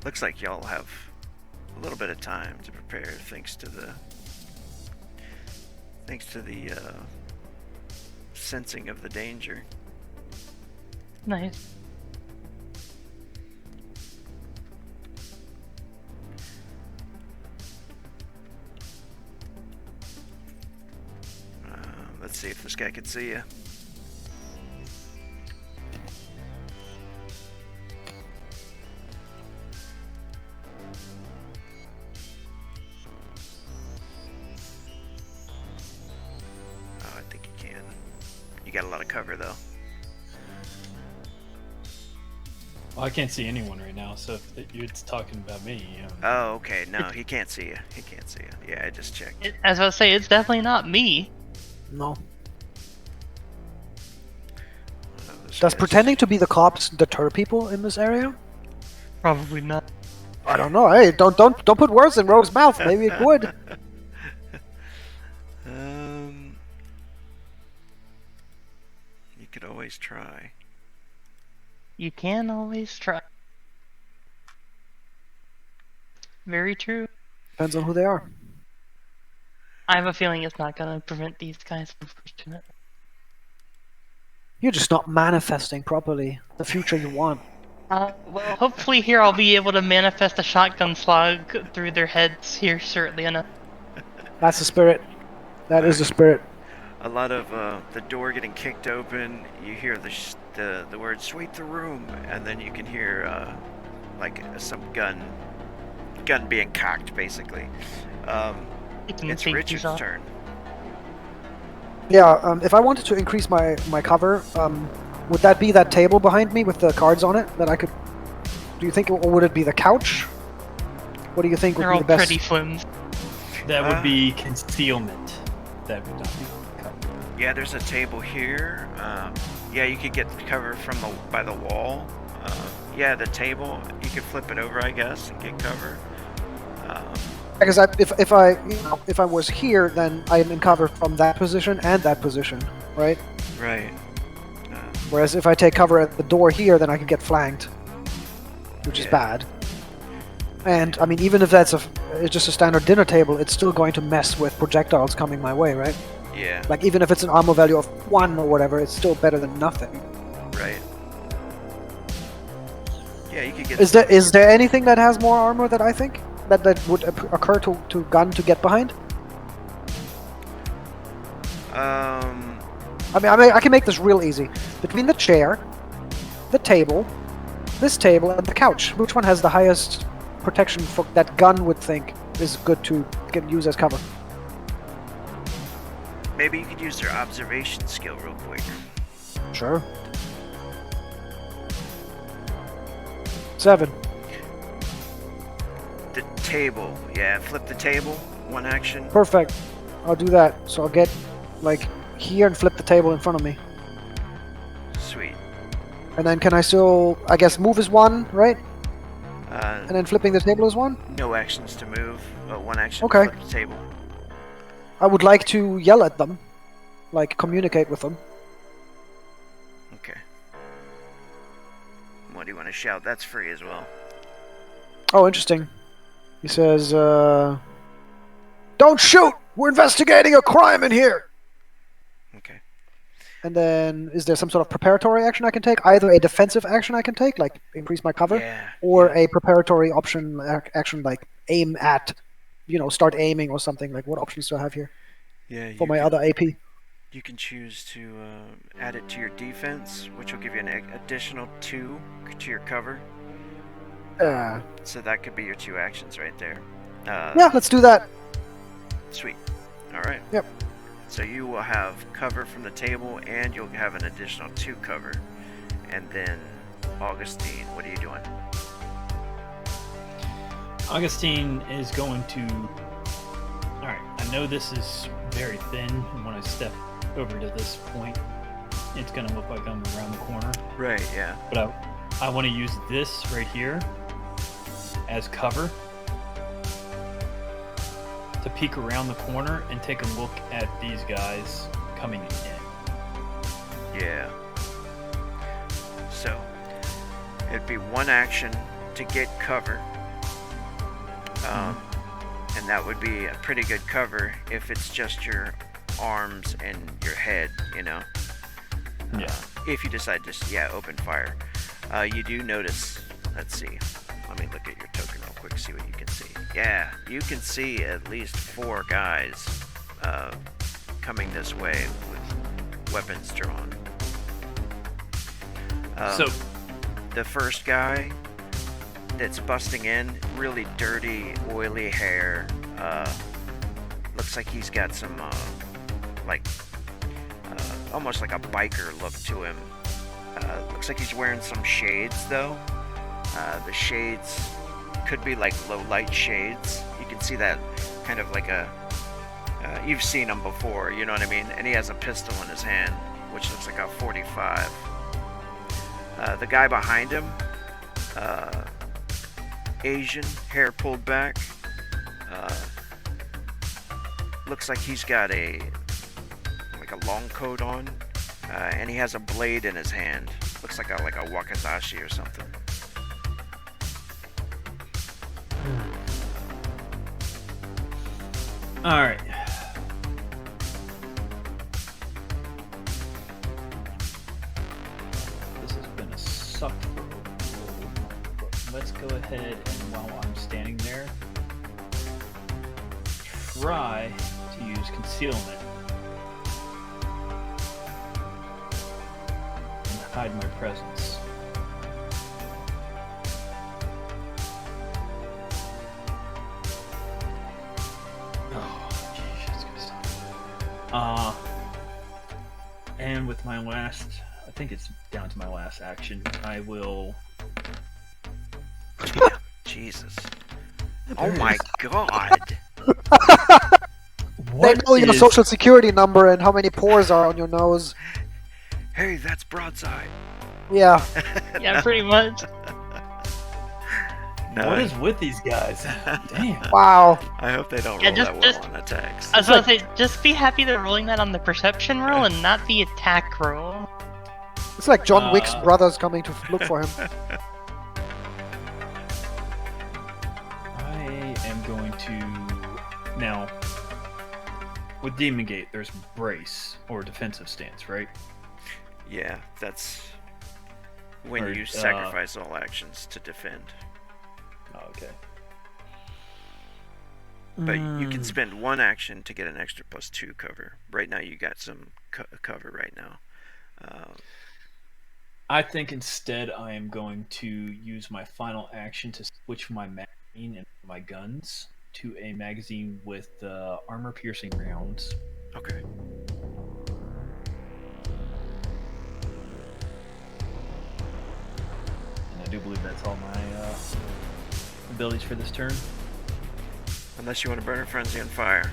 Looks like y'all have a little bit of time to prepare, thanks to the sensing of the danger. Nice. Let's see if this guy can see you. Oh, I think you can. You got a lot of cover though. Well, I can't see anyone right now, so if you're talking about me. Oh, okay. No, he can't see you. He can't see you. Yeah, I just checked. As I was say, it's definitely not me. No. Oh, this Does guy's- pretending to be the cops deter people in this area? Probably not. I don't know. Hey, don't put words in Rogue's mouth. Maybe it would. You could always try. You can always try. Very true. Depends on who they are. I have a feeling it's not gonna prevent these guys from pushing it. You're just not manifesting properly the future you want. Well, hopefully here I'll be able to manifest a shotgun slug through their heads here shortly enough. That's the spirit. That is the spirit. A lot of the door getting kicked open. You hear the word "sweep the room," and then you can hear like some gun being cocked, basically. It's Richard's turn. Yeah. If I wanted to increase my cover, would that be that table behind me with the cards on it that I could? Do you think, or would it be the couch? What do you think would They're be all the best? pretty flims. That would be concealment. That would not be cover. Yeah, there's a table here. Yeah, you could get cover by the wall. Yeah, the table, you could flip it over, I guess, and get cover. Because if I was here, then I am in cover from that position and that position, right? Right. Whereas if I take cover at the door here, then I could get flanked, which is Yeah. bad. And I mean, even if that's it's just a standard dinner table, it's still going to mess with projectiles coming my way, right? Yeah, Like, even if it's an armor value of 1 or whatever, it's still better than nothing. right. Yeah, you could get. Is there anything that has more armor that I think? That would occur to gun to get behind? I can make this real easy. Between the chair, the table, this table, and the couch, which one has the highest protection for that gun would think is good to use as cover? Maybe you could use their observation skill real quick. Sure. 7. The table, yeah, flip the table, 1 action. Perfect. I'll do that. So I'll get, like, here and flip the table in front of me. Sweet. And then can I still, I guess, move is 1, right? Uh, And then flipping the table is 1? no actions to move, but 1 action Okay. to flip the table. I would like to yell at them. Like, communicate with them. Okay. What do you want to shout? That's free as well. Oh, interesting. He says, don't shoot! We're investigating a crime in here! Okay. And then, is there some sort of preparatory action I can take? Either a defensive action I can take, like increase my cover, Yeah. or a preparatory action like aim at, start aiming or something. Like, what options do I have here Yeah. for my other AP? You can choose to add it to your defense, which will give you an additional 2 to your cover. So that could be your 2 actions right there. Yeah, let's do that. Sweet. All right. Yep. So you will have cover from the table, and you'll have an additional 2 cover. And then, Augustine, what are you doing? Augustine is going to... Alright, I know this is very thin, and when I step over to this point, it's going to look like I'm around the corner. Right, yeah. But I want to use this right here as cover to peek around the corner and take a look at these guys coming in. Yeah. So, it'd be 1 action to get cover. And that would be a pretty good cover if it's just your arms and your head, Yeah. If you decide to, open fire. You do notice, let's see, let me look at your token real quick, see what you can see. Yeah, you can see at least 4 guys coming this way with weapons drawn. So, The first guy that's busting in, really dirty, oily hair. Looks like he's got some, almost like a biker look to him. Looks like he's wearing some shades, though. The shades could be like low light shades. You can see that kind of like a... you've seen him before, you know what I mean? And he has a pistol in his hand, which looks like a 45. The guy behind him, Asian, hair pulled back. Looks like he's got a long coat on, and he has a blade in his hand. Looks like a wakizashi or something. all right. This has been a suck for a roll, but let's go ahead and while I'm standing there, try to use concealment and hide my presence. Oh, geez, that's gonna stop. And with my last, I think it's down to my last action, I will. Jesus. Oh my god. They know your social security number and how many pores are on your nose. Hey, that's broadside. Yeah. Yeah, pretty much. No, What is with these guys? Damn. Wow. I hope they don't Yeah, roll that just- well on attacks. I was about to say, just be happy they're rolling that on the perception roll and not the attack roll. It's like John Wick's brothers coming to look for him. I am going to now. With Demon Gate, there's brace or defensive stance, right? Yeah, that's when Or, you sacrifice all actions to defend. Oh, okay. But you can spend one action to get an extra +2 cover. Right now, you got some cover right now. I think instead I am going to use my final action to switch my magazine and my guns to a magazine with armor-piercing rounds. Okay. And I do believe that's all my abilities for this turn. Unless you want to burn a frenzy on fire.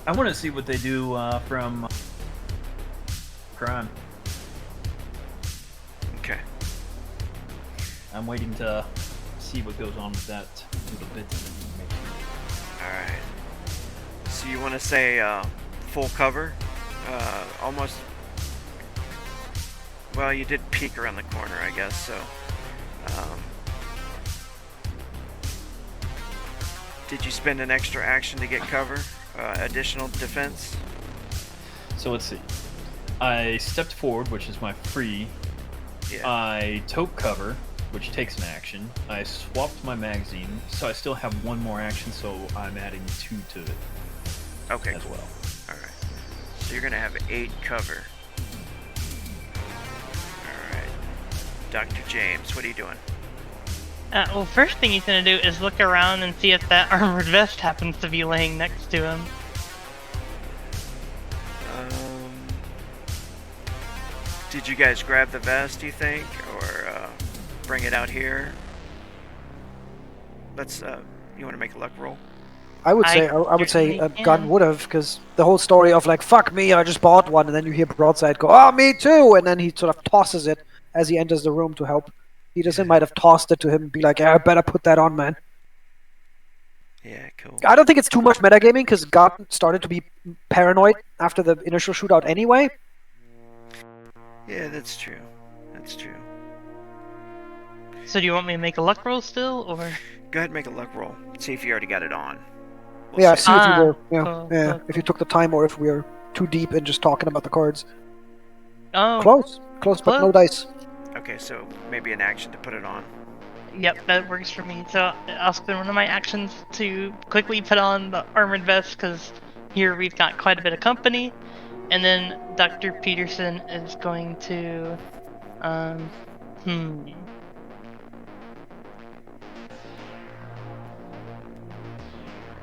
I want to see what they do from crime. Okay. I'm waiting to see what goes on with that little bit of information. Alright. So you want to say full cover? Almost. Well, you did peek around the corner, I guess, so. Did you spend an extra action to get cover? Additional defense? So let's see. I stepped forward, which is my free. Yeah. I took cover, which takes an action. I swapped my magazine, so I still have one more action, so I'm adding 2 to it Okay, as cool. well. Alright. So you're going to have 8 cover. Alright. Dr. James, what are you doing? Well, first thing he's gonna do is look around and see if that armored vest happens to be laying next to him. Did you guys grab the vest, do you think? Or bring it out here? Let's, you want to make a luck roll? I would say certainly a can. gun would have, because the whole story of like "fuck me, I just bought one," and then you hear Broadside go, "Oh, me too," and then he sort of tosses it as he enters the room to help. Peterson might have tossed it to him and be like, "Yeah, I better put that on, man." Yeah, cool. I don't think it's too much metagaming because God started to be paranoid after the initial shootout anyway. Yeah, that's true. That's true. So do you want me to make a luck roll still, or? Go ahead and make a luck roll. See if you already got it on. We'll Yeah, see. see if you were, cool, if cool. you took the time or if we were too deep in just talking about the cards. Oh, Close, but no dice. Okay, so maybe an action to put it on. yep, that works for me. So I'll spend one of my actions to quickly put on the armored vest, because here we've got quite a bit of company. And then Dr. Peterson is going to,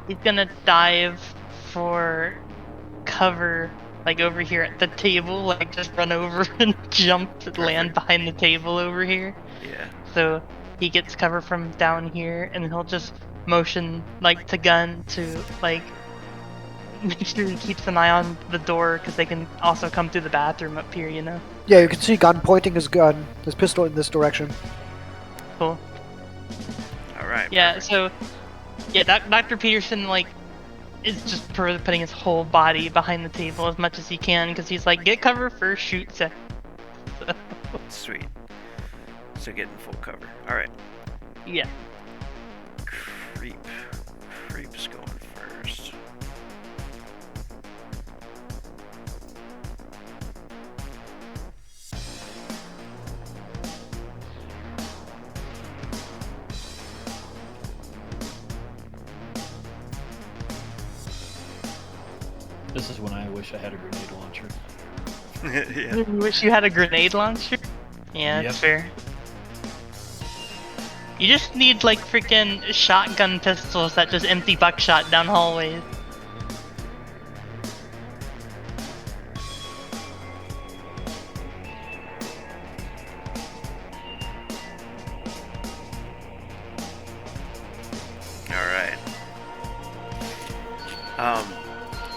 He's gonna dive for cover, like over here at the table, like just run over and jump to land behind the table over here. Yeah. So he gets cover from down here, and he'll just motion like to gun to like make sure he keeps an eye on the door, because they can also come through the bathroom up here, you know. Yeah, you can see Gun pointing his pistol in this direction. Cool. Alright. Yeah. perfect. So yeah, Dr. Peterson like is just putting his whole body behind the table as much as he can, because he's like, get cover first, shoot second. So, Sweet. So getting full cover. Alright. yeah. Creep's going first. This is when I wish I had a grenade launcher. Yeah. You wish you had a grenade launcher? Yeah, that's fair. You just need like freaking shotgun pistols that just empty buckshot down hallways. Alright.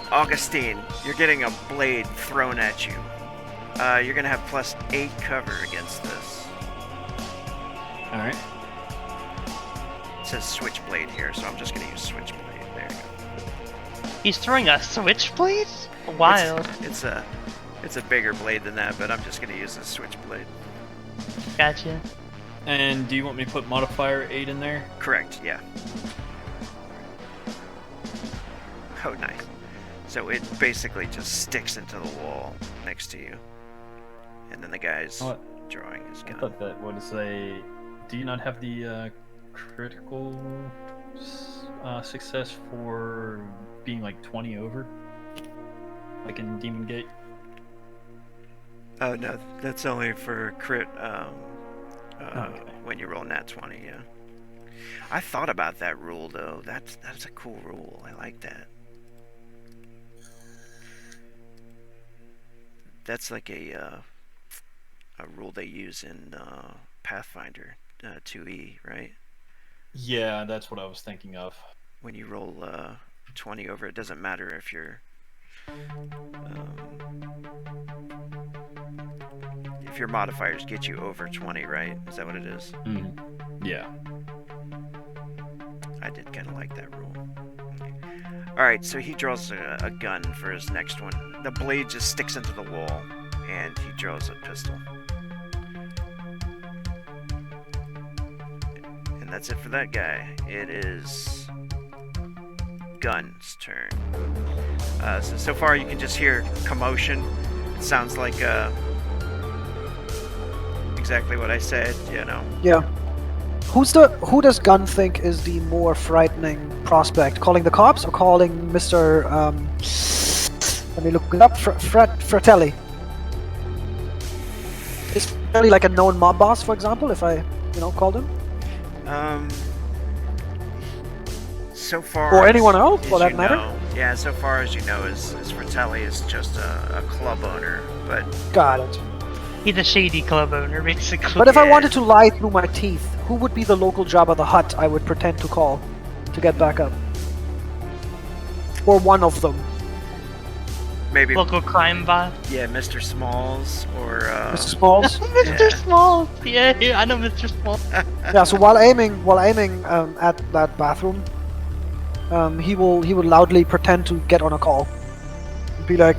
Augustine, you're getting a blade thrown at you. You're gonna have +8 cover against this. Alright. It says switchblade here, so I'm just gonna use switchblade. There you go. He's throwing a switchblade? Wild. It's a bigger blade than that, but I'm just gonna use a switchblade. Gotcha. And do you want me to put modifier 8 in there? Correct, yeah. Oh, nice. So it basically just sticks into the wall next to you. And then the guy's Oh, drawing his I gun. thought that would say, do you not have the critical success for being like 20 over? Like in Demon Gate? Oh, no, that's only for crit Okay. when you roll nat 20, yeah. I thought about that rule, though. That's a cool rule. I like that. That's like a rule they use in Pathfinder 2E, right? Yeah, that's what I was thinking of. When you roll 20 over, it doesn't matter if you're if your modifiers get you over 20, right? Is that what it is? Yeah. I did kind of like that rule. Alright, so he draws a gun for his next one. The blade just sticks into the wall, and he draws a pistol. And that's it for that guy. It is Gun's turn. So far you can just hear commotion. It sounds like exactly what I said, you know. Yeah. Who does Gunn think is the more frightening prospect? Calling the cops or calling Mr. Let me look it up. Fratelli. Is Fratelli like a known mob boss, for example? If I, called him, So far, or anyone else, for that you matter. know, yeah, so far as you know, is Fratelli is just a club owner, but Got it. He's a shady club owner, basically. But if I Yeah. wanted to lie through my teeth, who would be the local Jabba the Hutt I would pretend to call to get back up? Or one of them. maybe Local crime boss. Mr. Smalls or Mr. Smalls. Mr. Smalls. Yeah, I know Mr. Smalls. Yeah. So while aiming at that bathroom, he will loudly pretend to get on a call. Be like,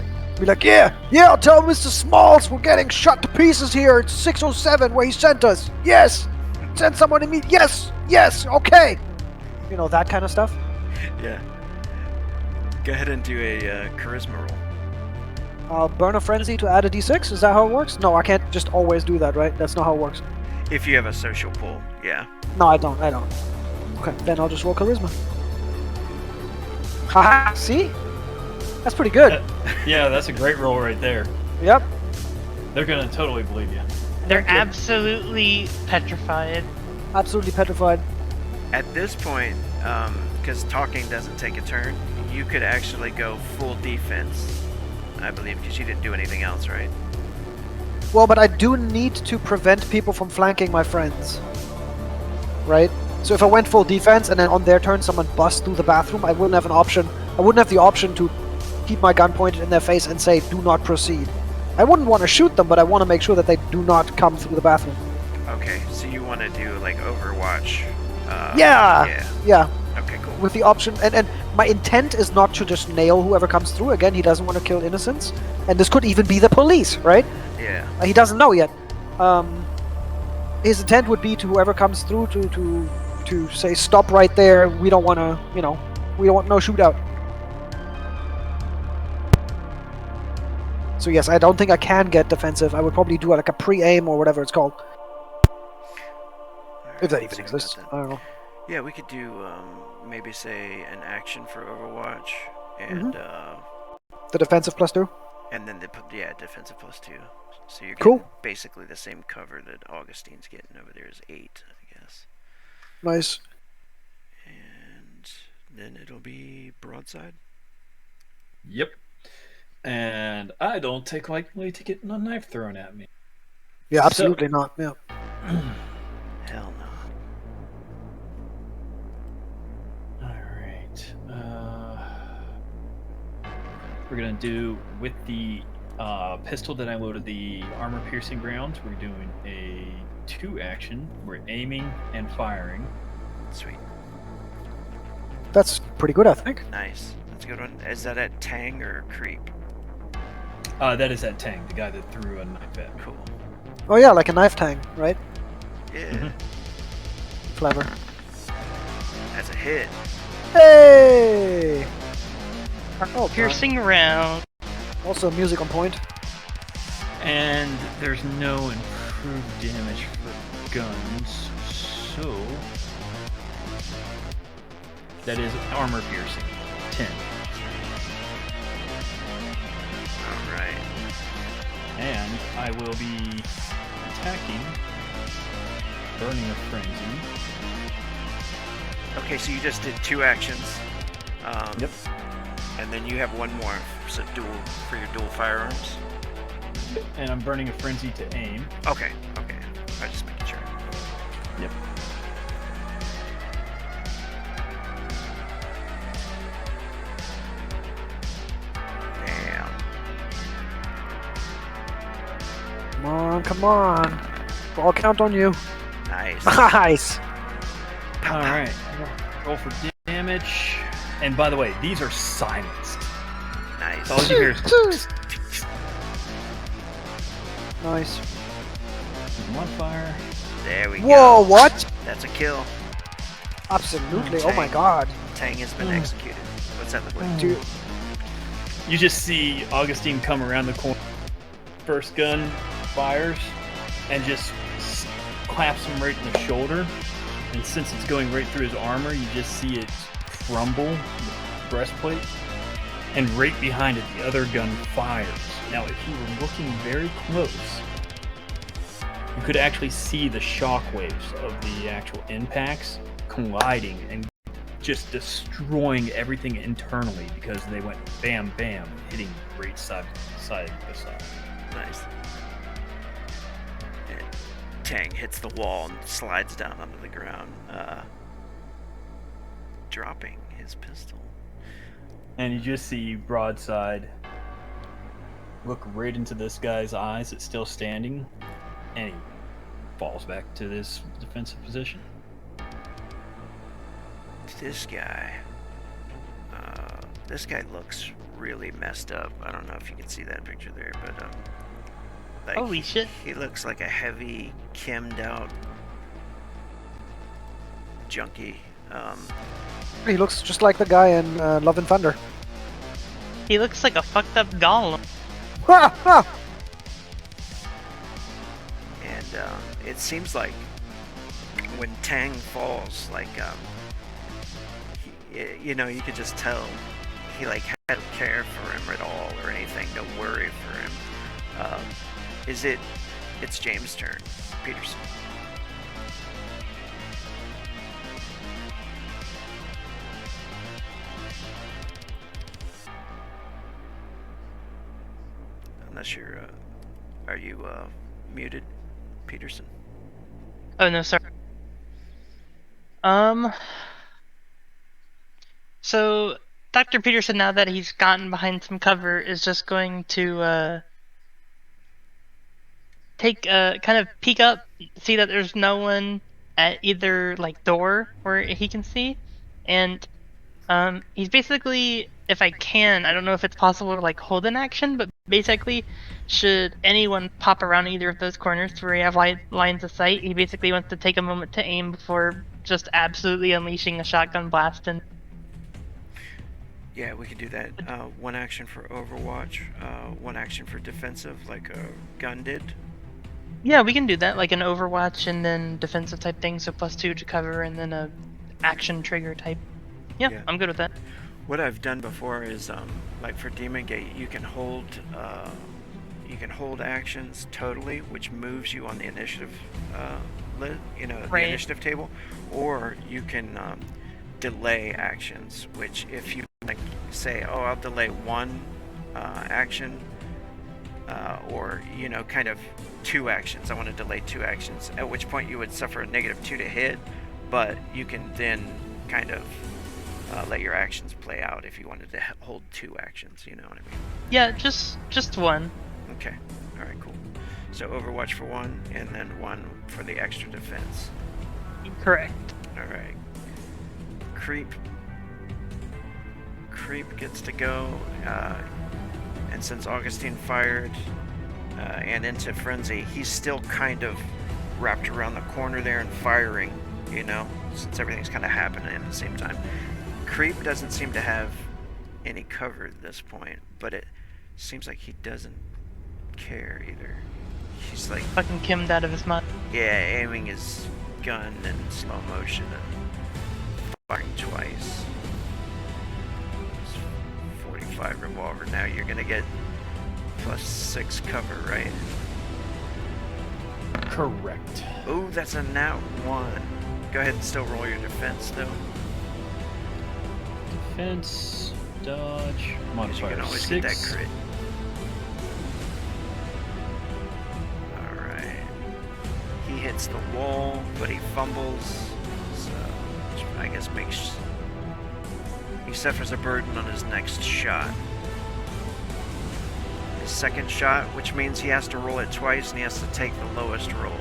yeah, I'll tell Mr. Smalls we're getting shot to pieces here. It's 607 where he sent us. Yes, send someone to meet. Yes, okay. That kind of stuff. yeah. Go ahead and do a charisma roll. I'll burn a frenzy to add a d6. Is that how it works? No, I can't just always do that, right? That's not how it works. If you have a social pull, yeah. No, I don't. Okay, then I'll just roll charisma. Haha, see? That's pretty good. Yeah, that's a great roll right there. Yep. They're gonna totally believe you. They're absolutely petrified. Absolutely petrified. At this point, because talking doesn't take a turn, you could actually go full defense, I believe, because you didn't do anything else, right? Well, but I do need to prevent people from flanking my friends. Right? So if I went full defense and then on their turn someone busts through the bathroom, I wouldn't have an option. I wouldn't have the option to keep my gun pointed in their face and say, do not proceed. I wouldn't want to shoot them, but I want to make sure that they do not come through the bathroom. Okay, so you want to do like Overwatch? Yeah. Okay, cool. With the option, and my intent is not to just nail whoever comes through. Again, he doesn't want to kill innocents, and this could even be the police, right? Yeah. He doesn't know yet. His intent would be to whoever comes through to say stop right there. We don't want to, we don't want no shootout. So yes, I don't think I can get defensive. I would probably do like a pre-aim or whatever it's called, if that even exists. I don't know. Yeah, we could do maybe say an action for Overwatch and The defensive +2. and then defensive +2. So you're Cool. getting basically the same cover that Augustine's getting over there is 8, I guess. Nice. And then it'll be broadside. Yep. And I don't take lightly to getting a knife thrown at me. Yeah, absolutely not. Yeah. Hell no. Alright. We're gonna do with the pistol that I loaded the armor piercing rounds. We're doing a 2 action. We're aiming and firing. Sweet. That's pretty good, I think. Nice. That's a good one. Is that at Tang or Creep? That is that Tang, the guy that threw a knife at me. Cool. Oh yeah, like a knife tang, right? Yeah. Clever. That's a hit. Hey! Oh, Piercing round. Also, music on point. And there's no improved damage for guns, so that is armor piercing, 10. Alright. And I will be attacking, burning a frenzy. Okay, so you just did 2 actions. Yep. And then you have one more for your dual firearms. And I'm burning a frenzy to aim. Okay. I just making sure. Yep. Damn. Come on. I'll count on you. Nice. Nice! All right. Roll for damage. And by the way, these are silenced. Nice. So all you hear is Nice. one fire. There we go. Whoa, what? That's a kill. Absolutely. Oh, Oh my god. Tang has been executed. What's that look like? Dude. You just see Augustine come around the corner. First gun fires and just claps him right in the shoulder. And since it's going right through his armor, you just see it crumble, the breastplate. And right behind it, the other gun fires. Now, if you were looking very close, you could actually see the shockwaves of the actual impacts colliding and just destroying everything internally because they went bam, bam, hitting right side by side. Nice. And Tang hits the wall and slides down onto the ground, dropping his pistol. And you just see Broadside look right into this guy's eyes that's still standing, and he falls back to this defensive position. This guy looks really messed up. I don't know if you can see that picture there, but like, Holy shit. he looks like a heavy, chemmed out junkie. He looks just like the guy in Love and Thunder. He looks like a fucked up golem. Ha ha! And it seems like when Tang falls, like you know, you could just tell he like had no care for him at all or anything, no worry for him. It's James' turn, Peterson. I'm not sure. Are you muted, Peterson? Oh no, sorry. So Dr. Peterson, now that he's gotten behind some cover, is just going to take kind of peek up, see that there's no one at either like door where he can see, and he's basically, if I can, I don't know if it's possible to like hold an action, but basically, should anyone pop around either of those corners where you have lines of sight, he basically wants to take a moment to aim before just absolutely unleashing a shotgun blast. And Yeah, we could do that. One action for Overwatch, one action for defensive, like a gun did. yeah, we can do that, like an Overwatch and then defensive type thing, so +2 to cover, and then a action trigger type. Yeah, I'm good with that. What I've done before is, like for Demon Gate, you can hold actions totally, which moves you on the initiative, the initiative table, or you can delay actions, which if you like say, oh, I'll delay one action, or kind of 2 actions. I want to delay 2 actions. At which point you would suffer a -2 to hit, but you can then kind of let your actions play out if you wanted to hold 2 actions. You know what I mean? Yeah, just one. Okay. All right. Cool. So Overwatch for 1, and then 1 for the extra defense. Correct. All right. Creep gets to go, and since Augustine fired and into frenzy, he's still kind of wrapped around the corner there and firing, you know, since everything's kind of happening at the same time. Creep doesn't seem to have any cover at this point, but it seems like he doesn't care either. He's like Fucking Kimmed out of his mind. aiming his gun in slow motion and firing twice. It's 45 revolver. Now you're gonna get +6 cover, right? Correct. Ooh, that's a nat 1. Go ahead and still roll your defense though. Defense, dodge, Because you modifier can always 6. get that crit. Alright. He hits the wall, but he fumbles. So, which I guess makes... He suffers a burden on his next shot. His second shot, which means he has to roll it twice and he has to take the lowest roll.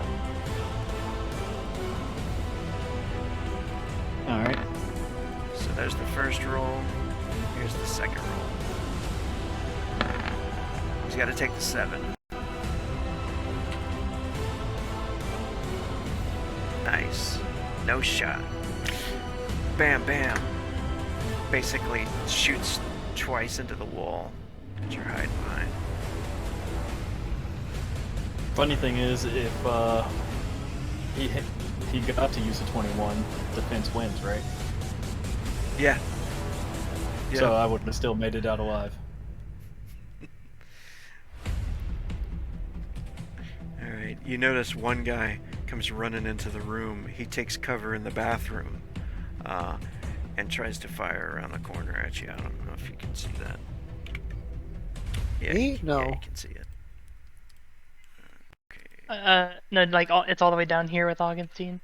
Alright. So there's the first roll. Here's the second roll. He's got to take the 7. Nice. No shot. Bam, bam. Basically shoots twice into the wall that you're hiding behind. Funny thing is, if he got to use a 21, defense wins, right? Yeah. So I would have still made it out alive. Alright, you notice one guy comes running into the room. He takes cover in the bathroom and tries to fire around the corner at you. I don't know if you can see that. Yeah, Me? No. Yeah, you can see it. Okay, No, like it's all the way down here with Augustine.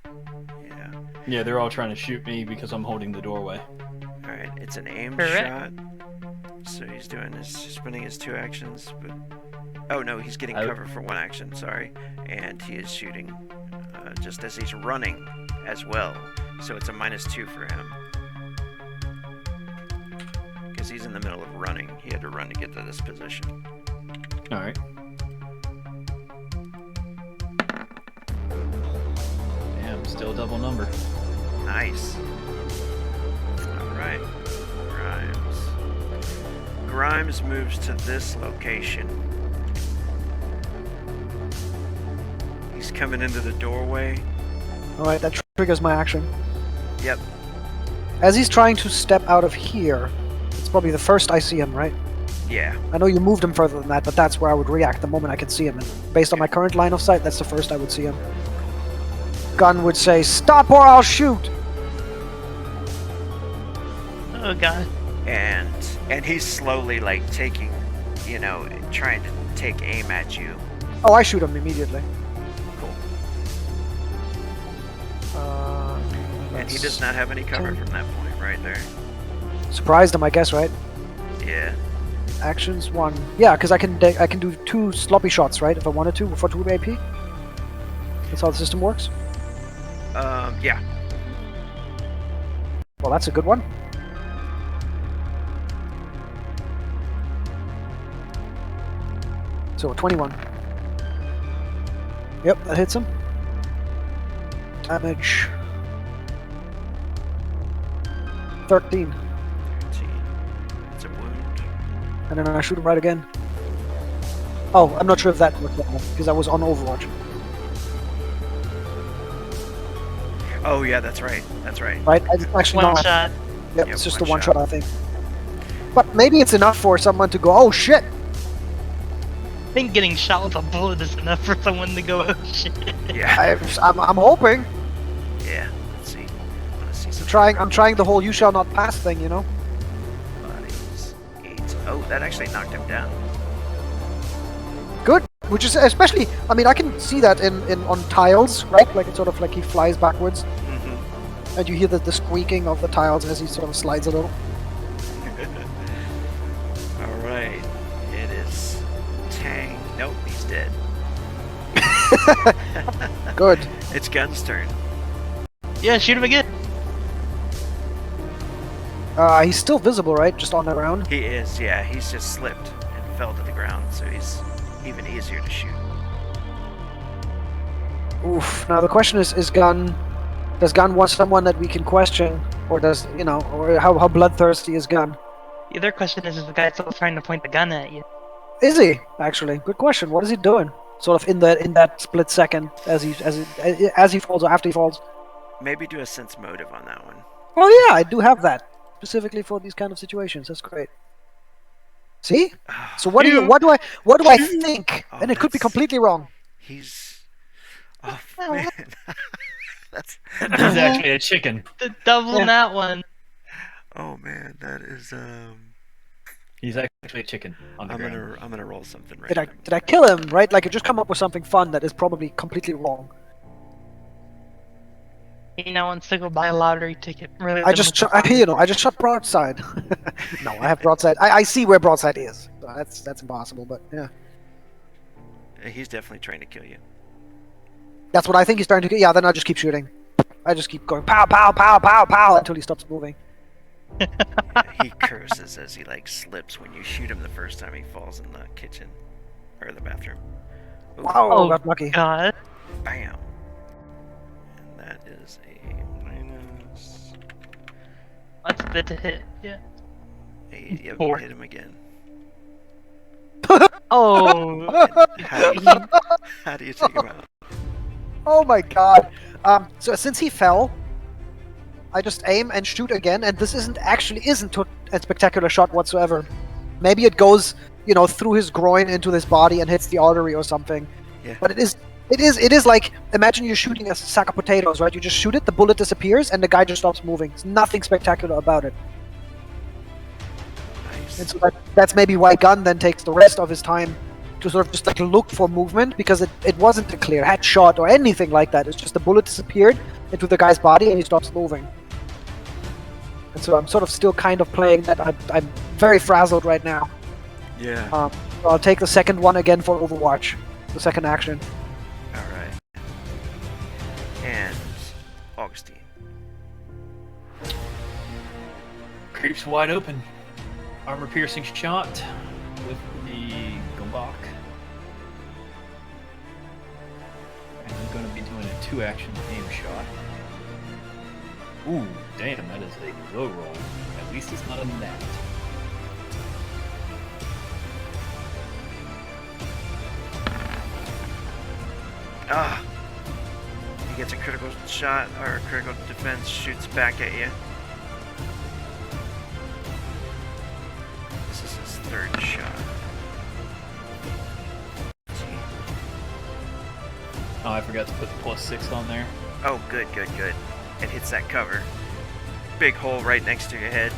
yeah. Yeah, they're all trying to shoot me because I'm holding the doorway. Alright, it's an aimed Correct. shot. So he's spending his 2 actions, but... Oh no, he's getting cover for 1 action, sorry. And he is shooting just as he's running as well. So it's a -2 for him. Because he's in the middle of running. He had to run to get to this position. Alright. Damn, still a double number. Nice. Alright. Grimes. Grimes moves to this location. He's coming into the doorway. Alright, that triggers my action. Yep. As he's trying to step out of here, it's probably the first I see him, right? Yeah. I know you moved him further than that, but that's where I would react the moment I could see him. And based on my current line of sight, that's the first I would see him. Gun would say, "Stop or I'll shoot!" Oh god. And he's slowly like taking, you know, trying to take aim at you. Oh, I shoot him immediately. Cool. And he Let's- does not have any cover from that point right there. Surprised him, I guess, right? Yeah. Actions 1. Yeah, because I can do 2 sloppy shots, right? If I wanted to, for 2 AP. That's how the system works. Yeah. Well, that's a good one. So, 21. Yep, that hits him. Damage. 13. 13. It's a wound. And then I shoot him right again. Oh, I'm not sure if that worked because I was on Overwatch. Oh yeah, that's right. That's right. Right? It's actually One not. shot. Yep, Yep, it's just one a one shot. shot, I think. But maybe it's enough for someone to go, "Oh shit!" I think getting shot with a bullet is enough for someone to go, oh shit. Yeah. I'm hoping. Yeah. Let's see. I want to see some I'm trying the whole "you shall not pass" thing, you know. bodies. 8. Oh, that actually knocked him down. Good. Which is especially, I mean, I can see that in on tiles, right? Like it's sort of like he flies backwards, Mm-hmm. and you hear the squeaking of the tiles as he sort of slides a little. All right. It is Tang. Nope, he's dead. Good. It's Gun's turn. Yeah, shoot him again. He's still visible, right? Just on the ground. He is, yeah. He's just slipped and fell to the ground, so he's even easier to shoot. Oof. Now the question is Gunn. Does Gunn want someone that we can question, or does or how bloodthirsty is Gunn? The other question is the guy still trying to point the gun at you? Is he actually? Good question. What is he doing? Sort of in that split second as he falls or after he falls. Maybe do a sense motive on that one. Oh yeah, I do have that specifically for these kind of situations. That's great. See? So what do I think? Oh, And it could be that's- completely wrong. He's. Oh man, that's. He's actually a chicken. The double Yeah. that one. Oh man, that is. He's actually a chicken on the ground. I'm gonna roll something right. Did I kill him? Right? Like I just come up with something fun that is probably completely wrong. He now wants to go buy a lottery ticket. Really? I just shot broadside. No, I have broadside. I see where broadside is. So that's impossible. But yeah, He's definitely trying to kill you. that's what I think he's trying to do. Yeah, then I just keep shooting. I just keep going pow pow pow pow pow until he stops moving. He curses as he slips. When you shoot him the first time, he falls in the kitchen or the bathroom. Ooh, Wow, got lucky. God. bam! And that is a minus. That's a bit to hit. Yeah. Yep, 4. hit him again. Oh. How do you take him out? Oh my god. So since he fell, I just aim and shoot again, and this isn't a spectacular shot whatsoever. Maybe it goes, through his groin into his body and hits the artery or something. Yeah. But it is like, imagine you're shooting a sack of potatoes, right? You just shoot it, the bullet disappears, and the guy just stops moving. There's nothing spectacular about it. Nice. And so that's maybe why Gunn then takes the rest of his time to sort of just look for movement, because it wasn't a clear headshot or anything like that. It's just the bullet disappeared into the guy's body and he stops moving. And so I'm sort of still kind of playing that. I'm very frazzled right now. Yeah. So I'll take the second one again for Overwatch, the second action. All right. And Augustine. Creeps wide open. Armor piercing shot with the Gumbok. And I'm going to be doing a 2-action aim shot. Ooh, damn, that is a low roll. At least it's not a net. Ah. He gets a critical shot or a critical defense, shoots back at you. This is his third shot. Oh, I forgot to put the +6 on there. Oh, good. It hits that cover. Big hole right next to your head.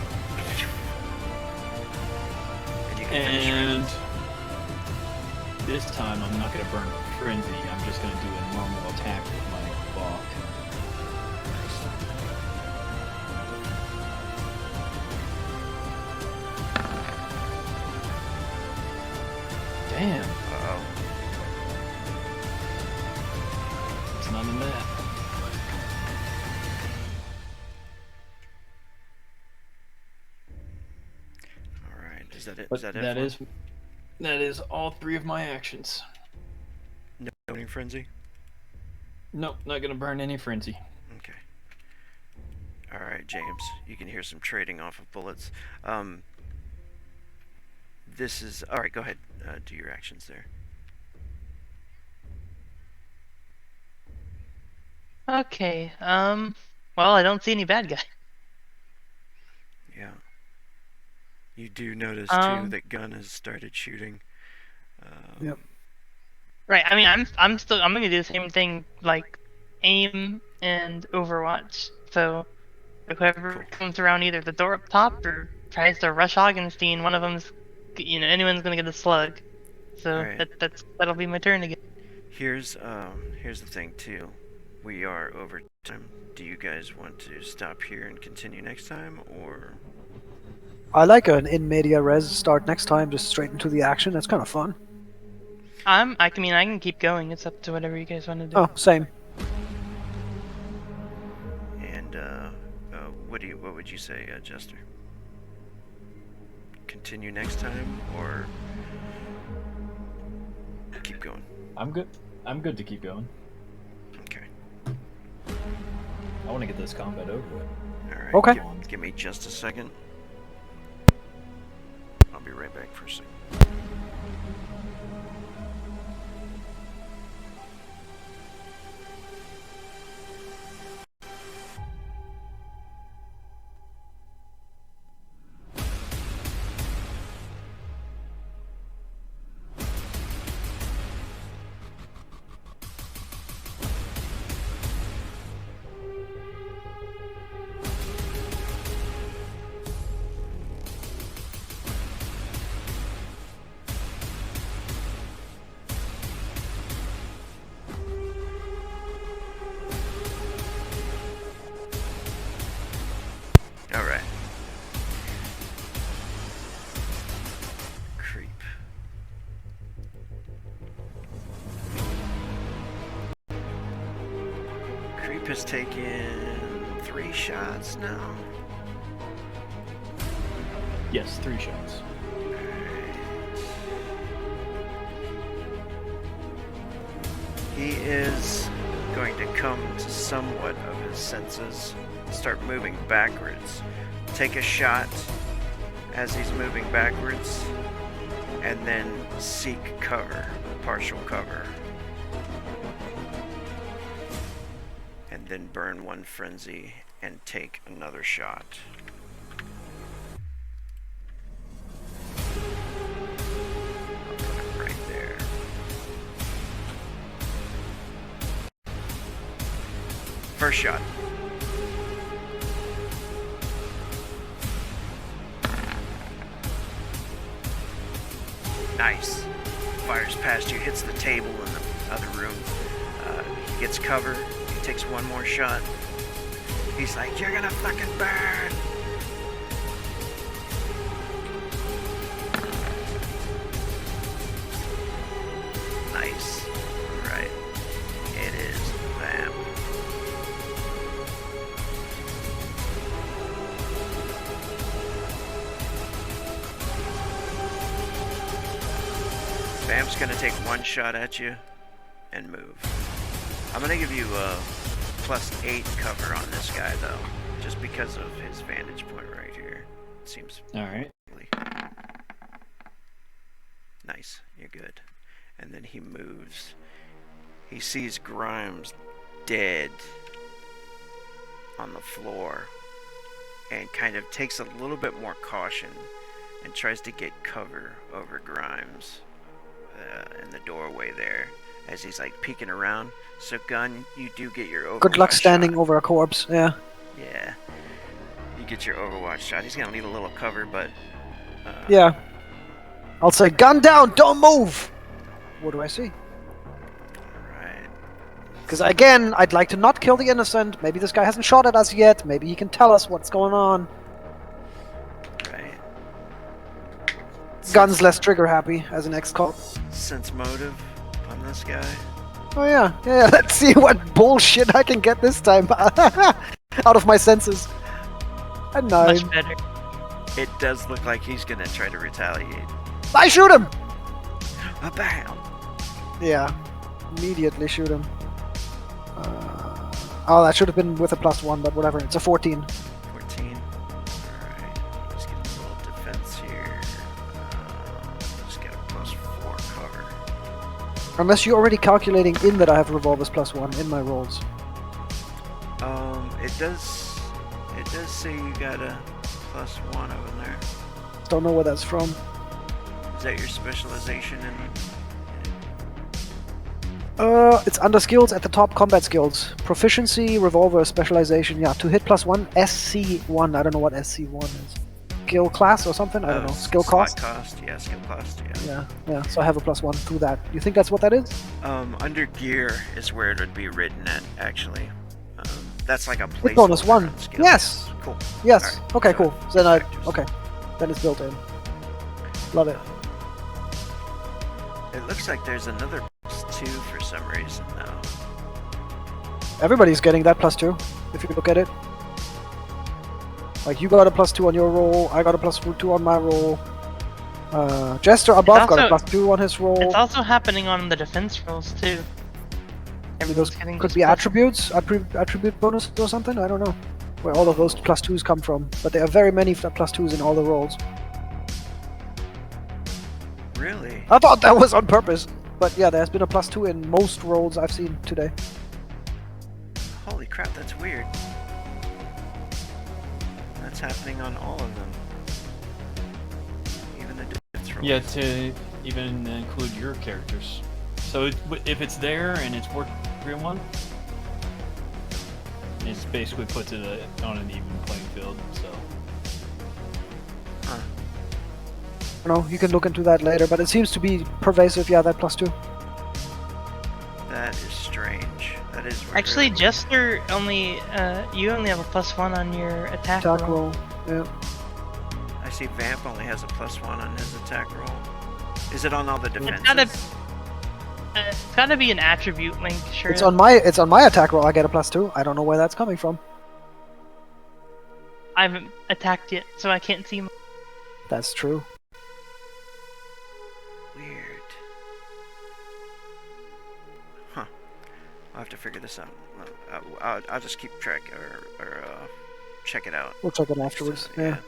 And you can finish And it. this time I'm not going to burn Frenzy. I'm just going to do a normal attack with my Bok. Damn, Uh-oh. it's not in that. Alright, is that it? But Is that it? that is all 3 of my actions. No burning frenzy? Nope, not going to burn any Frenzy. Okay. Alright, James, you can hear some trading off of bullets. This is... Alright, go ahead. Do your actions there. Okay. Well, I don't see any bad guy. Yeah. You do notice, too, that Gunn has started shooting. Yep. Right. I mean, I'm gonna do the same thing, like aim and Overwatch. So whoever Cool. comes around either the door up top or tries to rush Augenstein, one of them's, anyone's gonna get a slug. So Alright. that'll be my turn again. Here's the thing, too. We are over time. Do you guys want to stop here and continue next time, or... I like an in media res start next time, just straight into the action. That's kind of fun. I can keep going. It's up to whatever you guys want to do. Oh, same. And, what would you say, Jester? Continue next time, or keep going? I'm good. I'm good to keep going. I want to get this combat over with. Alright, Okay. give me just a second. I'll be right back for a second. Alright. Creep. Creep has taken 3 shots now. Yes, 3 shots. Alright. He is going to come to somewhat of his senses, start moving backwards. Take a shot as he's moving backwards, and then seek cover, partial cover. And then burn 1 frenzy and take another shot. I'll put him right there. First shot. Nice. Fires past you, hits the table in the other room. He gets cover. He takes 1 more shot. He's like, "You're gonna fucking burn!" Nice. Alright. It is Vamp. Vamp's gonna take 1 shot at you and move. I'm gonna give you a +8 cover on this guy though, just because of his vantage point right here. It seems Alright. nice. You're good. And then he moves. He sees Grimes dead on the floor and kind of takes a little bit more caution and tries to get cover over Grimes in the doorway there as he's like peeking around. So Gun, you do get your Overwatch Good luck standing shot. over a corpse. Yeah. Yeah. You get your Overwatch shot. He's gonna need a little cover, but Yeah. I'll say, gun down, don't move! What do I see? Alright. Because again, I'd like to not kill the innocent. Maybe this guy hasn't shot at us yet. Maybe he can tell us what's going on. Right. Gun's less trigger happy as an ex-cop. Sense motive on this guy. Oh yeah, yeah. Let's see what bullshit I can get this time out of my senses. A 9. Much better. It does look like he's gonna try to retaliate. I shoot him. A bam! Yeah, immediately shoot him. Oh, that should have been with a +1, but whatever. It's a 14. 14. Alright. Let's get a little defense here. Just get a +4 cover. Unless you're already calculating in that I have revolvers +1 in my rolls. It does say you got a +1 over there. Don't know where that's from. Is that your specialization in? It's under skills at the top, combat skills. Proficiency, revolver, specialization, yeah. To hit +1, SC1. I don't know what SC1 is. Skill class or something? I don't know. Skill slot cost? cost? Yeah, skill cost, yeah. Yeah, yeah. So I have a +1 to that. You think that's what that is? Under gear is where it would be written at, actually. That's like a placeholder. Hit bonus 1. on skills. Yes! Cool. Yes. Alright, Okay, so cool. it's Then factors. okay. Then it's built in. Love it. It looks like there's another +2 for some reason, though. Everybody's getting that +2, if you look at it. Like, you got a +2 on your roll, I got a +2 on my roll. Jester above got a also- +2 on his roll. It's also happening on the defense rolls too. Everyone's Those getting could those be plus- attribute bonus or something. I don't know where all of those +2s come from, but there are very many +2s in all the rolls. Really? I thought that was on purpose, but yeah, there's been a +2 in most rolls I've seen today. Holy crap, that's weird. That's happening on all of them. Even the defense rolls. Yeah, to even include your characters. So if it's there and it's worth everyone, it basically puts it on an even playing field. So Huh. I don't know, you can look into that later, but it seems to be pervasive. Yeah, that +2. That is strange. That is Actually, really Jester only you only have a +1 on your attack Attack roll. roll. Yeah. I see Vamp only has a +1 on his attack roll. Is it on all the defenses? It's gotta be an attribute link, sure. It's on my attack roll. I get a +2. I don't know where that's coming from. I haven't attacked yet, so I can't see. That's true. Weird. Huh. I'll have to figure this out. I'll just keep track or check it out. We'll check it afterwards. Yeah.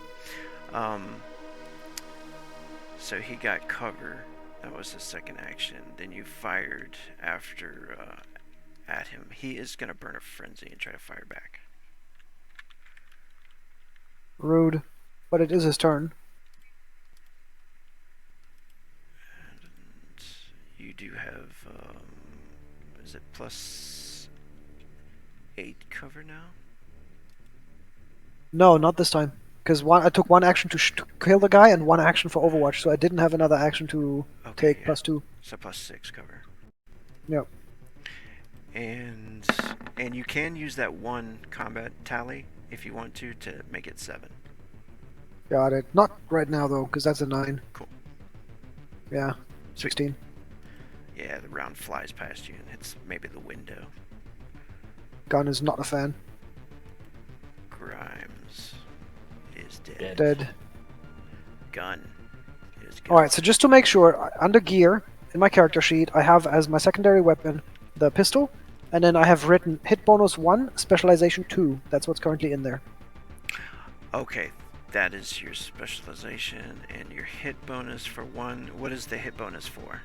So he got cover. That was his second action. Then you fired after at him. He is gonna burn a frenzy and try to fire back. Rude, but it is his turn. And you do have is it +8 cover now? No, not this time. Because I took one action to kill the guy and one action for Overwatch, so I didn't have another action to take yeah. +2. So +6 cover. Yep. And you can use that one combat tally if you want to make it 7. Got it. Not right now though, because that's a 9. Cool. Yeah. 16. Yeah, the round flies past you and hits maybe the window. Gun is not a fan. Grimes is dead. Dead. Gun is gone. Alright, so just to make sure, under gear, in my character sheet, I have as my secondary weapon the pistol, and then I have written hit bonus 1, specialization 2. That's what's currently in there. Okay, that is your specialization and your hit bonus for 1. What is the hit bonus for?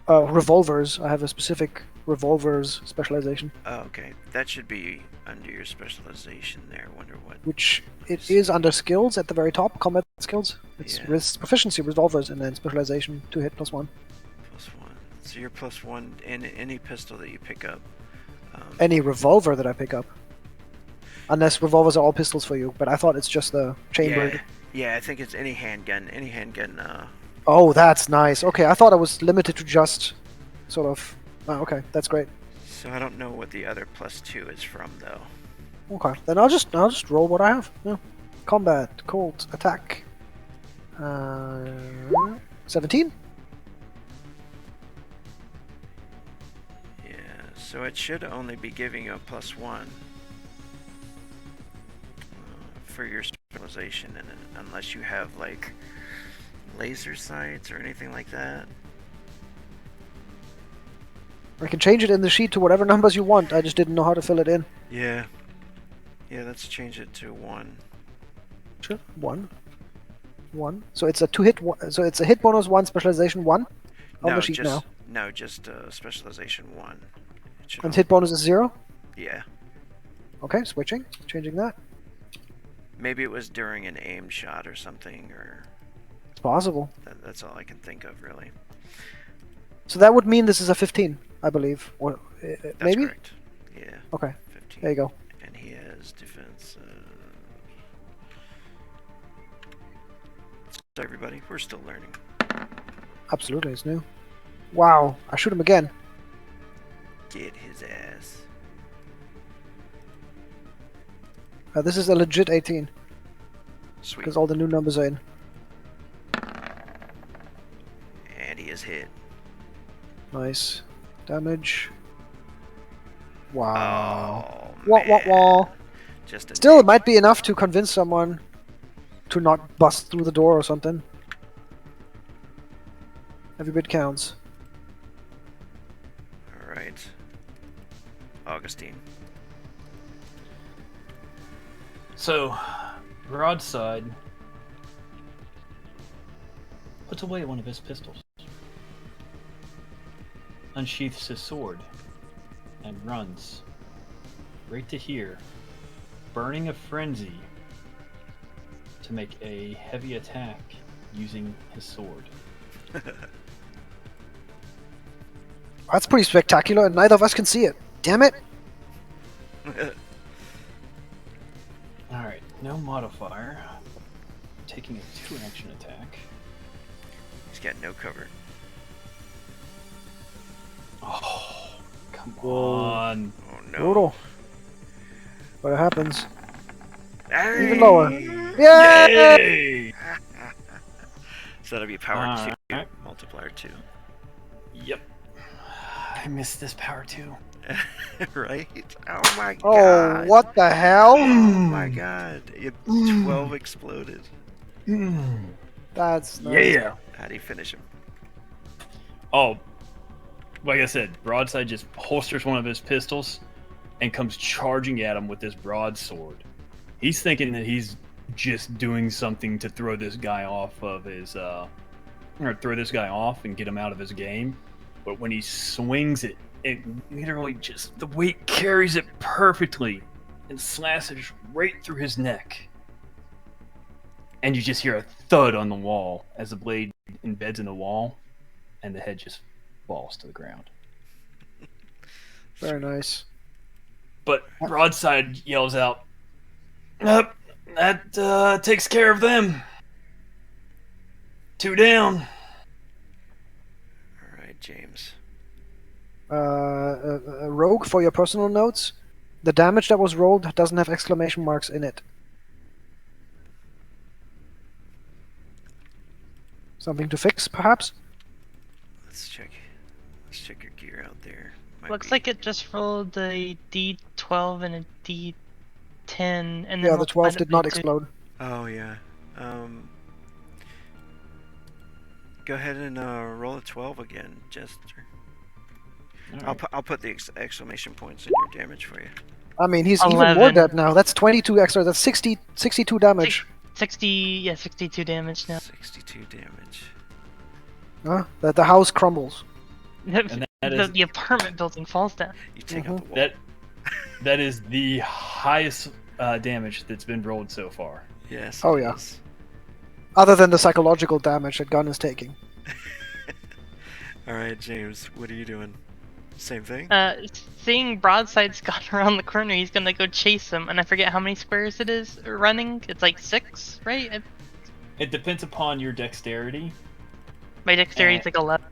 Revolvers. I have a specific revolvers specialization, Oh, okay, that should be under your specialization there. Wonder what. which it is under skills at the very top, combat skills. It's Yeah. proficiency, revolvers, and then specialization 2 hit +1. +1. So you're +1 in any pistol that you pick up. Any revolver that I pick up. Unless revolvers are all pistols for you, but I thought it's just the chambered. Yeah, I think it's any handgun. Any handgun. Oh, that's nice. Okay, I thought I was limited to just sort of. Oh, okay, that's great. So I don't know what the other +2 is from though. Okay, then I'll just roll what I have. Yeah. Combat, Colt, attack. 17. Yeah, so it should only be giving you a +1 for your specialization, and unless you have like laser sights or anything like that. I can change it in the sheet to whatever numbers you want. I just didn't know how to fill it in. Yeah. Yeah, let's change it to 1. Sure. 1. So it's a 2-hit. So it's a hit bonus 1, specialization 1 on the sheet just, now. No, just specialization 1. It should And hit bonus is 0. Yeah. Okay, switching, changing that. Maybe it was during an aim shot or something, or It's possible. that's all I can think of, really. So that would mean this is a 15, I believe, or That's maybe. correct. Yeah. Okay, 15. there you go. And he has defense. So everybody, we're still learning. Absolutely, it's new. Wow, I shoot him again. Get his ass. This is a legit 18 Sweet. because all the new numbers are in. And he is hit. Nice damage. Wow. Oh, Wah, wah, man. wah. Just a Still, it might be enough to convince someone to not bust through the door or something. Every bit counts. Alright. Augustine. So, Broadside puts away one of his pistols, unsheaths his sword, and runs right to here, burning a frenzy to make a heavy attack using his sword. That's pretty spectacular, and neither of us can see it. Damn it! Alright, no modifier. Taking a 2-action attack. He's got no cover. Oh, come Whoa. on. Oh no. Brutal. What happens? Hey! Even lower. Yay! Yay! So that'll be power 2, Alright. multiplier 2. Yep. I missed this power too. Right? Oh my Oh, god. what the hell? Oh my god. 12 exploded. That's Yeah. How do you finish him? Oh, like I said, Broadside just holsters one of his pistols and comes charging at him with this broadsword. He's thinking that he's just doing something to throw this guy off of his, or throw this guy off and get him out of his game. But when he swings it, it literally just, the weight carries it perfectly and slashes right through his neck. And you just hear a thud on the wall as the blade embeds in the wall, and the head just falls to the ground. very nice. But Broadside yells out, "Up, that takes care of them. 2 down." Alright, James. Rogue, for your personal notes, the damage that was rolled doesn't have exclamation marks in it. Something to fix, perhaps? Let's check your gear out there. Looks like it just rolled a D12 and a D10, and then Yeah, the rolled 12 quite a did not bit too. explode. Oh yeah. Go ahead and roll a 12 again, Jester. I'll put the exclamation points in your damage for you. I mean, he's even more 11. dead now. That's 22 extra. That's 62 damage. 62 damage now. 62 damage. Huh? That the house crumbles. And that is, The apartment building falls down. You take out the wall. that is the highest damage that's been rolled so far. Yes. Oh, it yeah. is. Other than the psychological damage that Gunn is taking. Alright, James, what are you doing? Same thing? Seeing Broadside's gone around the corner, he's gonna go chase him, and I forget how many squares it is running. It's like 6, right? It depends upon your dexterity. My dexterity is like 11.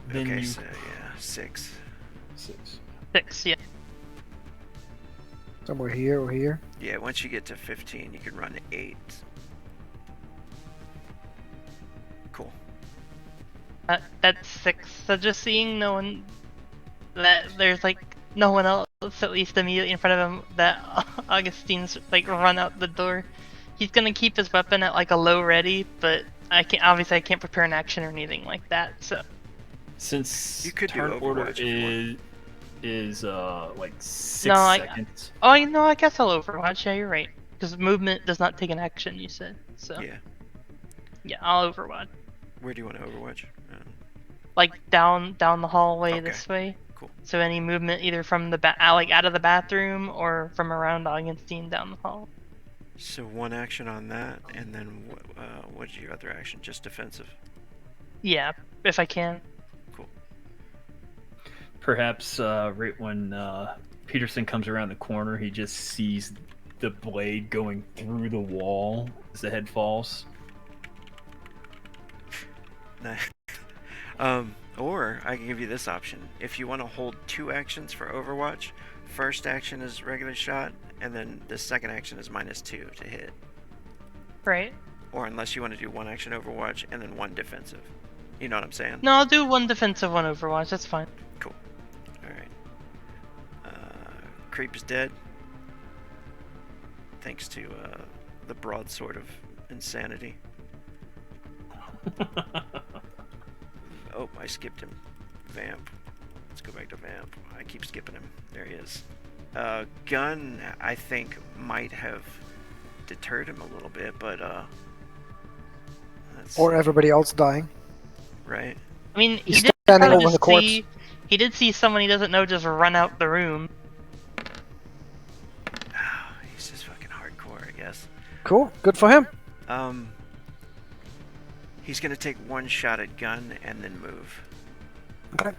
Then Okay, you so yeah, 6. 6. 6, yeah. Somewhere here or here. Yeah, once you get to 15, you can run 8. Cool. That's 6. So just seeing no one, that there's like no one else at least immediately in front of him, that Augustine's like run out the door. He's gonna keep his weapon at like a low ready, but I can't prepare an action or anything like that. So Since You could do turn order Overwatch if you is like 6 No, seconds. I guess I'll Overwatch. Yeah, you're right. Because movement does not take an action. You said so. Yeah. Yeah, I'll Overwatch. Where do you want to Overwatch? Like down the hallway Okay. this way. Cool. So any movement either from the like out of the bathroom or from around Augustine down the hall. So 1 action on that, and then what's your other action? Just defensive? Yeah, if I can. Cool. Perhaps right when Peterson comes around the corner, he just sees the blade going through the wall as the head falls. Or I can give you this option. If you want to hold 2 actions for Overwatch, first action is regular shot, and then the second action is -2 to hit. Right. Or unless you want to do 1 action Overwatch and then 1 defensive. You know what I'm saying? No, I'll do 1 defensive, 1 Overwatch. That's fine. Cool. Alright. Creep is dead. Thanks to the broadsword of insanity. Oh, I skipped him. Vamp. let's go back to Vamp. I keep skipping him. There he is. Gun, I think, might have deterred him a little bit, but let's Or see. everybody else dying. Right. I mean, He's he did standing kinda over the just corpse. see. He did see someone he doesn't know just run out the room. He's just fucking hardcore, I guess. Cool. Good for him. He's gonna take one shot at Gun and then move. Okay.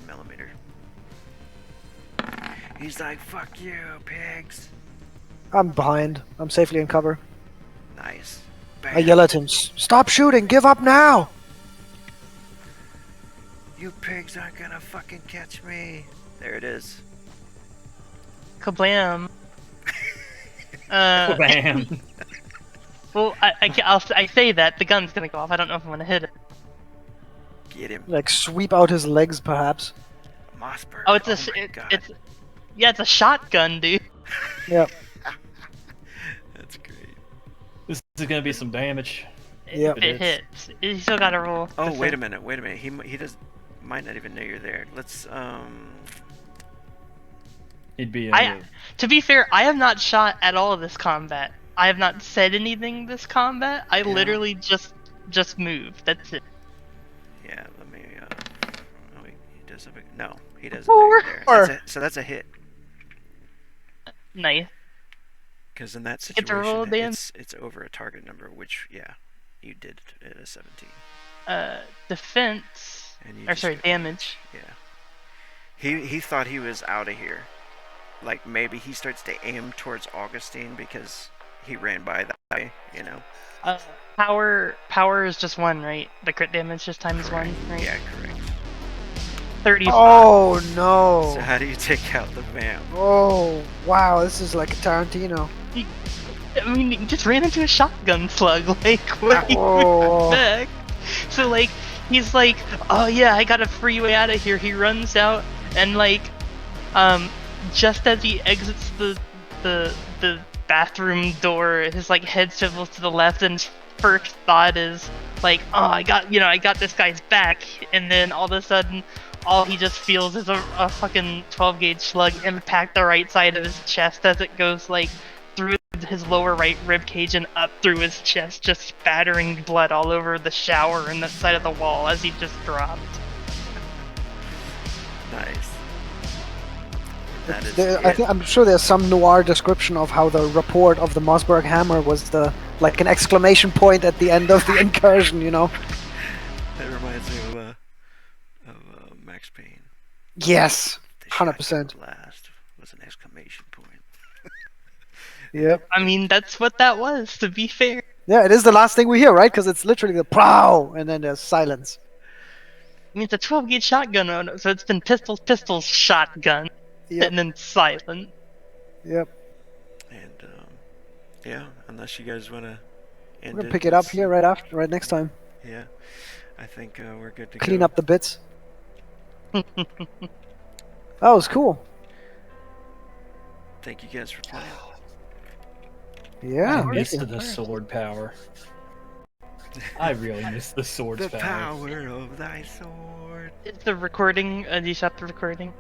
9mm. He's like, fuck you, pigs. I'm behind. I'm safely in cover. Nice. I Bam. yell at him, "Stop shooting! Give up now!" You pigs aren't gonna fucking catch me. There it is. Kablam. Bam. Well, I say that the gun's gonna go off. I don't know if I'm gonna hit it. Get him. Like sweep out his legs, perhaps. Mossberg. Oh, it's my God. it's a shotgun, dude. Yep. That's great. This is gonna be some damage. Yep. If it hits, you still gotta roll. Oh, wait a defense. minute. He might not even know you're there. Let's He'd be. To be fair, I have not shot at all this combat. I have not said anything this combat. I literally just moved. That's it. yeah. Let me. Oh, he does have a, no, he doesn't. Four. So that's a hit. Nice. Because in that Get to roll situation, damage. it's over a target number, which you did at a 17. Defense. And you Or just sorry, got damage. Yeah. He thought he was out of here. Like maybe he starts to aim towards Augustine because he ran by that way, you know. Power is just 1, right? The crit damage just times 1, right? Yeah, correct. 35. Oh no! So how do you take out the vamp? Oh wow, this is like a Tarantino. I mean, he just ran into a shotgun slug. Like, what do you Oh. expect? So like, he's like, oh yeah, I got a free way out of here. He runs out and like, just as he exits the bathroom door, his like head swivels to the left, and his first thought is like, oh, I got this guy's back, and then all of a sudden, all he just feels is a fucking 12 gauge slug impact the right side of his chest as it goes like through his lower right rib cage and up through his chest, just spattering blood all over the shower and the side of the wall as he just dropped. Nice. That is I'm sure there's some noir description of how the report of the Mossberg hammer was like an exclamation point at the end of the incursion, you know? That reminds me of Max Payne. Yes, The 100%. shotgun blast was an exclamation point. Yep. I mean, that's what that was, to be fair. Yeah, it is the last thing we hear, right? Because it's literally the prow, and then there's silence. I mean, it's a 12 gauge shotgun, so it's been pistols, shotgun, Yep. and then silent. Yep. And yeah, unless you guys want to end We're gonna pick it up here right next time. Yeah, I think we're good to Clean go. up the bits. That was cool. Thank you guys for playing. Yeah. I miss thank you. the sword power. I really miss the sword's The power. power of thy sword. Is the recording, do you stop the recording?